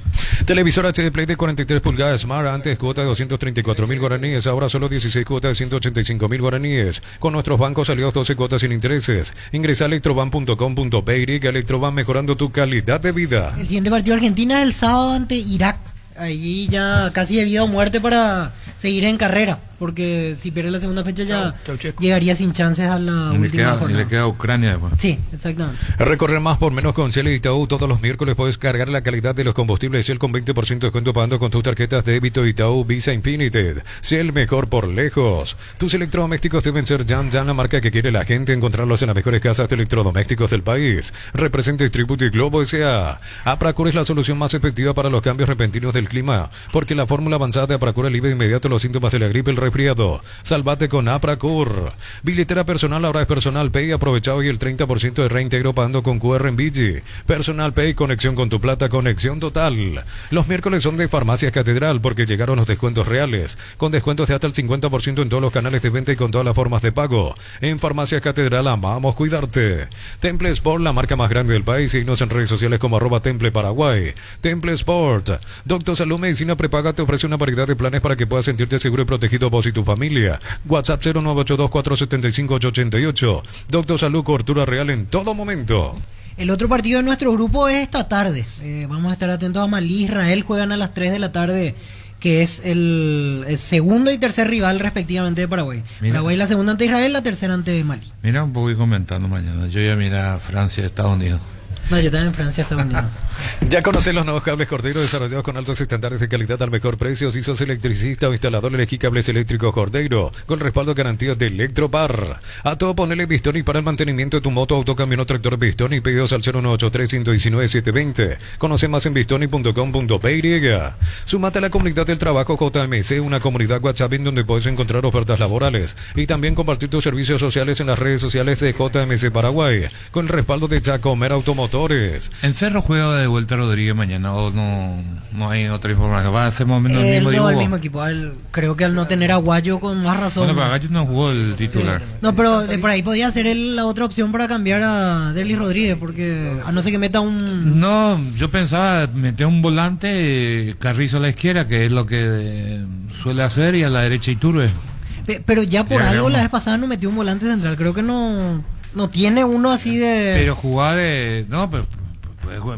Televisor HD Play de 43 pulgadas Smart, antes cuota de 234.000 guaraníes, ahora solo 16 cuotas de 185.000 guaraníes. Con nuestros bancos aliados 12 cuotas sin intereses. Ingresa a electroban.com.py, Electroban, mejorando tu calidad de vida. El siguiente partido de Argentina el sábado ante Irak. Allí ya casi de vida o muerte para seguir en carrera, porque si pierde la segunda fecha ya llegaría sin chances a la última jornada. Y le queda Ucrania después. Sí, exactamente. Recorrer más por menos con Shell y Itaú. Todos los miércoles puedes cargar la calidad de los combustibles Shell con 20% de descuento pagando con tus tarjetas de débito Itaú, Visa, Infinity. Shell, mejor por lejos. Tus electrodomésticos deben ser Jan, la marca que quiere la gente, encontrarlos en las mejores casas de electrodomésticos del país. Representa Distributi Globo S.A. Apracur es la solución más efectiva para los cambios repentinos del clima, porque la fórmula avanzada de Apracur alivia de inmediato los síntomas de la gripe y el resfriado. Salvate con Apracur. Billetera personal ahora es Personal Pay, aprovechado y el 30% de reintegro pagando con QR en Vigi. Personal Pay, conexión con tu plata, conexión total. Los miércoles son de Farmacias Catedral porque llegaron los descuentos reales, con descuentos de hasta el 50% en todos los canales de venta y con todas las formas de pago. En Farmacias Catedral amamos cuidarte. Temple Sport, la marca más grande del país, síguenos en redes sociales como @Temple Paraguay. Temple Sport. Doctor Salud Medicina Prepaga te ofrece una variedad de planes para que puedas sentirte seguro y protegido vos y tu familia. WhatsApp 0982-475-888. Doctor Salud, cobertura real en todo momento. El otro partido de nuestro grupo es esta tarde. Vamos a estar atentos a Malí, Israel, juegan a las 3 de la tarde, que es el segundo y tercer rival respectivamente de Paraguay. Mira, Paraguay la segunda ante Israel, la tercera ante Malí. Mira, un poco y comentando mañana. Yo ya mira Francia, Estados Unidos. No, yo también en Francia, Estados Unidos. Ya conocen los nuevos cables Cordeiro desarrollados con altos estándares de calidad al mejor precio. Si sos electricista o instalador, elegí cables eléctricos Cordeiro con respaldo garantía de Electropar. A todo ponele Bistoni para el mantenimiento de tu moto, auto, camión o tractor Bistoni. Pedidos al 0183-119-720. Conoce más en bistoni.com.py. Sumate a la comunidad del trabajo JMC, una comunidad WhatsApp en donde puedes encontrar ofertas laborales y también compartir tus servicios sociales en las redes sociales de JMC Paraguay con el respaldo de Chacomer Automotor. ¿En Cerro juega de vuelta Rodríguez mañana o no hay otra información? ¿Va a ser más o menos el mismo dibujo? No, el mismo equipo. Creo que al no tener a Guayo con más razón. Bueno, pero Aguayo no jugó el titular. Sí. No, pero de por ahí podía ser la otra opción para cambiar a Derlis Rodríguez, porque a no ser que meta un... No, yo pensaba meter un volante, Carrizo a la izquierda, que es lo que suele hacer, y a la derecha Iturbe. Pero ya por algo la vez pasada no metió un volante central. Creo que no tiene uno así de... Pero jugar de... No, pero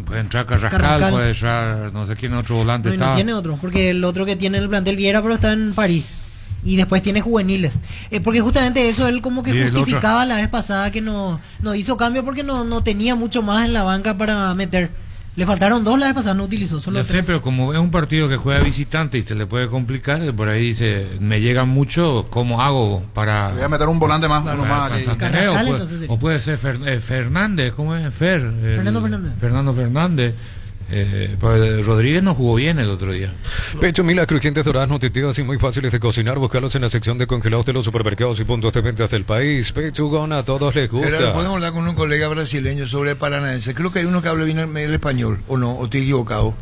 puede entrar Carrascal, puede entrar no sé quién otro volante está. No tiene otro, porque el otro que tiene el plantel Viera, pero está en París. Y después tiene juveniles. Porque justamente eso él como que justificaba la vez pasada que no hizo cambio porque no tenía mucho más en la banca para meter. Le faltaron 2 la vez pasada, no utilizó solo 3. Sé, pero como es un partido que juega visitante y se le puede complicar, por ahí dice, me llegan mucho, ¿cómo hago para...? Voy a meter un volante más, uno más aquí. O puede ser Fernández, ¿cómo es? Fernando Fernández. Pues Rodríguez no jugó bien el otro día. Pecho Mila, crujientes, doradas, nutritivas y muy fáciles de cocinar. Búscalos en la sección de congelados de los supermercados y puntos de ventas del país. Pechugón, a todos les gusta. Pero podemos hablar con un colega brasileño sobre el paranaense. Creo que hay uno que habla bien el español, ¿o no? ¿O estoy equivocado?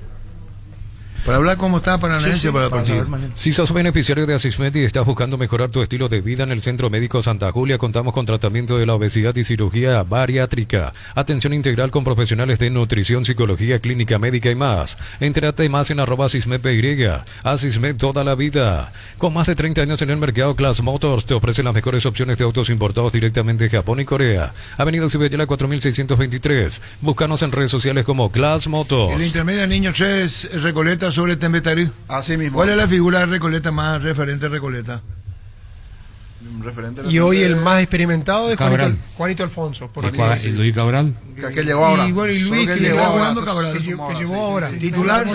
Para hablar cómo está Paranaense para el partido. Si sos beneficiario de Asismed y estás buscando mejorar tu estilo de vida, en el Centro Médico Santa Julia contamos con tratamiento de la obesidad y cirugía bariátrica, atención integral con profesionales de nutrición, psicología, clínica médica y más. Entérate más en @AsismedPY. Asismed toda la vida. Con más de 30 años en el mercado, Class Motors te ofrece las mejores opciones de autos importados directamente de Japón y Corea. Avenida Ciudadela 4623. Búscanos en redes sociales como Class Motors. El intermedio niño 3 Recoleta sobre Tembetarí. Así mismo. ¿Cuál es la figura de Recoleta más referente a Recoleta? Y hoy el más experimentado es Juanito Alfonso. ¿Y Luis Cabral? Que llegó ahora. Y bueno, y Luis que llegó jugando Cabral. Que llegó ahora. Titular.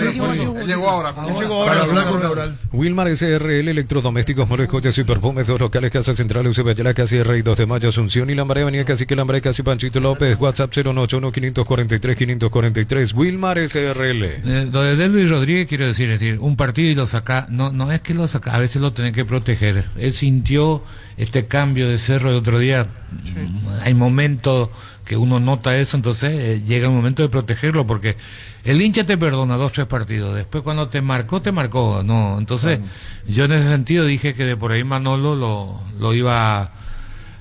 Llegó ahora. Para hablar con Cabral. Wilmar SRL, electrodomésticos, muebles, coches y perfumes, dos locales, Casa Central, Uceballera, Casi Rey, 2 de Mayo, Asunción y Lambaré, Avenida Cacique Lambaré, Casi Panchito López, WhatsApp 081-543-543, Wilmar SRL. Lo de Delvis Rodríguez, quiero decir, un partido y lo saca, no es que lo saca, a veces lo tenés que proteger. Él sintió este cambio de Cerro de otro día. Sí. Hay momentos que uno nota eso, entonces llega el momento de protegerlo, porque el hincha te perdona 2-3 partidos, después cuando te marcó, no. Entonces yo en ese sentido dije que de por ahí Manolo lo iba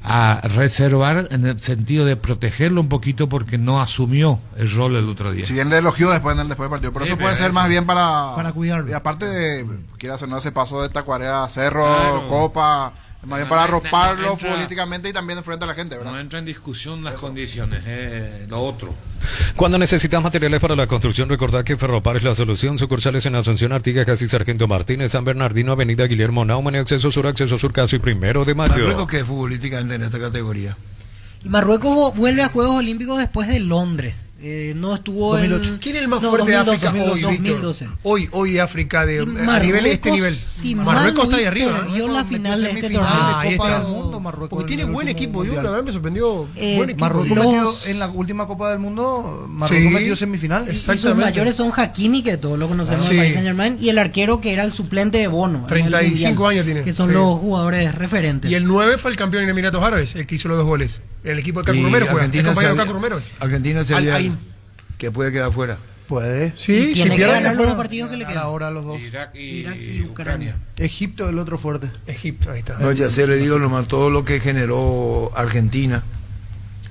a reservar en el sentido de protegerlo un poquito, porque no asumió el rol el otro día. Si bien le elogió después del partido, pero eso puede ser más bien para cuidarlo. Y aparte de, quiera hacer, no ese paso de Tacuarea a Cerro, Copa, más bien para arroparlo futbolísticamente y también frente a la gente, ¿verdad? No entra en discusión las condiciones, lo otro. Cuando necesitas materiales para la construcción, recordad que Ferropar es la solución. Sucursales en Asunción, Artigas, Casi Sargento Martínez, San Bernardino, Avenida Guillermo Naumann, Acceso Sur, Casi 1 de Mayo. Marruecos, que futbolísticamente en esta categoría. Y Marruecos vuelve a Juegos Olímpicos después de Londres. No estuvo 2008. en... ¿Quién es el más fuerte de África hoy, 2012. Hoy de África a nivel este nivel. Sí, Marruecos está ahí arriba. Perdió la final de este torneo de Copa del Mundo, Marruecos. Porque tiene buen equipo, yo la verdad me sorprendió. Buen equipo. Marruecos metió en la última Copa del Mundo, Marruecos metió semifinales. Y sus mayores son Hakimi, que todos lo conocemos del Paris Saint-Germain, y el arquero que era el suplente de Bono. 35 años tiene. Que son los jugadores referentes. Y el 9 fue el campeón en Emiratos Árabes, el que hizo los 2 goles. El equipo de Caco Romero fue. El compañero de Caco Romero. Argentina sería que puede quedar fuera. Puede. Sí, tiene que ganar los 2 partidos que le quedan. Ahora los 2. Irak y Ucrania. Egipto el otro fuerte. Egipto, ahí está. No, ya se le digo nomás todo lo que generó Argentina.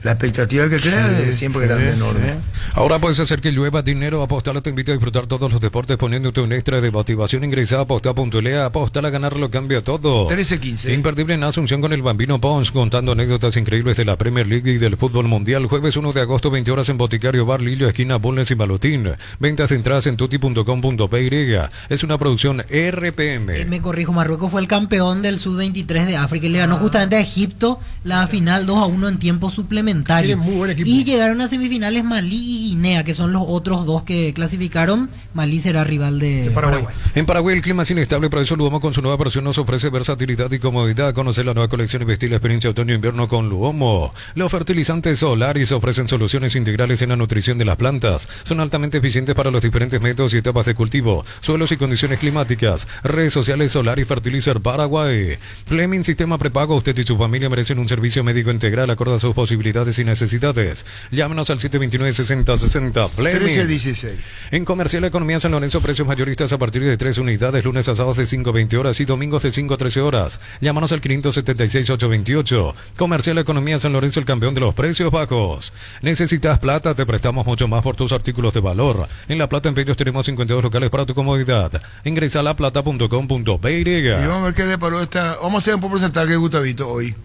La expectativa que crea siempre era enorme. Ahora puedes hacer que llueva dinero. Apostar te invita a disfrutar todos los deportes poniéndote un extra de motivación. Ingresa a aposta.lea. Apostar a ganar lo cambia todo. 13-15. Imperdible en Asunción con el Bambino Pons, contando anécdotas increíbles de la Premier League y del fútbol mundial. Jueves 1 de agosto, 20 horas en Boticario Bar Lilio, esquina Bulnes y Malotín. Ventas de entradas en tuti.com.py. Es una producción RPM. Me corrijo, Marruecos fue el campeón del Sub-23 de África y le ganó justamente a Egipto la final 2-1 en tiempo suplementario. Muy buen equipo. Y llegaron a semifinales Malí y Guinea, que son los otros 2 que clasificaron. Malí será rival de Paraguay. En Paraguay el clima es inestable, por eso Luomo con su nueva versión nos ofrece versatilidad y comodidad. Conocer la nueva colección y vestir la experiencia otoño-invierno con Luomo. Los fertilizantes Solaris ofrecen soluciones integrales en la nutrición de las plantas. Son altamente eficientes para los diferentes métodos y etapas de cultivo, suelos y condiciones climáticas. Redes sociales Solaris Fertilizer Paraguay. Fleming Sistema Prepago. Usted y su familia merecen un servicio médico integral acorde a sus posibilidades y necesidades. Llámenos al 729-6060 Fleming. 13-16. En Comercial Economía San Lorenzo, precios mayoristas a partir de 3 unidades, lunes a sábados de 5-20 horas y domingos de 5-13 horas. Llámanos al 576-828. Comercial Economía San Lorenzo, el campeón de los precios bajos. ¿Necesitas plata? Te prestamos mucho más por tus artículos de valor. En La Plata Emperios tenemos 52 locales para tu comodidad. Ingresa a laplata.com.py. Y vamos a ver qué deparó esta. Vamos a hacer un porcentaje, Gustavito, hoy.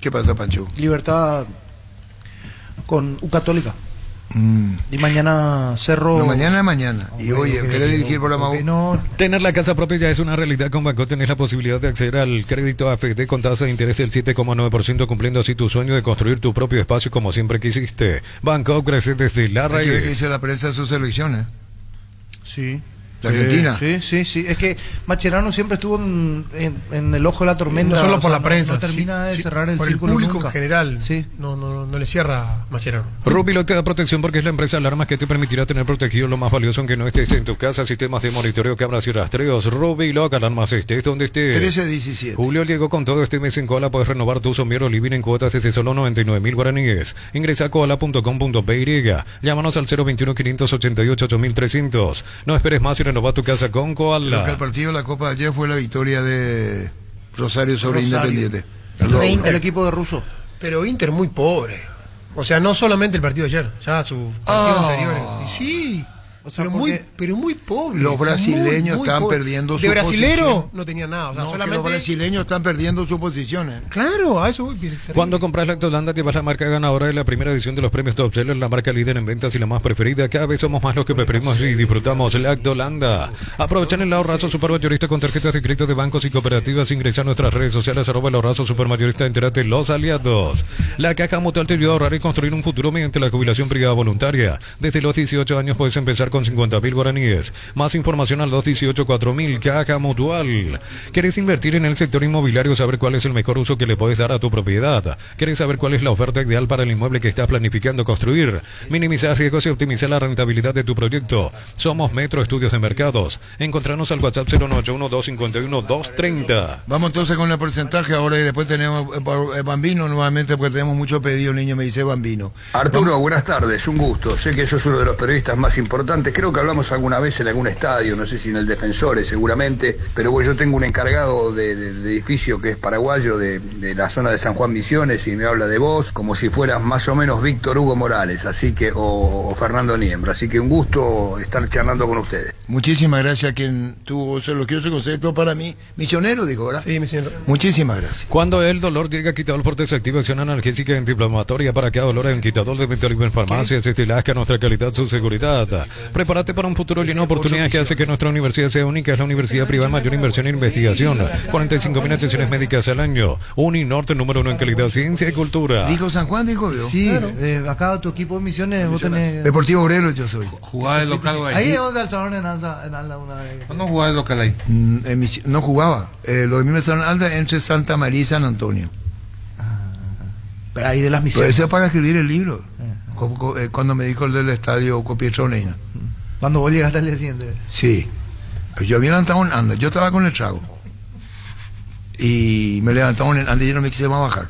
¿Qué pasa, Pancho? Libertad con U Católica. Y mañana Cerro. No, mañana. Y oye, ¿querés dirigir el programa? No. Tener la casa propia ya es una realidad. Con Banco tenés la posibilidad de acceder al crédito AFD con tasa de interés del 7,9%, cumpliendo así tu sueño de construir tu propio espacio como siempre quisiste. Banco crece desde la raíz. ¿Qué dice la prensa de sus elecciones? Sí. de Argentina. Sí. Es que Mascherano siempre estuvo en el ojo de la tormenta. No solo por la prensa. No termina de cerrar el por círculo el público nunca. en general. Sí. No le cierra Mascherano. Rubilo te da protección porque es la empresa de alarmas que te permitirá tener protegido lo más valioso aunque no estés en tu casa. Sistemas de monitoreo, cámaras y rastreos. Rubilo, alarmas estés donde estés. 13-17. Julio llegó con todo este mes en Koala. Puedes renovar tu sombrero living en cuotas desde solo 99.000 guaraníes. Ingresa a koala.com.py. Llámanos al 021-588-8300. No esperes más y renova tu casa con Koala. El partido de la Copa de ayer fue la victoria de Rosario sobre Independiente. El equipo de Russo. Pero Inter muy pobre. O sea, no solamente el partido de ayer, ya su partido anterior. Sí. O sea, pero muy pobre. Los brasileños están perdiendo su posición. De brasilero no tenía nada. O sea, solamente... los brasileños están perdiendo sus posiciones. Claro, a eso voy. Cuando compras Lactolanda llevas la marca ganadora de la primera edición de los premios Top Seller, la marca líder en ventas y la más preferida. Cada vez somos más los que preferimos y disfrutamos Lactolanda. Aprovechan el ahorrazo supermayorista con tarjetas de crédito de bancos y cooperativas. Ingresa a nuestras redes sociales @el ahorrazo supermayorista. Entérate los aliados. La Caja Mutual te ayuda a ahorrar y construir un futuro mediante la jubilación privada voluntaria. Desde los 18 años puedes empezar con 50.000 guaraníes. Más información al 218-4000. Caja Mutual. ¿Quieres invertir en el sector inmobiliario? ¿Saber cuál es el mejor uso que le puedes dar a tu propiedad? ¿Quieres saber cuál es la oferta ideal para el inmueble que estás planificando construir? Minimizar riesgos y optimizar la rentabilidad de tu proyecto. Somos Metro Estudios de Mercados. Encontrarnos al WhatsApp 091-251-230. Vamos entonces con el porcentaje ahora y después tenemos Bambino nuevamente porque tenemos mucho pedido. El niño me dice Bambino. Arturo, buenas tardes, un gusto. Sé que sos uno de los periodistas más importantes. Creo que hablamos alguna vez en algún estadio, no sé si en el Defensores seguramente, pero bueno, yo tengo un encargado de edificio que es paraguayo de la zona de San Juan Misiones y me habla de vos como si fueras más o menos Víctor Hugo Morales, así que o Fernando Niembro, así que un gusto estar charlando con ustedes. Muchísimas gracias a quien tuvo ese elogioso concepto para mí. Misionero, dijo, ¿verdad? Sí, misionero. Muchísimas gracias. Cuando el dolor llega, Quitadol Forte se activa acción analgésica y antiinflamatoria para cada dolor en Quitadol de Ventolibro en farmacias. Estilasca, nuestra calidad, su seguridad. Prepárate para un futuro lleno de oportunidades que hace que nuestra universidad sea única. Es la universidad privada de mayor inversión en investigación. 45.000 atenciones médicas al año. Uninorte, número 1 en calidad, ciencia y cultura. ¿Dijo San Juan, dijo yo? Sí, claro. Acá tu equipo de Misiones, vos tenés... Deportivo Obrero yo soy. Jugaba de local ahí. Ahí es donde alzaron en Alza una vez. No jugaba de local ahí. No jugaba. Lo de mí me salieron alta entre Santa María y San Antonio. Pero ahí de las Misiones. Pero eso es para escribir el libro. Cuando me dijo el del estadio Copietronena. Cuando vos llegaste al día siguiente. Sí. Yo había levantado un anda. Yo estaba con el trago. Y me levantaron en el anda y yo no me quise más bajar.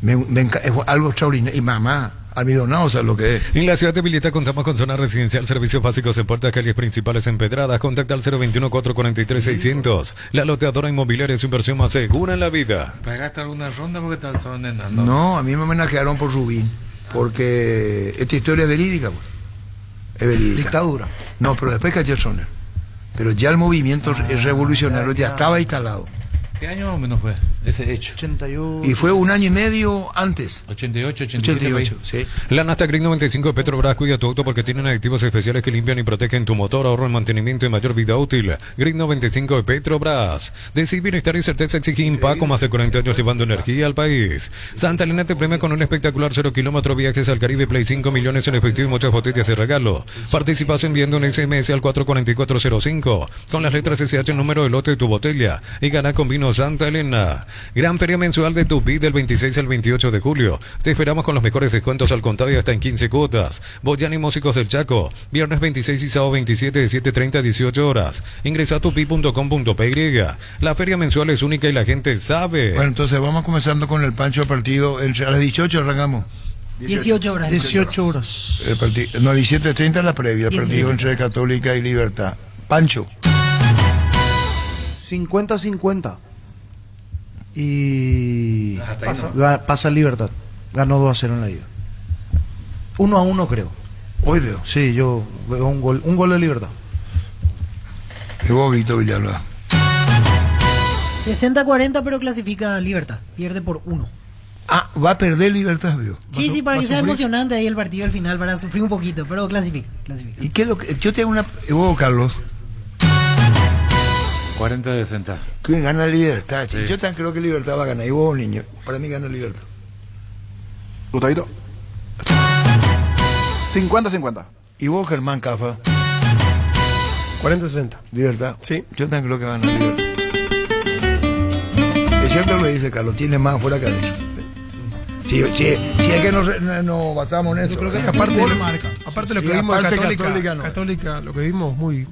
Es algo extraordinario. Y mamá, almidonado, ¿sabes lo que es? En la ciudad de Villeta contamos con zona residencial, servicios básicos en puertas, calles principales empedradas. Contacta al 021-443-600. La loteadora inmobiliaria es su inversión más segura en la vida. ¿Pegaste alguna ronda porque te alzaron en anda? No, a mí me homenajearon por Rubín. Porque esta historia es verídica, pues. Es verídica. Dictadura. No, pero después cayó Soner. Pero ya el movimiento revolucionario ya estaba instalado. ¿Qué año más o menos fue ese hecho? 88. Y fue un año y medio antes. 88, 87. Sí. La Nasta Green 95 de Petrobras cuida tu auto porque tienen aditivos especiales que limpian y protegen tu motor, ahorro en mantenimiento y mayor vida útil. Green 95 de Petrobras. Decir bienestar y certeza exige Impaco, más de 40 años llevando energía al país. Santa Elena te premia con un espectacular 0 kilómetro viajes al Caribe, Play 5 millones en efectivo y muchas botellas de regalo. Participas enviando un SMS al 44405 con las letras SH, el número de lote de tu botella y gana con vino Santa Elena. Gran feria mensual de Tupi del 26 al 28 de julio. Te esperamos con los mejores descuentos al contado y hasta en 15 cuotas. Boyan y Músicos del Chaco. Viernes 26 y sábado 27 de 7:30 a 18 horas. Ingresa a tupi.com.py. La feria mensual es única y la gente sabe. Bueno, entonces vamos comenzando con el pancho del partido. A las 18 arrancamos. 18 horas. 18 horas. El partido, no, 17:30 la previa. El partido entre Católica y Libertad. Pancho. 50-50. Y pasa Libertad. Ganó 2-0 en la ida. 1-1 creo. Hoy veo. Sí, yo veo un gol de Libertad. Y vos, Víctor Villalba. 60-40, pero clasifica Libertad. Pierde por 1. Ah, va a perder Libertad, vio. Sí, para que sea emocionante ahí el partido al final, para sufrir un poquito, pero clasifica. ¿Y qué es lo que yo tengo una? Vos, Carlos. 40-60. ¿Quién gana Libertad? Sí. Yo también creo que Libertad va a ganar. Y vos, niño, para mí gana Libertad. Gustavito. 50-50. ¿Y vos, Germán Cafa? 40-60. Libertad. Sí. Yo también creo que van a Libertad. Es cierto lo que dice Carlos, tiene más afuera que adentro. Sí, es que nos basamos en eso. Yo creo que aparte lo que vimos Católica, lo que vimos muy...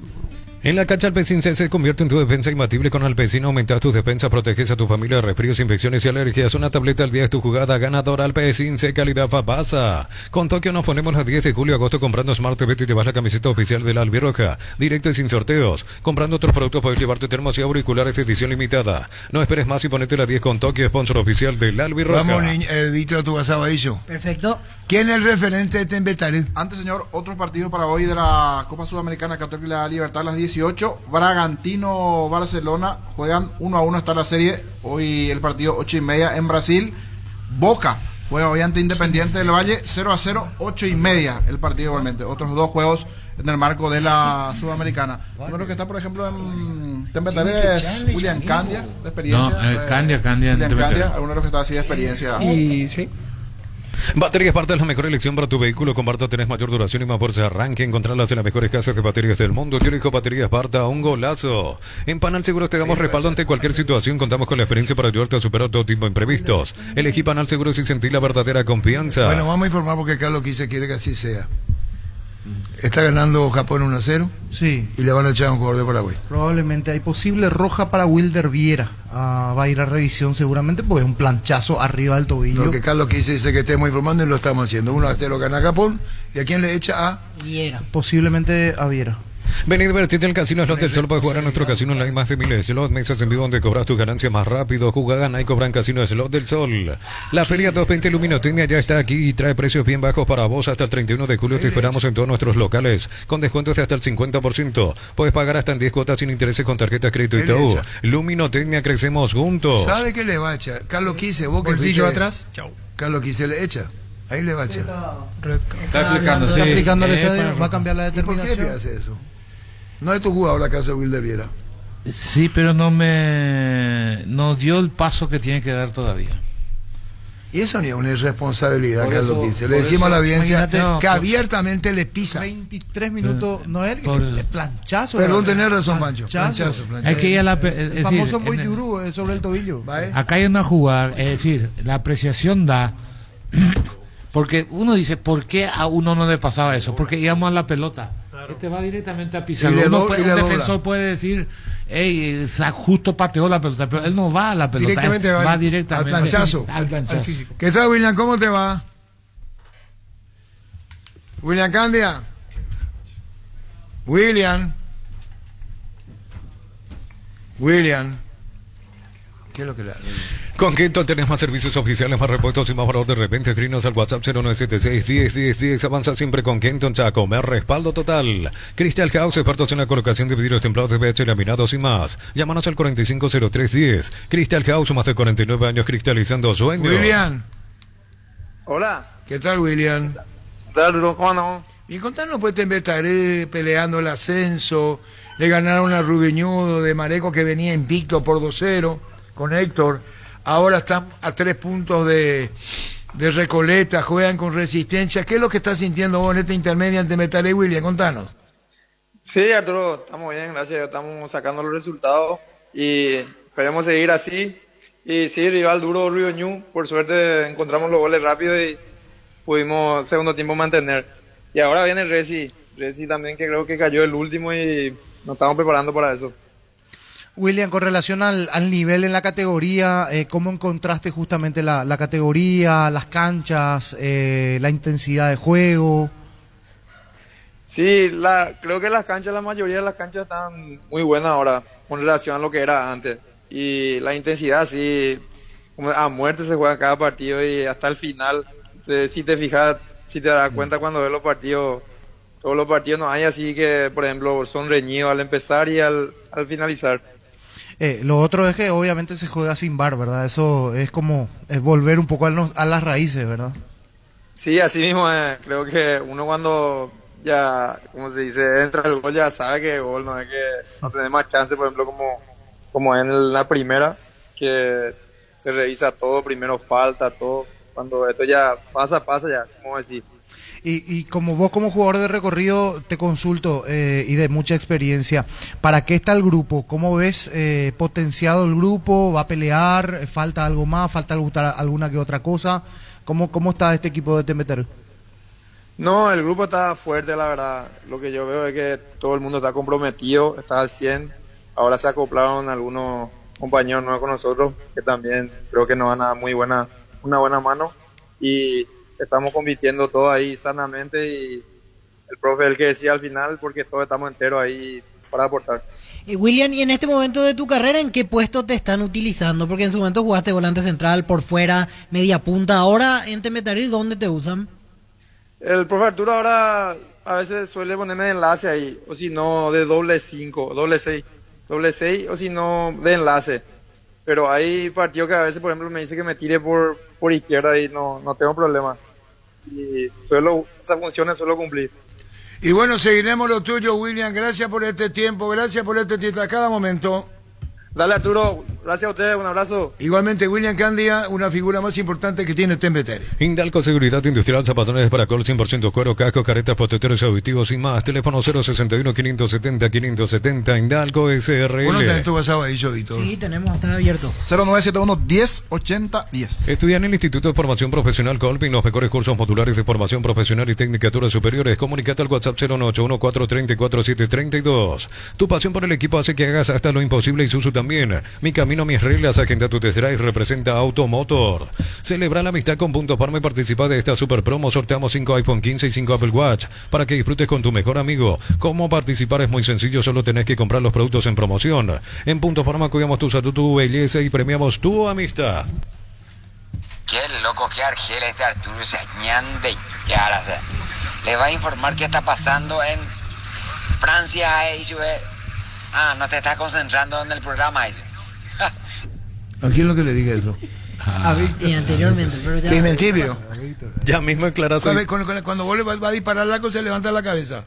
En la cancha Alpecin se convierte en tu defensa imbatible. Con Alpecin aumentas tus defensas, proteges a tu familia de resfríos, infecciones y alergias. Una tableta al día es tu jugada ganadora. Alpecin C, calidad Fabasa. Con Tokio nos ponemos los 10 de julio a agosto comprando Smart TV y te vas la camiseta oficial de la Albirroja. Directo y sin sorteos. Comprando otros productos puedes llevarte termos y auriculares de edición limitada. No esperes más y ponete la 10 con Tokio, sponsor oficial de la Albirroja. Vamos, Víctor, tu Sabadillo. Perfecto. ¿Quién es el referente de Tembetare? Antes, señor, otros partidos para hoy de la Copa Sudamericana Católica y la Libertad a las 18. Bragantino-Barcelona juegan 1-1, está la serie. Hoy el partido 8:30 en Brasil. Boca juega hoy ante Independiente del Valle 0-0, 8:30 el partido igualmente. Otros dos juegos en el marco de la Sudamericana. Uno de los que está, por ejemplo, en Tembetare es William Candia, de experiencia. No, Candia. Alguno de los que está así de experiencia. Y sí. Baterías Esparta es la mejor elección para tu vehículo. Con Esparta tenés mayor duración y más fuerza de arranque. Encontrarlas en las mejores casas de baterías del mundo. Yo elijo Batería Esparta, un golazo. En Panal Seguros te damos respaldo ante cualquier situación. Contamos con la experiencia para ayudarte a superar todo tipo de imprevistos. Elegí Panal Seguros y sentí la verdadera confianza. Bueno, vamos a informar porque Carlos quiere que así sea. Está ganando Japón 1-0. Sí. Y le van a echar a un jugador de Paraguay. Probablemente hay posible roja para Wilder Viera. Va a ir a revisión seguramente porque es un planchazo arriba del tobillo. Lo que Carlos dice que estemos informando y lo estamos haciendo. 1-0 gana Japón. ¿Y a quién le echa? A Viera. Posiblemente a Viera. Ven y divertirte en el Casino Slot del Sol. Puedes jugar a nuestro casino online más de miles de slots, mesas en vivo donde cobras tus ganancias más rápido. Juega, gana y cobra en Casino Slot del Sol. La Feria 220 Luminotecnia ya está aquí y trae precios bien bajos para vos. Hasta el 31 de julio te esperamos en todos nuestros locales con descuentos de hasta el 50%. Puedes pagar hasta en 10 cuotas sin intereses con tarjetas crédito y todo. Luminotecnia, crecemos juntos. ¿Sabe qué le va a echar? Carlos Quise, vos que bolsillo atrás. Chau. Carlos Quise le echa. Ahí le va a echar. Está explicando, Está explicando el estadio, va a cambiar la determinación. ¿Por qué hace eso? No es tu jugador la casa de Wilder Viera. Sí, pero no dio el paso que tiene que dar todavía. Y eso ni es una irresponsabilidad, Carlos Quise. Le decimos a la audiencia que abiertamente le pisa. 23 minutos, no es el planchazo. Perdón, tenés razón, Pancho. Planchazo. Es que ella el famoso muy duro sobre el tobillo. Acá hay una jugada, es decir, la apreciación da. Porque uno dice, ¿por qué a uno no le pasaba eso? Porque íbamos a la pelota. Este va directamente a pisar. Un defensor puede decir, hey, justo pateó la pelota, pero él no va a la pelota. Directamente va directamente al planchazo. ¿Qué tal, William? ¿Cómo te va? William Candia. William. ¿Qué es lo que le da? Con Kenton tenés más servicios oficiales, más repuestos y más valor de repente. Escrinos al WhatsApp 0976-10-10-10. Avanza siempre con Kenton a comer respaldo total. Crystal House, expertos en la colocación de vidrios templados de PH laminados y más. Llámanos al 450310. Crystal House, más de 49 años cristalizando sueños. William. Hola. ¿Qué tal, William? ¿Qué tal, ¿cómo andamos? Y contanos, pues, Tembetare peleando el ascenso. Le ganaron a Rubiñudo de Mareco, que venía invicto por 2-0 con Héctor. Ahora están a 3 puntos de Recoleta, juegan con Resistencia. ¿Qué es lo que estás sintiendo vos en esta intermedia ante Tembetare, William? Contanos. Sí, Arturo, estamos bien, gracias. Estamos sacando los resultados y esperemos seguir así. Y sí, rival duro, Río Ñu. Por suerte encontramos los goles rápido y pudimos segundo tiempo mantener. Y ahora viene Resi también, que creo que cayó el último y nos estamos preparando para eso. William, con relación al nivel en la categoría, ¿cómo encontraste justamente la categoría, las canchas, la intensidad de juego? Sí, creo que la mayoría de las canchas están muy buenas ahora con relación a lo que era antes. Y la intensidad, sí, como a muerte se juega cada partido y hasta el final. Si te fijas, si te das cuenta cuando ves los partidos, todos los partidos no hay así que, por ejemplo, son reñidos al empezar y al finalizar. Lo otro es que obviamente se juega sin VAR, ¿verdad? Eso es como volver un poco a las raíces, ¿verdad? Sí, así mismo creo que uno cuando ya, como se dice, entra el gol ya sabe que es gol, no es que no tenés más chance, por ejemplo, como en la primera, que se revisa todo, primero falta, todo. Cuando esto ya pasa ya, ¿cómo decir? Y como vos como jugador de recorrido te consulto y de mucha experiencia, ¿para qué está el grupo? ¿Cómo ves potenciado el grupo? ¿Va a pelear? ¿Falta algo más? ¿Falta alguna que otra cosa? ¿Cómo está este equipo de Temeter? No, el grupo está fuerte, la verdad. Lo que yo veo es que todo el mundo está comprometido, está al 100. Ahora se acoplaron algunos compañeros nuevos con nosotros, que también creo que nos van a dar una buena mano. Y estamos compitiendo todos ahí sanamente, y el profe es el que decía al final, porque todos estamos enteros ahí para aportar. William, y en este momento de tu carrera, ¿en qué puesto te están utilizando? Porque en su momento jugaste volante central, por fuera, media punta. Ahora en Temetaril, ¿dónde te usan? El profe Arturo ahora a veces suele ponerme de enlace ahí, o si no de doble 5, doble 6, o si no de enlace. Pero hay partidos que a veces, por ejemplo, me dice que me tire por izquierda y no tengo problema. Y esas funciones suelo cumplir. Y bueno, seguiremos lo tuyo, William. Gracias por este tiempo, a cada momento. Dale, Arturo, gracias a ustedes, un abrazo. Igualmente, William Candia, una figura más importante que tiene Temeter. Indalco Seguridad Industrial, zapatones para col 100% cuero, casco, caretas, protectores auditivos y más. Teléfono 061-570-570, Indalco SRL. Bueno, tenés tu WhatsApp ahí, Víctor. Sí, tenemos, está abierto. 0971-1080-10. Estudia en el Instituto de Formación Profesional Colping los mejores cursos modulares de formación profesional y tecnicaturas superiores. Comunicate al WhatsApp 09814344732. Tu pasión por el equipo hace que hagas hasta lo imposible y Susu también. Mi camino, mis reglas, agenda tu test drive, representa Automotor. Celebra la amistad con Punto Farma y participa de esta super promo. Sorteamos 5 iPhone 15 y 5 Apple Watch para que disfrutes con tu mejor amigo. ¿Cómo participar? Es muy sencillo, solo tenés que comprar los productos en promoción. En Punto Farma cuidamos tu salud, tu belleza y premiamos tu amistad. Qué loco, qué argela este Arturo Sañán de Yara. O sea, le va a informar qué está pasando en Francia. No te estás concentrando en el programa, eso. ¿A quién es lo que le dije eso? A Víctor. Y anteriormente, pero ya... Pimentilio. Ya mismo en Clarazo. Cuando vos le va a disparar la cosa, se levanta la cabeza.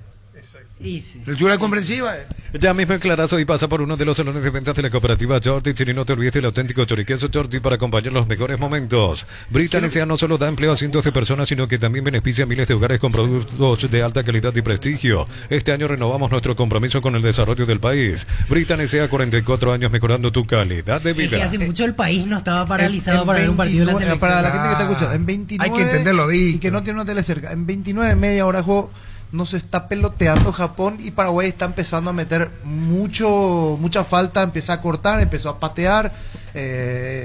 Easy. Lectura comprensiva. Ya mismo en Clarazo y pasa por uno de los salones de ventas de la cooperativa Jordi. Si no te olvides del auténtico choriqueso Jordi para acompañar los mejores momentos. Britannia no solo da empleo a cientos de personas, sino que también beneficia a miles de hogares con productos de alta calidad y prestigio. Este año renovamos nuestro compromiso con el desarrollo del país. Britannia sea 44 años mejorando tu calidad de vida. Es que hace mucho el país no estaba paralizado para ver un partido de la selección. Para la gente que está escuchando, en 29... Hay que entenderlo, y que no tiene una tele cerca. En 29 media hora juego... Nos está peloteando Japón y Paraguay está empezando a meter mucha falta, empieza a cortar, empezó a patear,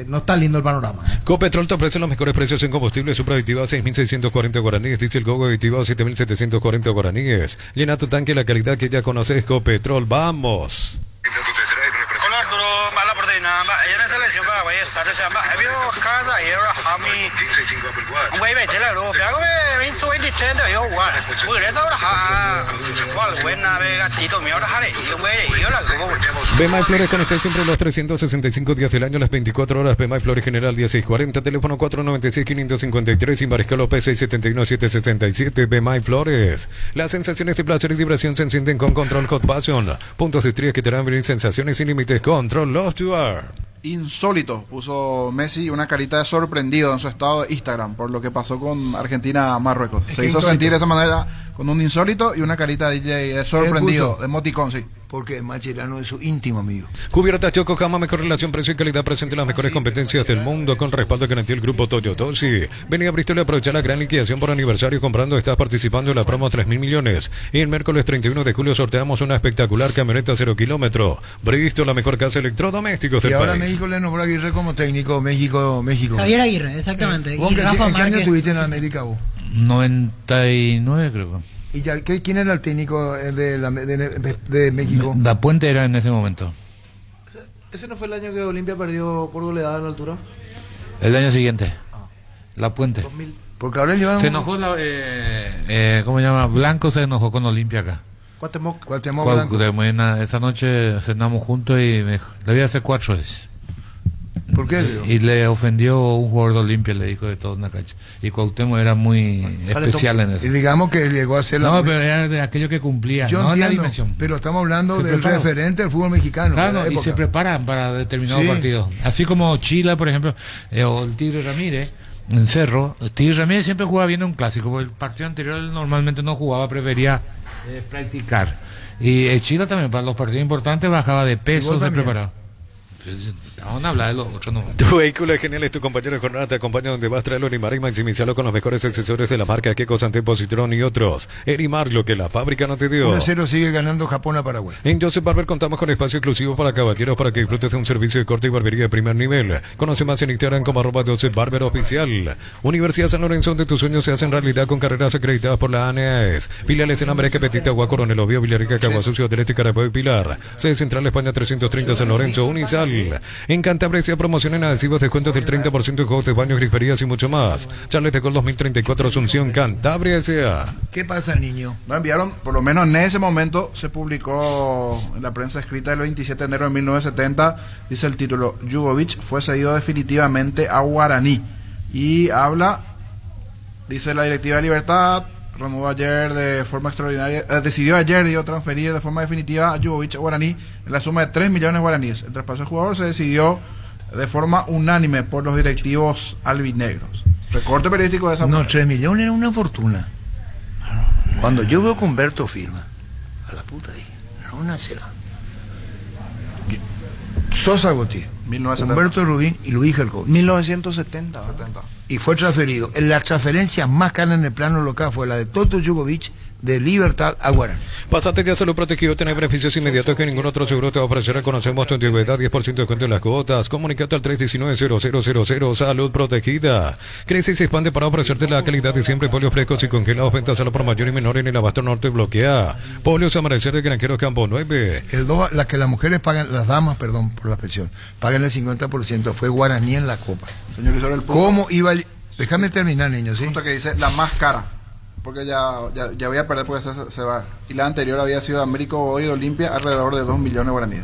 no está lindo el panorama. Copetrol te ofrece los mejores precios en combustible, Supra aditivado 6.640 guaraníes, Diesel Gogo aditivado 7.740 guaraníes. Llena tu tanque, la calidad que ya conoces, Copetrol, vamos. Hola Arturo, mala proteína, ayer en selección Paraguay se llama Evio Casa y ahora Hami. Un güey vete la Europa, hago me su 23 de yo jugar. Muy eso ahora cual buena gatito mío ahora jale, y un güey yo la Europa. Bemay Flores con usted siempre los 365 días del año, las 24 horas. Bemay Flores General 1640, teléfono 496-553 y Mariscal López 671-767. Bemay Flores. Las sensaciones de placer y diversión se encienden con Control Hot Passion. Puntos de estrés que te harán venir sensaciones sin límites. Control Love to Art. Insólito, puso Messi una carita de sorprendido en su estado de Instagram por lo que pasó con Argentina-Marruecos. Se hizo sentir de esa manera con un insólito y una carita de sorprendido, de emoticón, sí. Porque Mascherano es su íntimo amigo. Cubiertas Yokohama, mejor relación precio y calidad, presente las mejores competencias del mundo con respaldo que garantía el grupo Toyotosi. Vení a Bristol y aprovecha la gran liquidación por aniversario comprando. Estás participando en la promo 3.000 millones. Y el miércoles 31 de julio sorteamos una espectacular camioneta 0 kilómetro. Bristol, la mejor casa de electrodomésticos del país. Y ahora México le nombró a Aguirre como técnico. México. Javier Aguirre, exactamente. ¿Vos qué año tuviste en América vos? 99 creo. ¿Y ya, quién era el técnico de México? Da Puente era en ese momento. ¿Ese no fue el año que Olimpia perdió por goleada en la altura? El año siguiente. La Puente. 2000. Porque ahora llevaron... Se enojó ¿cómo se llama? Blanco se enojó con Olimpia acá. Cuauhtémoc Blanco. Esa noche cenamos juntos y me dijo, le voy a hacer 4 veces. ¿Por qué? Y le ofendió un jugador de Olimpia, le dijo de todo en la cancha. Y Cuauhtémoc era muy especial en eso. Y digamos que llegó a ser la... No, pero era de aquello que cumplía, yo no entiendo, la dimensión. Pero estamos hablando del referente del fútbol mexicano. Claro, y se preparan para determinados partidos. Así como Chila, por ejemplo, o el Tigre Ramírez, en Cerro. Tigre Ramírez siempre jugaba bien un clásico, porque el partido anterior él normalmente no jugaba, prefería practicar. Y Chila también, para los partidos importantes, bajaba de peso, se preparaba. Vamos a hablar de los otros, no. Tu vehículo es genial, es tu compañero de jornada, te acompaña donde vas, traerlo Erimar y maximizarlo con los mejores accesorios de la marca Keko, Santempo, Citroën y otros. Erimar, lo que la fábrica no te dio. 1-0 sigue ganando Japón a Paraguay. En Joseph Barber contamos con espacio exclusivo para caballeros para que disfrutes de un servicio de corte y barbería de primer nivel. Conoce más en Instagram como @Joseph Barber Oficial. Universidad San Lorenzo, donde tus sueños se hacen realidad con carreras acreditadas por la ANEAES. Filiales en América, Petita, Agua, Coronel Oviedo, Villarrica, Caguasucio, Del Este, Carabobo y Pilar. Sede Central España 330 San Lorenzo, Unisal. En Cantabria se promocionan adhesivos, descuentos del 30% en juegos de baños, griferías y mucho más. Charles de Gol 2034 Asunción, Cantabria S.A. ¿Qué pasa, niño? No enviaron, por lo menos en ese momento se publicó en la prensa escrita el 27 de enero de 1970, dice el título: Jugovic fue cedido definitivamente a Guaraní. Y habla, dice la directiva de Libertad, renovó ayer de forma extraordinaria, decidió ayer transferir de forma definitiva a Jugovic a Guaraní en la suma de 3 millones de guaraníes. El traspaso del jugador se decidió de forma unánime por los directivos albinegros. Recorte periodístico de esa manera. 3 millones era una fortuna. Cuando yo veo que Humberto firma, a la puta dije, no será. Sosa Gautier, 1970. Humberto Rubín y Luis Gelcovi, 1970. Y fue transferido. La transferencia más cara en el plano local fue la de Toto Jugovic de Libertad a Guaraní. Pasate de salud protegido, tener beneficios inmediatos que ningún otro seguro te va a ofrecer. Conocemos tu antigüedad, 10% de descuento en las cuotas. Comunicate al 319-0000, salud protegida. Crece y se expande para ofrecerte la calidad de siempre. Polios frescos y congelados, ventas solo por mayor y menor en el abasto norte bloquea. Polios Amanecer de Granjeros Campo 9. La que las mujeres pagan, las damas, perdón por la expresión, pagan el 50%, fue Guaraní en la copa. Señor Isabel, ¿cómo iba? Déjame terminar, niño, ¿sí? Punto que dice la más cara, porque ya voy a perder porque se va. Y la anterior había sido Américo Hoy de Olimpia, alrededor de 2 millones de guaraníes.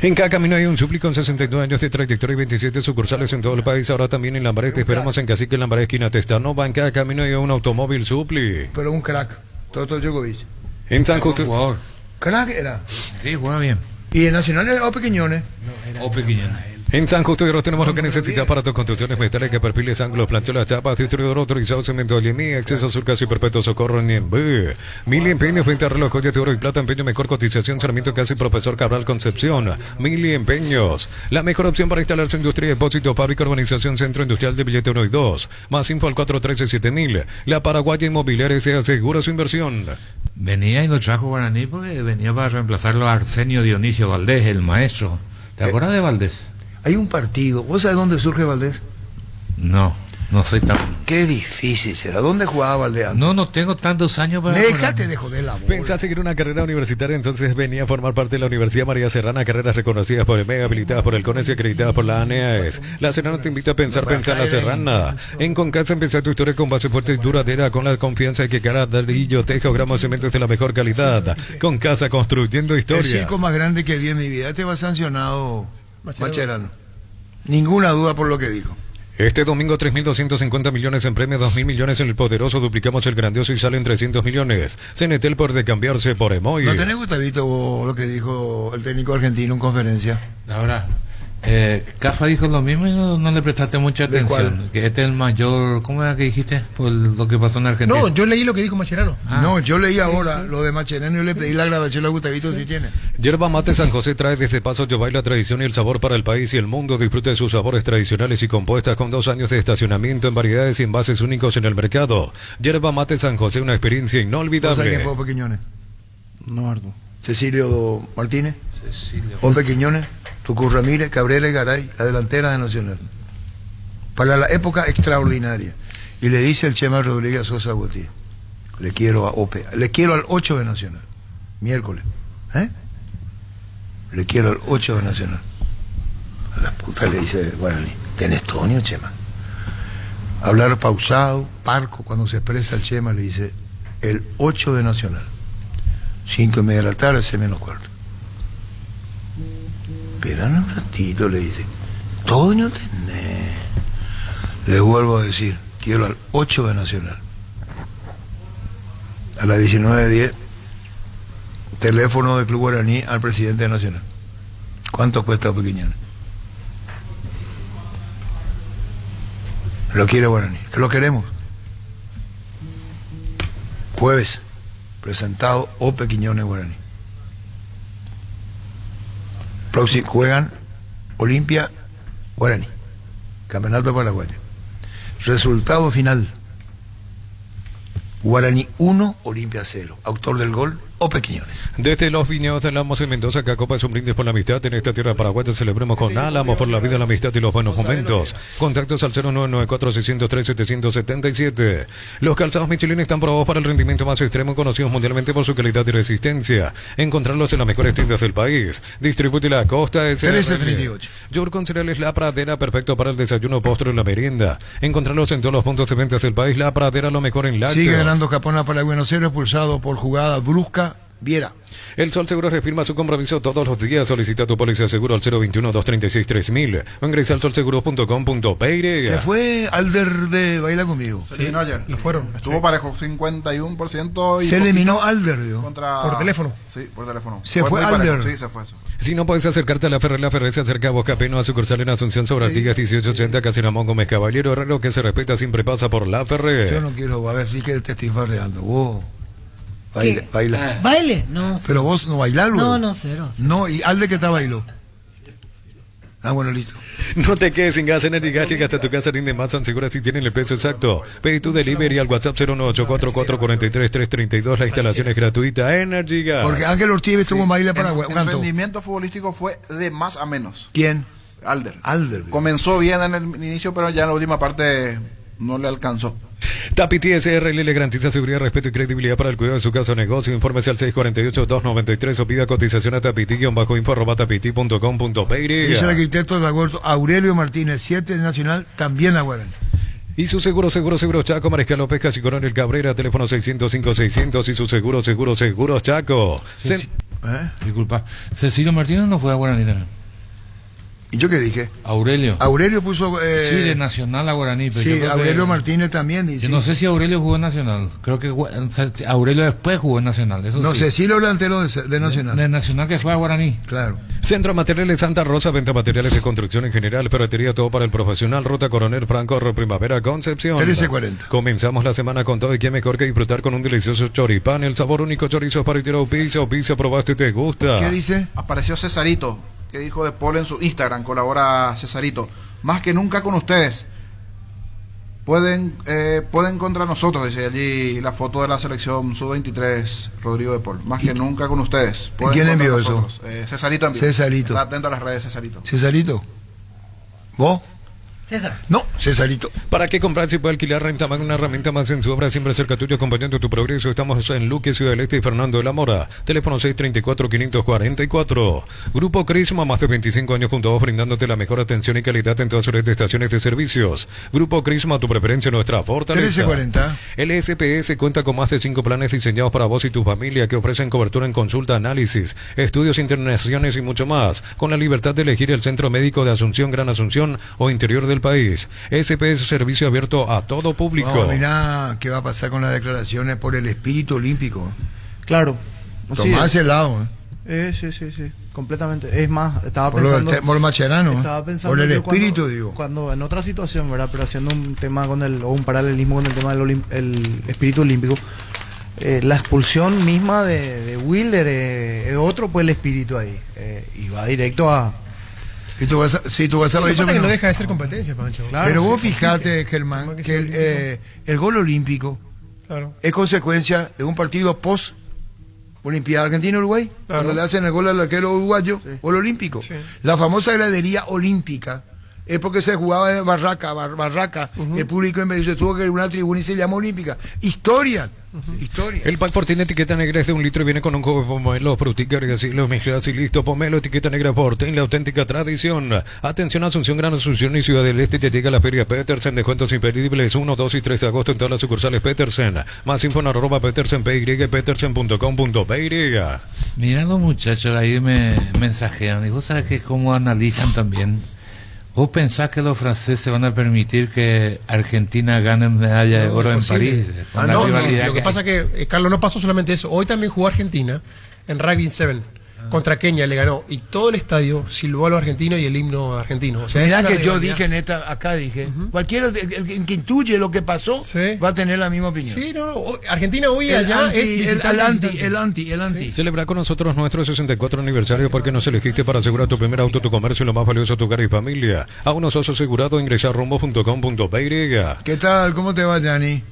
En cada camino hay un súplico con 69 años de trayectoria y 27 sucursales en todo el país. Ahora también en Lambaré. Te esperamos en Cacique, Lambaré, esquina Testanova. En cada camino hay un automóvil supli. Pero un crack, Toto Jugovic. En San Justo. Crack era. Sí, juega bien. ¿Y en Nacional era o Pequeñones? O Pequeñones. En San Justo de Oro tenemos lo que necesitas para tus construcciones metálicas, perfiles, ángulos, plancholas, chapas, distribuidor autorizado, cemento Allemí, acceso sur casi perpetuo, socorro en B. Mili Empeños, venta reloj, joyas de oro y plata, empeño, mejor cotización, Sarmiento casi Profesor Cabral Concepción. Mili Empeños, la mejor opción para instalarse industria, depósito, fábrica, urbanización, centro industrial de billete 1 y 2. Más info al 413-7000. La Paraguaya Inmobiliaria se asegura su inversión. Venía y lo trajo Guaraní porque venía para reemplazarlo a Arsenio Dionisio Valdés, el maestro. ¿Te acuerdas de Valdés? Hay un partido. ¿Vos sabés dónde surge Valdés? No soy tan... Qué difícil será. ¿Dónde jugaba Valdés? No tengo tantos años para... Déjate de joder la bola. Pensás seguir una carrera universitaria, entonces venía a formar parte de la Universidad María Serrana, carreras reconocidas por el MEG, habilitadas por el CONES y acreditadas por la ANEAES. La Serrana te invita a pensar la Serrana. En Concasa empezar tu historia con base fuerte y duradera, con la confianza de que cada ladrillo, teja o gramo de cemento es de la mejor calidad. Concasa, construyendo historia. El circo más grande que vi en mi vida. Este va sancionado Macherano. Ninguna duda por lo que dijo. Este domingo 3.250 millones en premio, 2.000 millones en el poderoso, duplicamos el grandioso y salen 300 millones. Cenetel por de cambiarse por Emoy. ¿No tenés gustavito lo que dijo el técnico argentino en conferencia? Ahora, Cafa dijo lo mismo y no le prestaste mucha atención. Que este es el mayor, ¿cómo era que dijiste? Por lo que pasó en Argentina. No, yo leí lo que dijo Mascherano. No, yo leí ahora lo de Mascherano y le pedí la grabación a Gustavito si tiene. Yerba Mate San José trae desde Paso Yobay la tradición y el sabor para el país y el mundo. Disfrute de sus sabores tradicionales y compuestas con 2 años de estacionamiento en variedades y envases únicos en el mercado. Yerba Mate San José, una experiencia inolvidable. ¿Quién fue Pequeñones? No, Ardo. Cecilio Martínez. Juan Pequeñones. Tucur Ramírez, Cabrera y Garay, la delantera de Nacional. Para la época extraordinaria. Y le dice el Chema Rodríguez Sosa Gautier: le quiero a OPE, le quiero al 8 de Nacional. Miércoles. Le quiero al 8 de Nacional. A la puta le dice Guaraní: tenés Tonio, Chema. Hablar pausado, parco, cuando se expresa el Chema le dice: el 8 de Nacional. 5:30 de la tarde, 6:45. Esperan un ratito, le dice: Toño tenés. Le vuelvo a decir: quiero al 8 de Nacional. A las 19:10, teléfono del Club Guaraní al presidente de Nacional: ¿cuánto cuesta Pequeñones? Lo quiere Guaraní, que lo queremos. Jueves, presentado Ope Quiñones Guaraní. Próximo, juegan Olimpia Guaraní, Campeonato Paraguayo. Resultado final: Guaraní 1, Olimpia 0. Autor del gol, Ope Quiñones. Desde los viñedos de Álamos en Mendoza, que Copa es un brindis por la amistad. En esta tierra paraguaya celebremos con Álamos por la vida, la amistad y los buenos momentos. Contactos al 0994-603-777. Los calzados Michelin están probados para el rendimiento más extremo, conocidos mundialmente por su calidad y resistencia. Encontrarlos en las mejores tiendas del país. Distribuye la Costa SRL. 1338. Yogur con cereales La Pradera, perfecto para el desayuno, postre y la merienda. Encontrarlos en todos los puntos de ventas del país. La Pradera, lo mejor en lácteos. Sigue ganando Capona para Buenos Aires, expulsado por jugada brusca Viera. El Sol Seguros refirma su compromiso todos los días. Solicita tu póliza de seguro al 021-236-3000 o ingresa al solseguros.com.pe. Se fue Alder de Baila Conmigo. Se eliminó ayer. Lo fueron. Estuvo parejo, 51%. Y se eliminó Alder, digo. Por teléfono. Sí, por teléfono. Se fue Alder. Sí, se fue. Si no puedes acercarte a la Ferrer se acerca a Boscapeno, a sucursal en Asunción sobre Artigas 1880, Casi Ramón Gómez Caballero. Herrero que se respeta siempre pasa por la Ferrer. Yo no quiero, a ver si que te estoy farreando. Vos. Baile, baila. ¿Baile? No. Pero vos no bailás, luego. No, cero. No, y Alde que está bailó. Ah, bueno, listo. No te quedes sin gas, Energy Gas llega hasta tu casa, rinde más, son seguras y tienen el precio exacto. Pedí tu delivery al WhatsApp 09844433332. La instalación es gratuita. Energy Gas. Porque Ángel Ortiz estuvo en baile para el rendimiento futbolístico fue de más a menos. ¿Quién? Alder. Alder. Comenzó bien en el inicio, pero ya en la última parte no le alcanzó. Tapiti SRL le garantiza seguridad, respeto y credibilidad para el cuidado de su casa o negocio. Infórmese al 648-293 o pida cotización a tapiti-info@tapiti.com.pe. Dice el arquitecto del agosto Aurelio Martínez, 7 Nacional, también la Guaraní. Y su seguro Chaco, Mariscal López, Casi Coronel Cabrera, teléfono 605-600 y su seguro Chaco. Disculpa, Cecilio Martínez no fue a Guaraní también. ¿Y yo qué dije? Aurelio puso... sí, de Nacional a Guaraní. Pero sí, Aurelio Martínez también dice. Yo no sé si Aurelio jugó en Nacional. Creo que Aurelio después jugó en Nacional. Eso no sí. sé, sí lo delantero de Nacional. De Nacional que fue a Guaraní. Claro. Centro Materiales Santa Rosa, venta materiales de construcción en general, ferretería, todo para el profesional. Ruta Coronel Franco, Primavera, Concepción. 1340. Comenzamos la semana con todo y qué mejor que disfrutar con un delicioso choripán. El sabor único chorizo para tirar piso, probaste y te gusta. ¿Qué dice? Apareció Cesarito, que dijo de Paul en su Instagram, colabora Cesarito, más que nunca con ustedes. Pueden contra nosotros, dice allí la foto de la selección sub-23, Rodrigo de Paul, más que nunca con ustedes. ¿Y quién envió eso? Cesarito envió. Cesarito. Está atento a las redes, Cesarito. Cesarito. ¿Vos? César. No, Cesarito. ¿Para qué comprar si puede alquilar Rentamag, una herramienta más en su obra, siempre cerca tuyo, acompañando tu progreso? Estamos en Luque, Ciudad del Este y Fernando de la Mora. Teléfono 634-544. Grupo Crisma, más de 25 años junto a vos, brindándote la mejor atención y calidad en todas sus estaciones de servicios. Grupo Crisma, tu preferencia, nuestra fortaleza. 1340. El SPS cuenta con más de 5 planes diseñados para vos y tu familia que ofrecen cobertura en consulta, análisis, estudios, internaciones y mucho más, con la libertad de elegir el centro médico de Asunción, Gran Asunción o interior del país. SPS, servicio abierto a todo público. Mirá qué va a pasar con las declaraciones por el espíritu olímpico. Claro. Tomás el lado. Sí, completamente. Es más, estaba pensando... Por Macherano. Estaba pensando por el espíritu, digo. Cuando en otra situación, ¿verdad? Pero haciendo un tema o un paralelismo con el tema del el espíritu olímpico, la expulsión misma de Wilder es otro, pues el espíritu ahí. Y va directo a... Y tú vas a ver que no deja de ser competencia, Pancho. Claro, pero vos fijate, Germán, que el gol olímpico es consecuencia de un partido post Olimpiada Argentina-Uruguay, cuando le hacen el gol al arquero uruguayo, gol olímpico. Sí. La famosa gradería olímpica es porque se jugaba en barraca, el público en vez de tuvo que ir a una tribuna y se llama olímpica. Historia. El pack por tiene etiqueta negra es de 1 litro y viene con un jugo de pomelo, frutica, los mezclas y listo. Pomelo, etiqueta negra Forte, la auténtica tradición. Atención, Asunción, Gran Asunción y Ciudad del Este, te llega la Feria Petersen, descuentos imperdibles 1, 2 y 3 de agosto en todas las sucursales Petersen. Más info en @Petersen, petersen.com.py. Mira, los muchachos ahí me mensajean, y vos sabes que cómo analizan también. ¿Vos pensás que los franceses van a permitir que Argentina gane medalla de oro en París? Lo que pasa es que, Carlos, no pasó solamente eso. Hoy también jugó Argentina en Rugby 7. contra Kenia le ganó, y todo el estadio silbó a los argentinos y el himno argentino. O sea, mirá que yo dije acá dije, cualquiera que intuye lo que pasó va a tener la misma opinión. Sí, Argentina hoy allá es el anti. Celebra con nosotros nuestro 64 aniversario porque nos elegiste para asegurar tu primer auto, tu comercio y lo más valioso, tu hogar y familia. Aún no sos asegurado, ingresa a rumbo.com.py. ¿Qué tal? ¿Cómo te va, Gianni?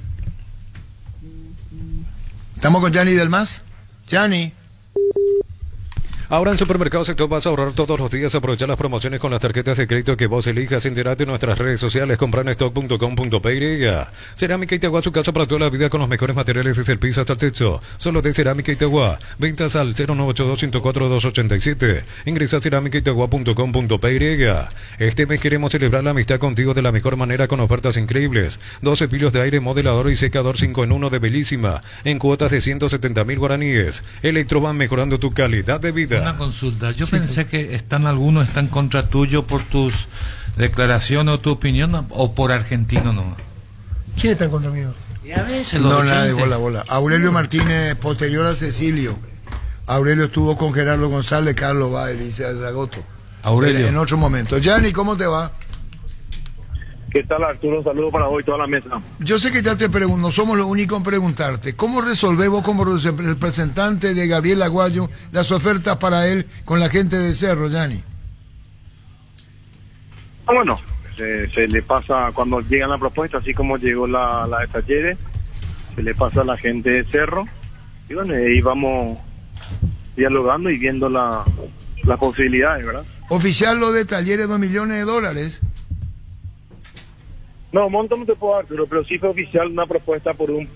¿Estamos con Gianni del MAS? Gianni. Ahora en Supermercados Sector vas a ahorrar todos los días. Aprovechar las promociones con las tarjetas de crédito que vos elijas. Enterate en nuestras redes sociales. Comprar en stock.com.py. Cerámica Itagua, su casa para toda la vida con los mejores materiales desde el piso hasta el techo. Solo de Cerámica Itagua. Ventas al 0982-104-287. Ingresa a cerámicaitagua.com.py. Este mes queremos celebrar la amistad contigo de la mejor manera con ofertas increíbles. 2 cepillos de aire, modelador y secador 5 en 1 de Belísima. En cuotas de 170.000 guaraníes. Electroban, mejorando tu calidad de vida. Una consulta, yo pensé que algunos están contra tuyo por tus declaraciones o tu opinión, o por argentino no. ¿Quién está contra mí? No, nada de bola. Aurelio Martínez, posterior a Cecilio. Aurelio estuvo con Gerardo González, Carlos Báez, dice Dragoto. Aurelio. En otro momento. Gianni, ¿cómo te va? ¿Qué tal, Arturo? Un saludo para hoy, toda la mesa. Yo sé que ya te pregunto, no somos los únicos en preguntarte. ¿Cómo resolvés vos como representante de Gabriel Aguayo las ofertas para él con la gente de Cerro, Gianni? Bueno, se le pasa cuando llega la propuesta, así como llegó la de Talleres, se le pasa a la gente de Cerro. Y bueno, ahí vamos dialogando y viendo las posibilidades, ¿verdad? Oficial lo de Talleres, $2 millones. No, monto no te puedo dar, pero sí fue oficial una propuesta por un...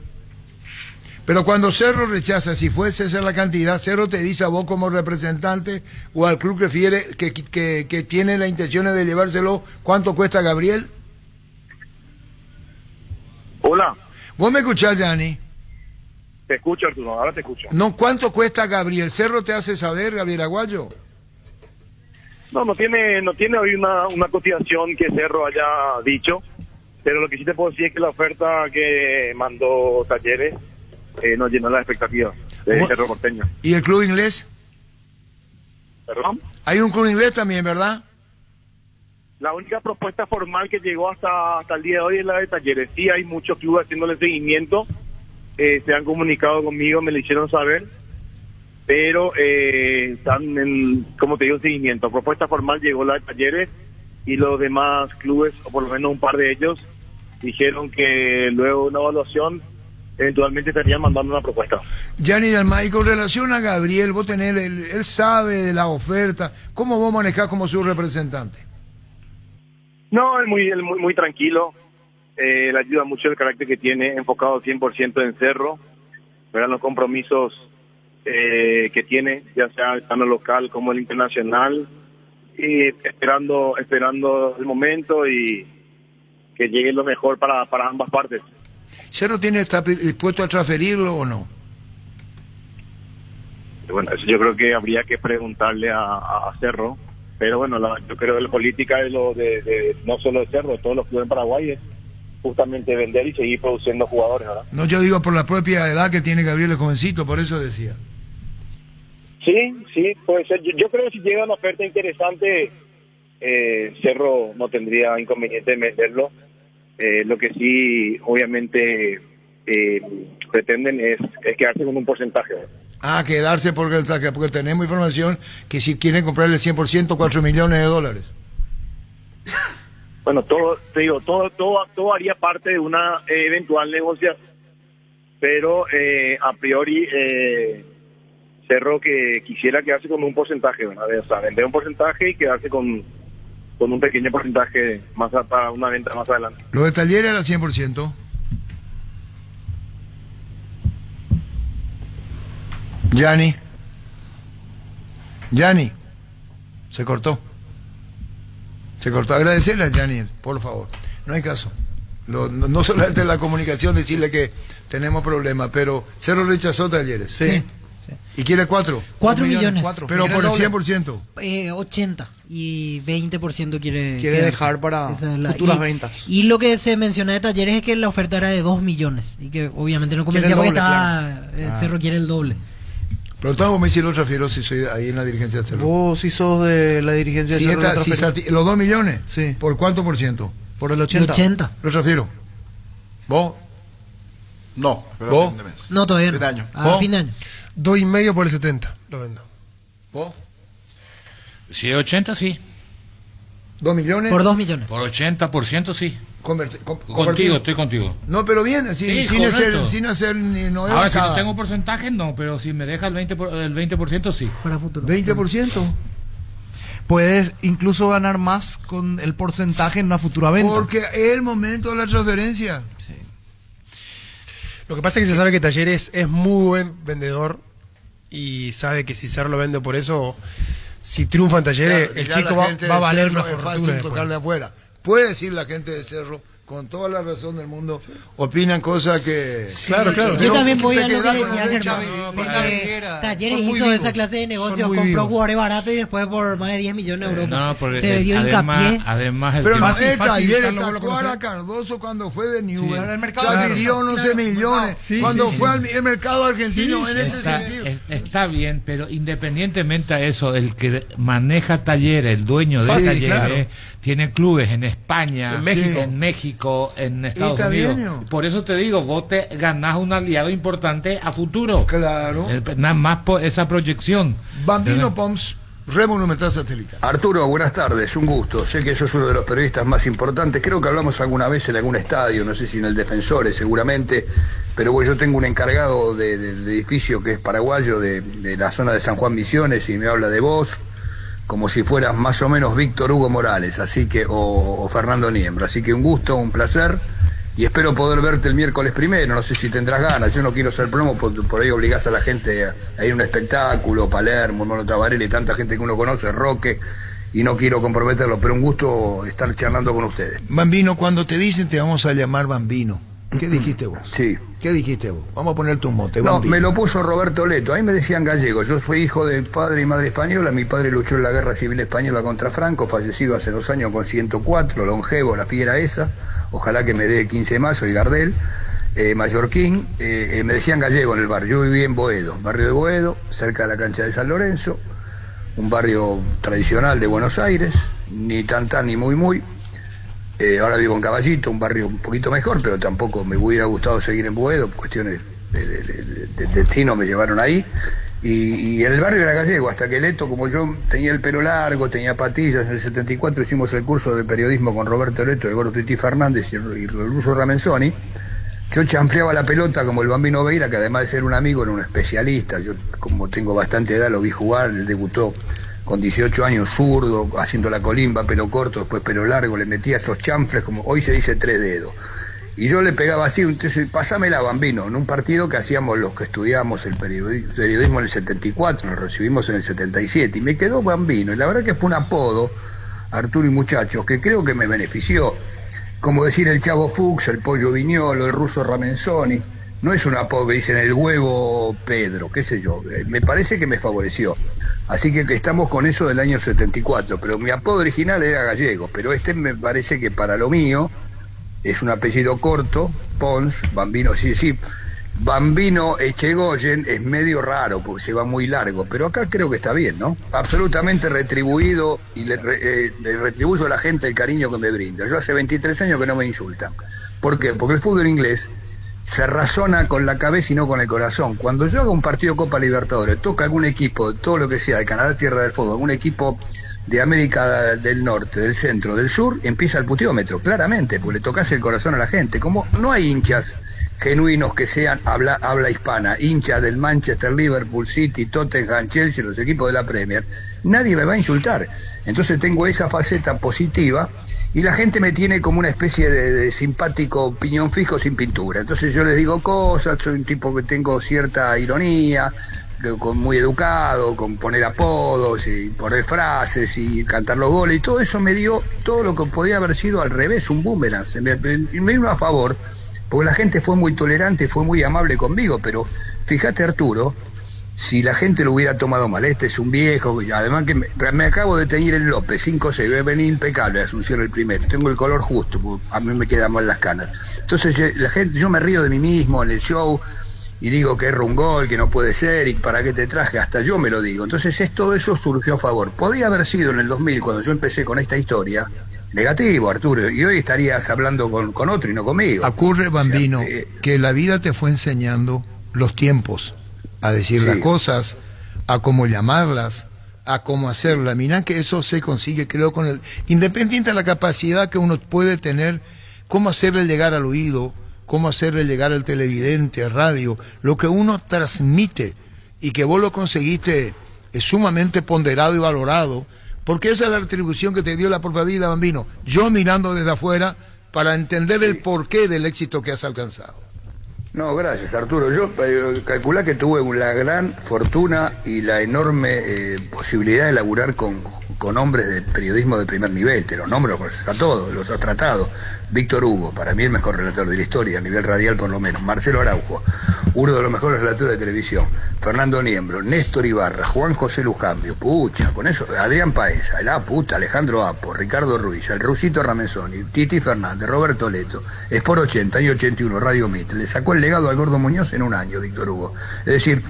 Pero cuando Cerro rechaza, si fuese esa la cantidad, Cerro te dice a vos como representante o al club que tiene la intención de llevárselo, ¿cuánto cuesta Gabriel? Hola. ¿Vos me escuchás, Gianni? Te escucho, Arturo, ahora te escucho. No, ¿cuánto cuesta Gabriel? ¿Cerro te hace saber, Gabriel Aguayo? No tiene hoy una cotización que Cerro haya dicho. Pero lo que sí te puedo decir es que la oferta que mandó Talleres nos llenó las expectativas de Cerro Porteño. ¿Y el club inglés? ¿Perdón? Hay un club inglés también, ¿verdad? La única propuesta formal que llegó hasta el día de hoy es la de Talleres. Sí, hay muchos clubes haciéndole seguimiento. Se han comunicado conmigo, me lo hicieron saber. Pero están en, como te digo, seguimiento. Propuesta formal llegó la de Talleres y los demás clubes, o por lo menos un par de ellos, dijeron que luego de una evaluación eventualmente estarían mandando una propuesta. Gianni Dalma, y con relación a Gabriel, vos tenés, él sabe de la oferta, ¿cómo vos manejás como su representante? No, él muy tranquilo, le ayuda mucho el carácter que tiene, enfocado 100% en Cerro, verán los compromisos que tiene, ya sea el plano local como el internacional, y esperando el momento y que llegue lo mejor para ambas partes. ¿Cerro está dispuesto a transferirlo o no? Bueno, eso yo creo que habría que preguntarle a Cerro, pero bueno, yo creo que la política de no solo de Cerro, de todos los clubes en Paraguay es justamente vender y seguir produciendo jugadores, ¿verdad? No, yo digo por la propia edad que tiene Gabriel el jovencito, por eso decía. Sí, puede ser. Yo creo que si llega una oferta interesante, Cerro no tendría inconveniente en venderlo. Lo que sí, obviamente, pretenden es quedarse con un porcentaje. Quedarse porque tenemos información que si quieren comprarle el 100%, $4 millones. Bueno, todo haría parte de una eventual negociación, pero a priori... Cerro que quisiera quedarse con un porcentaje, ¿verdad? O sea, vender un porcentaje y quedarse con un pequeño porcentaje más para una venta más adelante. ¿Lo de Talleres era 100%? Gianni, se cortó. Agradecerle a Gianni, por favor. No hay caso. No solamente la comunicación decirle que tenemos problemas, pero Cerro rechazó Talleres. Sí. ¿Y quiere 4? 4 millones. Pero por el 100%. 80 y 20% quiere dejar para futuras ventas. Y lo que se menciona de Talleres es que la oferta era de 2 millones y que obviamente no convencía porque Cerro quiere el doble. Preguntamos me hicieron Trafiero si soy ahí en la dirigencia de Cerro. Vos si sos de la dirigencia de Cerro. ¿Los 2 millones? Sí. ¿Por cuánto por ciento? Por el 80. Lo Trafiero. ¿Vos? No, pero ¿Vos? a fin de mes. No, todavía no. Fin de año. A fin de año. 2,5 por el 70, lo vendo. ¿Vos? Si es 80, sí. 2 millones. Por 2 millones. Por 80%, sí. Contigo, estoy contigo. No, pero bien, Sí, sin hacer ni no. Ahora, si no tengo porcentaje, no, pero si me deja el 20%, sí. Para futuro. 20%. Puedes incluso ganar más con el porcentaje en una futura venta. Porque es el momento de la transferencia. Sí. Lo que pasa es que se sabe que Talleres es muy buen vendedor y sabe que si Cerro lo vende por eso, si triunfa en Talleres, Claro, el ya chico la va a valer una es fortuna fácil después. tocarle afuera. Puede decir la gente de Cerro, con toda la razón del mundo, opinan cosas que... Claro. Yo también voy a lo que decía Germán. Talleres hizo esa clase de negocios, compró jugadores baratos y después por más de 10 millones de euros. No, porque se dio hincapié. además el Pero no tema- es Talleres, Tacuara Cardoso cuando fue de Newell. el mercado adquirió claro, 11 millones. Cuando fue al mercado argentino, en ese sentido. Está bien, pero independientemente a eso, el que maneja Talleres, el dueño de Talleres, claro. tiene clubes en España, En México. en Estados está Unidos. bien, ¿no? Por eso te digo, vos te ganás un aliado importante a futuro. Claro. Nada más por esa proyección. Bambino Pons, Red Monumental Satelital. Arturo, buenas tardes, un gusto. Sé que sos uno de los periodistas más importantes. Creo que hablamos alguna vez en algún estadio, no sé si en el Defensores seguramente, pero bueno, yo tengo un encargado de edificio que es paraguayo de la zona de San Juan Misiones y me habla de vos como si fueras más o menos Víctor Hugo Morales, así que o Fernando Niembro. Así que un gusto, un placer. Y espero poder verte el miércoles primero, no sé si tendrás ganas, yo no quiero ser promo, por ahí obligás a la gente a ir a un espectáculo, Palermo, Mono Tabarelli, tanta gente que uno conoce, Roque, y no quiero comprometerlo, pero un gusto estar charlando con ustedes. Bambino, cuando te dicen te vamos a llamar Bambino, ¿qué dijiste vos? Sí. ¿Qué dijiste vos? Vamos a poner tu mote, No, Bambino. me lo puso Roberto Leto, a mí me decían gallego, yo soy hijo de padre y madre española, mi padre luchó en la guerra civil española contra Franco, fallecido hace 2 años con 104, longevo, la fiera esa, ojalá que me dé 15 más, soy Gardel, mallorquín, me decían gallego en el barrio, yo viví en Boedo, barrio de Boedo, cerca de la cancha de San Lorenzo, un barrio tradicional de Buenos Aires, ni tan ni muy, ahora vivo en Caballito, un barrio un poquito mejor, pero tampoco me hubiera gustado seguir en Boedo, cuestiones de destino me llevaron ahí, y en el barrio era gallego, hasta que Leto, como yo tenía el pelo largo, tenía patillas, en el 74 hicimos el curso de periodismo con Roberto Leto, el Gordo Titi Fernández y el ruso Ramenzoni, yo chanfleaba la pelota como el Bambino Veira, que además de ser un amigo era un especialista, yo como tengo bastante edad lo vi jugar, él debutó con 18 años zurdo, haciendo la colimba, pelo corto, después pelo largo, le metía esos chanfles, como hoy se dice 3 dedos. Y yo le pegaba así, entonces, pasámela, Bambino, en un partido que hacíamos los que estudiábamos el periodismo en el 74, nos recibimos en el 77, y me quedó Bambino, y la verdad que fue un apodo, Arturo y muchachos, que creo que me benefició, como decir el Chavo Fuchs, el Pollo Viñolo, el ruso Ramenzoni, no es un apodo que dicen el huevo Pedro, qué sé yo, me parece que me favoreció. Así que estamos con eso del año 74, pero mi apodo original era gallego, pero este me parece que para lo mío es un apellido corto, Pons, Bambino, sí, Bambino Echegoyen es medio raro porque se va muy largo, pero acá creo que está bien, ¿no? Absolutamente retribuido y le retribuyo a la gente el cariño que me brinda. Yo hace 23 años que no me insultan. ¿Por qué? Porque el fútbol inglés se razona con la cabeza y no con el corazón. Cuando yo hago un partido Copa Libertadores, toca algún equipo, todo lo que sea, de Canadá, Tierra del Fuego, algún equipo de América del Norte, del Centro, del Sur, empieza el puteómetro, claramente, porque le tocas el corazón a la gente. Como no hay hinchas genuinos que sean habla hispana, hinchas del Manchester, Liverpool, City, Tottenham, Chelsea, los equipos de la Premier, nadie me va a insultar. Entonces tengo esa faceta positiva y la gente me tiene como una especie de simpático piñón fijo sin pintura. Entonces yo les digo cosas, soy un tipo que tengo cierta ironía, muy educado, con poner apodos y poner frases y cantar los goles, y todo eso me dio todo lo que podía haber sido al revés, un boomerang, me vino a favor, porque la gente fue muy tolerante, fue muy amable conmigo, pero fíjate, Arturo, si la gente lo hubiera tomado mal, este es un viejo, además que me acabo de teñir en López, 5-6, voy a venir impecable, Asunción el primero, tengo el color justo, a mí me quedan mal las canas, entonces la gente, yo me río de mí mismo en el show, y digo que erra un gol, que no puede ser, y para qué te traje, hasta yo me lo digo. Entonces todo eso surgió a favor. Podría haber sido en el 2000, cuando yo empecé con esta historia, negativo, Arturo, y hoy estarías hablando con otro y no conmigo. Ocurre, Bambino, que la vida te fue enseñando los tiempos, a decir las cosas, a cómo llamarlas, a cómo hacerlas. Mirá que eso se consigue, creo, con el... Independiente de la capacidad que uno puede tener, cómo hacerle llegar al oído, cómo hacerle llegar al televidente, al radio, lo que uno transmite, y que vos lo conseguiste es sumamente ponderado y valorado, porque esa es la retribución que te dio la propia vida, Bambino. Yo mirando desde afuera para entender el porqué del éxito que has alcanzado. No, gracias, Arturo. Yo calculá que tuve la gran fortuna y la enorme posibilidad de laburar con hombres de periodismo de primer nivel. Te los nombro, a todos, los has tratado. Víctor Hugo, para mí el mejor relator de la historia, a nivel radial por lo menos. Marcelo Araujo, uno de los mejores relatores de televisión. Fernando Niembro, Néstor Ibarra, Juan José Lujambio, pucha, con eso, Adrián Paesa, Alejandro Apo, Ricardo Ruiz, el Rusito Ramenzoni, Titi Fernández, Roberto Leto, Sport 80 y 81, Radio Mitre. Le sacó el legado al Gordo Muñoz en un año, Víctor Hugo. Es decir,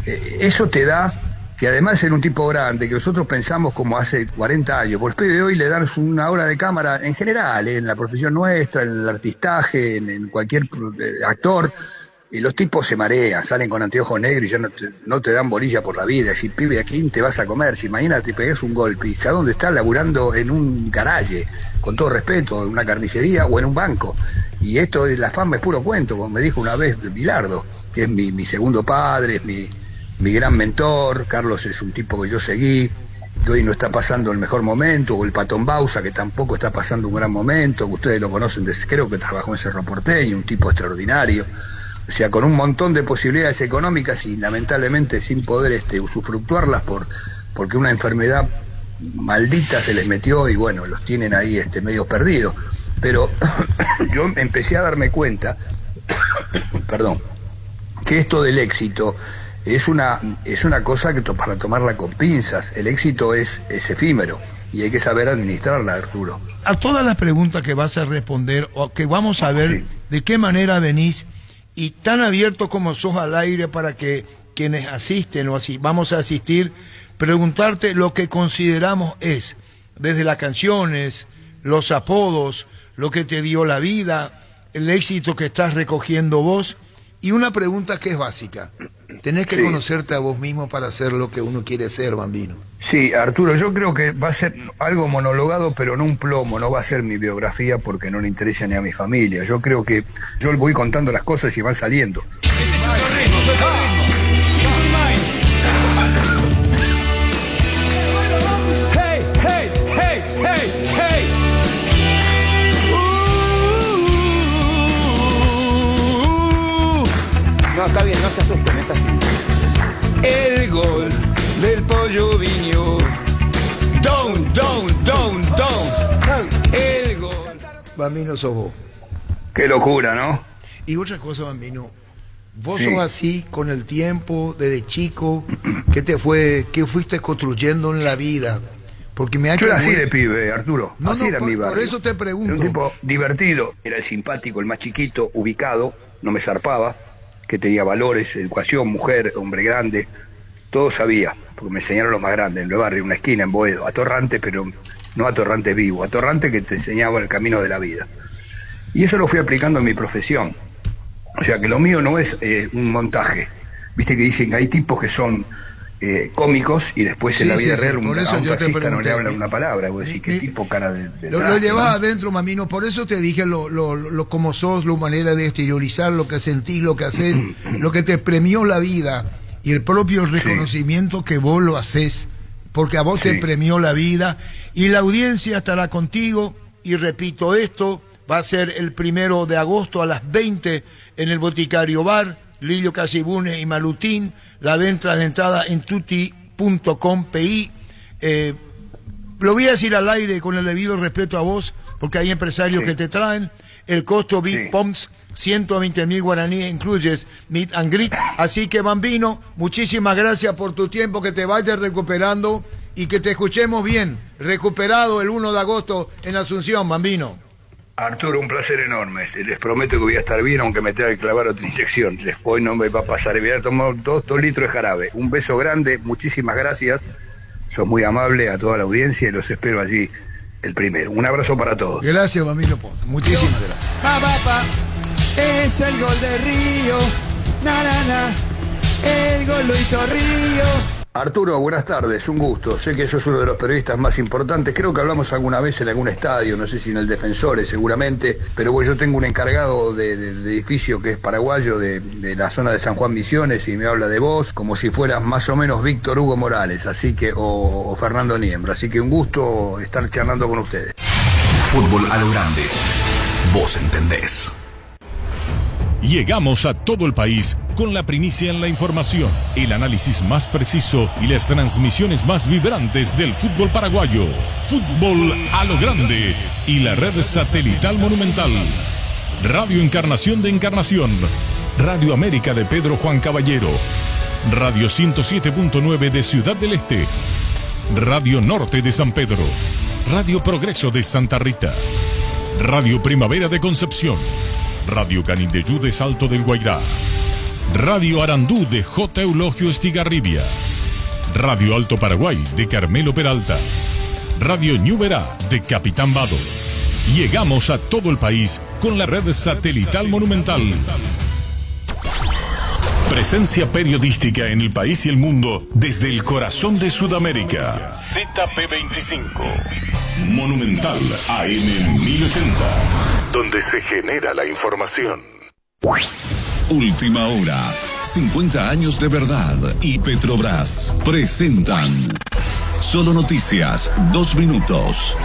eso te da... que además era un tipo grande, que nosotros pensamos como hace 40 años, por el pibe de hoy le dan una hora de cámara, en general, en la profesión nuestra, en el artistaje, en cualquier actor, y los tipos se marean, salen con anteojos negros y ya no te dan bolilla por la vida. Si pibe, ¿a quién te vas a comer? Si mañana te pegas un golpe, ¿y sabes dónde estás? Laburando en un garaje, con todo respeto, en una carnicería o en un banco. Y esto, la fama es puro cuento, como me dijo una vez Bilardo, que es mi segundo padre, es mi gran mentor. Carlos es un tipo que yo seguí, que hoy no está pasando el mejor momento, o el Patón Bausa, que tampoco está pasando un gran momento, que ustedes lo conocen, creo que trabajó en Cerro Porteño, un tipo extraordinario, o sea, con un montón de posibilidades económicas y lamentablemente sin poder usufructuarlas porque una enfermedad maldita se les metió y bueno, los tienen ahí medio perdidos. Pero yo empecé a darme cuenta, perdón, que esto del éxito es una cosa que para tomarla con pinzas. El éxito es efímero y hay que saber administrarla, Arturo. A todas las preguntas que vas a responder, o que vamos a ver de qué manera venís, y tan abierto como sos al aire para que quienes asisten o así vamos a asistir, preguntarte lo que consideramos es, desde las canciones, los apodos, lo que te dio la vida, el éxito que estás recogiendo vos. Y una pregunta que es básica. Tenés que conocerte a vos mismo para ser lo que uno quiere ser, Bambino. Sí, Arturo, yo creo que va a ser algo monologado, pero no un plomo, no va a ser mi biografía porque no le interesa ni a mi familia. Yo creo que yo voy contando las cosas y van saliendo. Hey, hey, hey, hey, hey. No, está bien, no se asusten, es así. El gol del Pollo Viño. Down. El gol. Bambino, sos vos. Qué locura, ¿no? Y otra cosa, Bambino, vos sos así con el tiempo, desde chico, ¿qué fuiste construyendo en la vida? Porque me ha Yo era así de pibe, Arturo. Así era mi barrio. Por eso te pregunto. Era un tipo divertido, era el simpático, el más chiquito, ubicado, no me zarpaba, que tenía valores, educación, mujer, hombre grande, todo sabía, porque me enseñaron los más grandes, en el barrio, una esquina, en Boedo, atorrante, pero no atorrante vivo, atorrante que te enseñaba el camino de la vida. Y eso lo fui aplicando en mi profesión. O sea que lo mío no es un montaje. Viste que dicen que hay tipos que son cómicos y después en la vida real un taxista no le hablan una palabra. Vos decís, ¿qué tipo cara de lo llevas adentro, Bambino? Por eso te dije lo como sos, la manera de exteriorizar lo que sentís, lo que haces, lo que te premió la vida y el propio reconocimiento que vos lo haces, porque a vos te premió la vida y la audiencia estará contigo. Y repito, esto va a ser el 1 de agosto a las 20 en el Boticario Bar, Lilio Casibune y Malutín. La venta de entrada en tutti.com.pi. Lo voy a decir al aire con el debido respeto a vos, porque hay empresarios que te traen. El costo Big Pumps, 120.000 guaraníes, incluyes meet and greet. Así que, Bambino, muchísimas gracias por tu tiempo, que te vayas recuperando y que te escuchemos bien, recuperado el 1 de agosto en Asunción, Bambino. Arturo, un placer enorme. Les prometo que voy a estar bien, aunque me tenga que clavar otra inyección. Después no me va a pasar. Voy a tomar 2 litros de jarabe. Un beso grande, muchísimas gracias. Sos muy amable a toda la audiencia y los espero allí el primero. Un abrazo para todos. Gracias, Mamilo Pozo. Muchísimas gracias. Es el gol de Río. El gol lo hizo Río. Arturo, buenas tardes, un gusto. Sé que sos uno de los periodistas más importantes. Creo que hablamos alguna vez en algún estadio, no sé si en el Defensores seguramente, pero bueno, yo tengo un encargado de edificio que es paraguayo de la zona de San Juan Misiones y me habla de vos como si fueras más o menos Víctor Hugo Morales, así que o Fernando Niembro. Así que un gusto estar charlando con ustedes. Fútbol a lo grande. Vos entendés. Llegamos a todo el país con la primicia en la información, el análisis más preciso y las transmisiones más vibrantes del fútbol paraguayo. Fútbol a lo grande y la red satelital Monumental. Radio Encarnación de Encarnación, Radio América de Pedro Juan Caballero, Radio 107.9 de Ciudad del Este, Radio Norte de San Pedro, Radio Progreso de Santa Rita, Radio Primavera de Concepción, Radio Canindeyú de Salto del Guairá, Radio Arandú de J. Eulogio Estigarribia, Radio Alto Paraguay de Carmelo Peralta, Radio Ñuberá de Capitán Vado. Llegamos a todo el país con la red satelital Monumental. Presencia periodística en el país y el mundo desde el corazón de Sudamérica. ZP25. Monumental AM 1080. Donde se genera la información. Última hora. 50 años de verdad y Petrobras presentan Solo Noticias, 2 minutos.